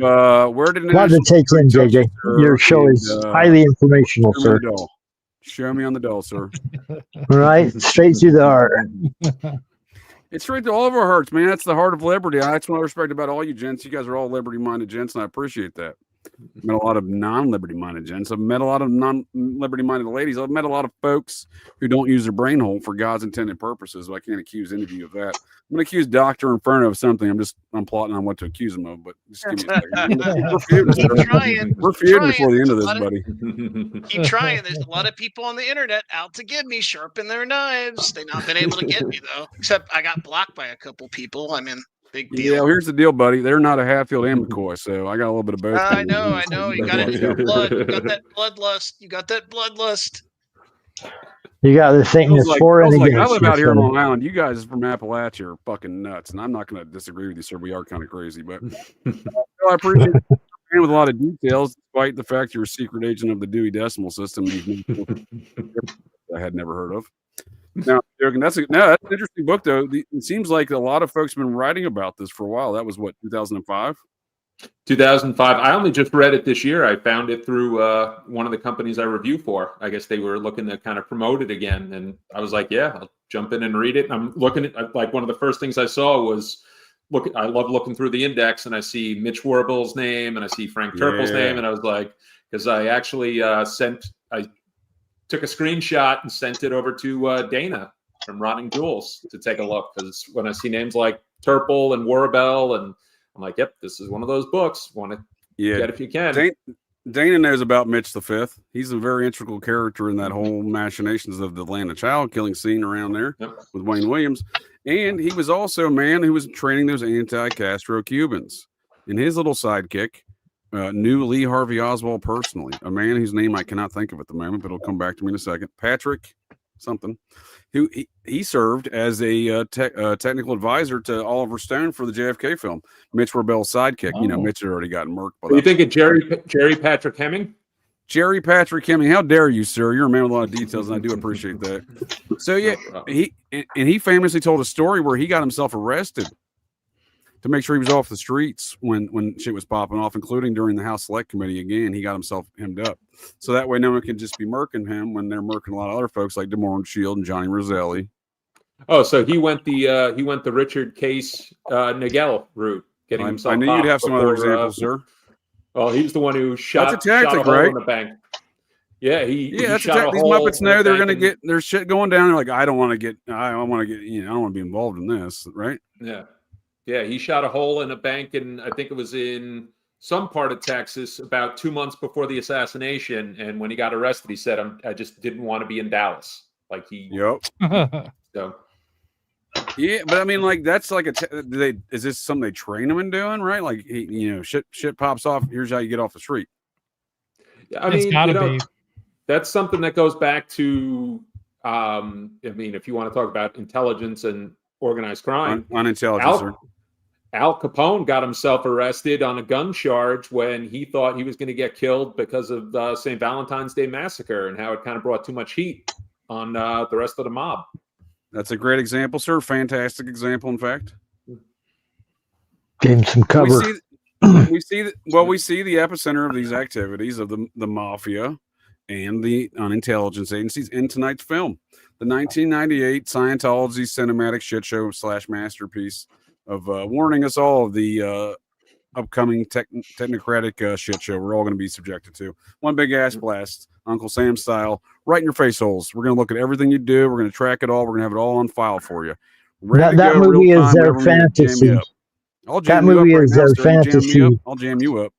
where did it? Lot to take in, JJ. Your show is highly informational, sir. Show me on the doll, sir. Right, straight through the heart. It's straight to all of our hearts, man. That's the heart of liberty. That's what I respect about all you gents. You guys are all liberty-minded gents, and I appreciate that. I've met a lot of non-liberty-minded gents. I've met a lot of non-liberty-minded ladies. I've met a lot of folks who don't use their brain hole for God's intended purposes. So I can't accuse any of you of that. I'm going to accuse Dr. Inferno of something. I'm plotting on what to accuse him of, but just give me a second. We're feuding before the end of this, buddy. Keep trying. There's a lot of people on the internet out to get me, sharpen their knives. They've not been able to get me, though. Except I got blocked by a couple people. I mean, big deal. Yeah, well, here's the deal, buddy. They're not a Hatfield and McCoy, so I got a little bit of both. I know. You got it in your blood. You got that bloodlust. You got the thing that's for and against. I live out here in Long Island. You guys from Appalachia are fucking nuts, and I'm not going to disagree with you, sir. We are kind of crazy, but I appreciate you with a lot of details, despite the fact you're a secret agent of the Dewey Decimal System. I had never heard of. Now, that's an interesting book, though. It seems like a lot of folks have been writing about this for a while. That was what, 2005? 2005. I only just read it this year. I found it through one of the companies I review for. I guess they were looking to kind of promote it again, and I was like, "Yeah, I'll jump in and read it." And I'm looking at like one of the first things I saw was I love looking through the index, and I see Mitch Warble's name, and I see Frank Turpel's name, and I was like, because I actually I took a screenshot and sent it over to Dana from Rotting Jewels to take a look, because when I see names like Turpel and Warbel, and I'm like, yep, this is one of those books. Want to get if you can. Dana knows about Mitch V. He's a very integral character in that whole machinations of the Atlanta child killing scene around there with Wayne Williams. And he was also a man who was training those anti-Castro Cubans. And his little sidekick knew Lee Harvey Oswald personally, a man whose name I cannot think of at the moment, but it'll come back to me in a second. Patrick something, who he served as a technical advisor to Oliver Stone for the JFK film. Mitch Warbell's sidekick. You know, Mitch had already gotten murked. What do you think of Jerry Patrick Hemming? Jerry Patrick Hemming, how dare you, sir? You're a man with a lot of details, and I do appreciate that. So yeah, he famously told a story where he got himself arrested to make sure he was off the streets when shit was popping off, including during the House Select Committee. Again, he got himself hemmed up. So that way no one can just be murking him when they're murking a lot of other folks like DeMoran Shield and Johnny Roselli. Oh, so he went the Richard Case Nagel route, getting himself. I knew you'd have some other examples, sir. Well, he was the one who shot, that's a tactic, shot a hole right? in the bank. Yeah, that's a tactic. These Muppets know they're going to get their shit going down. They're like, I don't want to get, I don't want to be involved in this, right? Yeah. Yeah, he shot a hole in a bank, and I think it was in some part of Texas about 2 months before the assassination. And when he got arrested, he said, I just didn't want to be in Dallas. Like he. Yep. So. Yeah, but I mean, like that's like is this something they train him in doing, right? Like shit pops off. Here's how you get off the street. Yeah, I mean, that's something that goes back to. I mean, if you want to talk about intelligence and organized crime, on intelligence. Al Capone got himself arrested on a gun charge when he thought he was going to get killed because of the St. Valentine's Day massacre and how it kind of brought too much heat on the rest of the mob. That's a great example, sir. Fantastic example, in fact. Gave him some cover. We see the epicenter of these activities of the mafia and the unintelligence agencies in tonight's film. The 1998 Scientology cinematic shit show / masterpiece of warning us all of the upcoming technocratic shit show we're all going to be subjected to. One big ass blast, Uncle Sam style, right in your face holes. We're going to look at everything you do. We're going to track it all. We're going to have it all on file for you. That movie is their fantasy. That movie is their fantasy. I'll jam you up.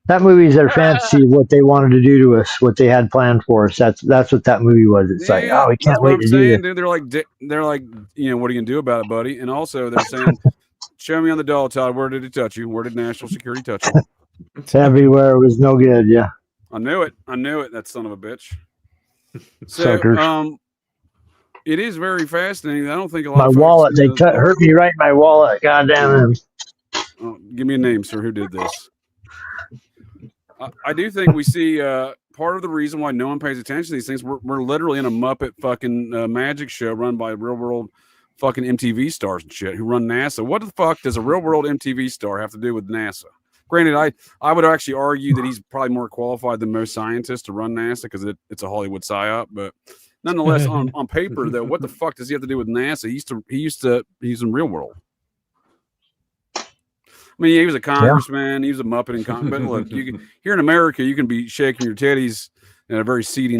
That movie is their fantasy, what they wanted to do to us, what they had planned for us. That's what that movie was. It's like, oh, we can't wait to do it. They're like, what are you going to do about it, buddy? And also they're saying, show me on the doll, Todd. Where did it touch you? Where did national security touch you? It's everywhere. It was no good. Yeah. I knew it. That son of a bitch. Suckers. It is very fascinating. I don't think a lot my of wallet. They hurt me right in my wallet. God damn it. Give me a name, sir. Who did this? I do think we see part of the reason why no one pays attention to these things. We're literally in a Muppet fucking magic show run by real world fucking MTV stars and shit who run NASA. What the fuck does a real world MTV star have to do with NASA? Granted, I would actually argue that he's probably more qualified than most scientists to run NASA because it's a Hollywood psyop. But nonetheless, on paper, though, what the fuck does he have to do with NASA? He's in real world. I mean, he was a congressman. Yeah. He was a Muppet in Congress. But look, here in America, you can be shaking your titties at a very seedy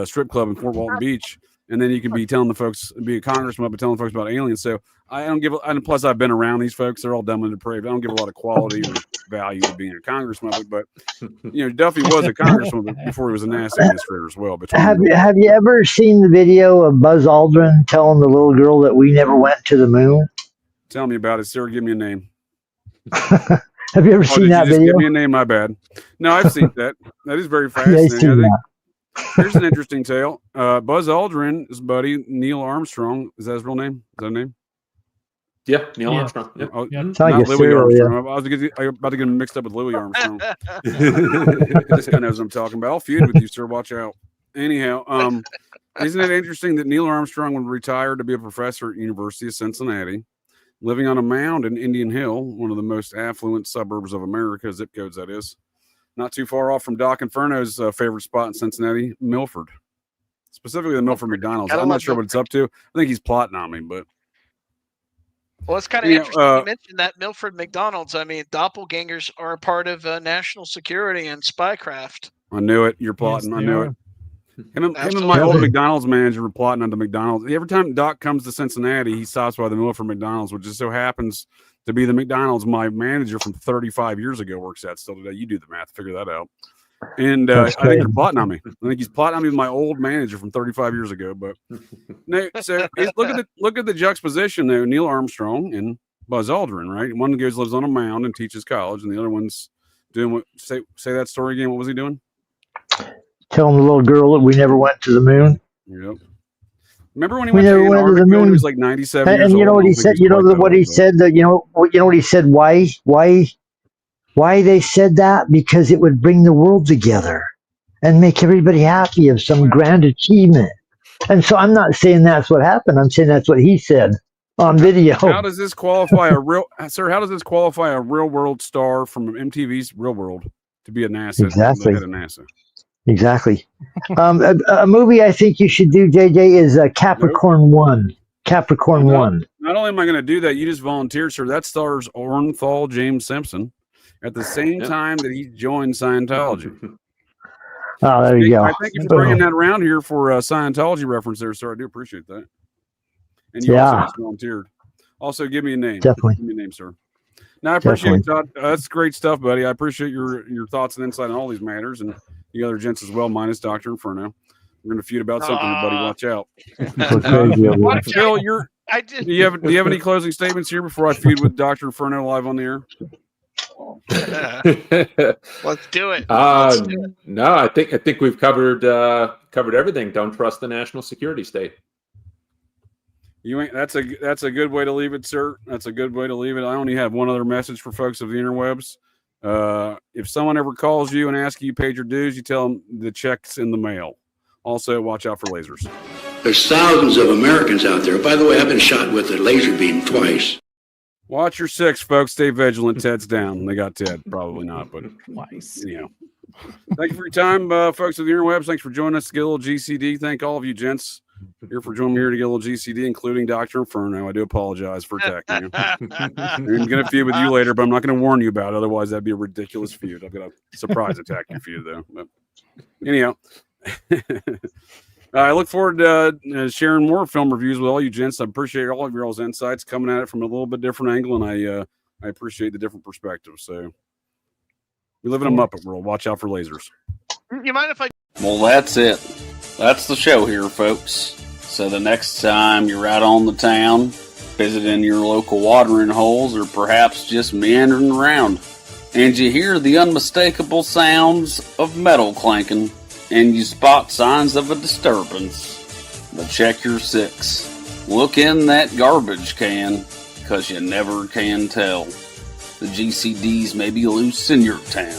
strip club in Fort Walton Beach, and then you can be telling the folks, be a congressman, but telling folks about aliens. So I don't give. And plus, I've been around these folks; they're all dumb and depraved. I don't give a lot of quality or value to being a congressman. But Duffy was a congressman before he was a NASA administrator as well. Have you ever seen the video of Buzz Aldrin telling the little girl that we never went to the moon? Tell me about it, sir. Give me a name. Have you ever seen that video? Give me a name. My bad. No, I've seen that. That is very fascinating. Here's an interesting tale. Buzz Aldrin, his buddy Neil Armstrong. Is that his real name? Is that a name? Yeah, Neil Armstrong. Yeah. Not Louis Armstrong. I was about to get him mixed up with Louis Armstrong. This guy knows what I'm talking about. I'll feud with you, sir. Watch out. Anyhow, isn't it interesting that Neil Armstrong would retire to be a professor at University of Cincinnati, living on a mound in Indian Hill, one of the most affluent suburbs of America, zip codes that is, not too far off from Doc Inferno's favorite spot in Cincinnati, Milford, specifically the Milford McDonald's. I'm not sure what it's up to. I think he's plotting on me, but. Well, it's kind of interesting you mentioned that Milford McDonald's. I mean, doppelgangers are a part of national security and spycraft. I knew it. You're plotting. Yes, I knew it. Him and my old McDonald's manager were plotting on the McDonald's. Every time Doc comes to Cincinnati, he stops by the Milford McDonald's, which just so happens to be the McDonald's my manager from 35 years ago works at still today. You do the math, figure that out. And I think they're plotting on me. I think he's plotting on me with my old manager from 35 years ago. But no, so look at the juxtaposition though. Neil Armstrong and Buzz Aldrin, right? One lives on a mound and teaches college, and the other one's doing what? Say that story again. What was he doing? Telling the little girl that we never went to the moon. Yep. Remember when he went to Antarctica when he was like 97 years old? And you know what he said? You know what he said? That you know what he said? Why they said that? Because it would bring the world together and make everybody happy of some grand achievement. And so I'm not saying that's what happened. I'm saying that's what he said. on video. How does this qualify a real, sir? How does this qualify a real world star from MTV's Real World to be a NASA? Exactly. The head of NASA. Exactly. A movie I think you should do, JJ, is Capricorn 1. Capricorn 1. Not only am I going to do that, you just volunteered, sir. That stars Orenthal James Simpson at the same time that he joined Scientology. Oh, there you go. I thank you for bringing that around here for a Scientology reference there, sir. I do appreciate that. And you also just volunteered. Also, give me a name. Definitely. Give me a name, sir. Now, I appreciate it, Todd. That's great stuff, buddy. I appreciate your thoughts and insight on all these matters, and the other gents as well, minus Dr. Inferno. We're going to feud about something, buddy. Watch out. Phil, do you have any closing statements here before I feud with Dr. Inferno live on the air? Let's do it. No, I think we've covered everything. Don't trust the national security state. That's a good way to leave it, sir. That's a good way to leave it. I only have one other message for folks of the interwebs. If someone ever calls you and asks you paid your dues, you tell them the check's in the mail. Also, watch out for lasers. There's thousands of Americans out there. By the way, I've been shot with a laser beam twice. Watch your six, folks. Stay vigilant. Ted's down. They got Ted. Probably not, but twice. You know. Thank you for your time, folks of the interwebs. Thanks for joining us to get a little GCD. Thank all of you gents here for joining me here to get a little GCD, including Dr. Inferno. I do apologize for attacking you. I'm going to feud with you later, but I'm not going to warn you about it. Otherwise, that'd be a ridiculous feud. I've got a surprise attacking feud, though. But anyhow, I look forward to sharing more film reviews with all you gents. I appreciate all of your all's insights, coming at it from a little bit different angle, and I appreciate the different perspectives. So we live in a Muppet world. Watch out for lasers. You mind if I? Well, that's it. That's the show here, folks. So the next time you're out on the town, visiting your local watering holes, or perhaps just meandering around, and you hear the unmistakable sounds of metal clanking, and you spot signs of a disturbance, but check your six. Look in that garbage can, because you never can tell. The GCDs may be loose in your town.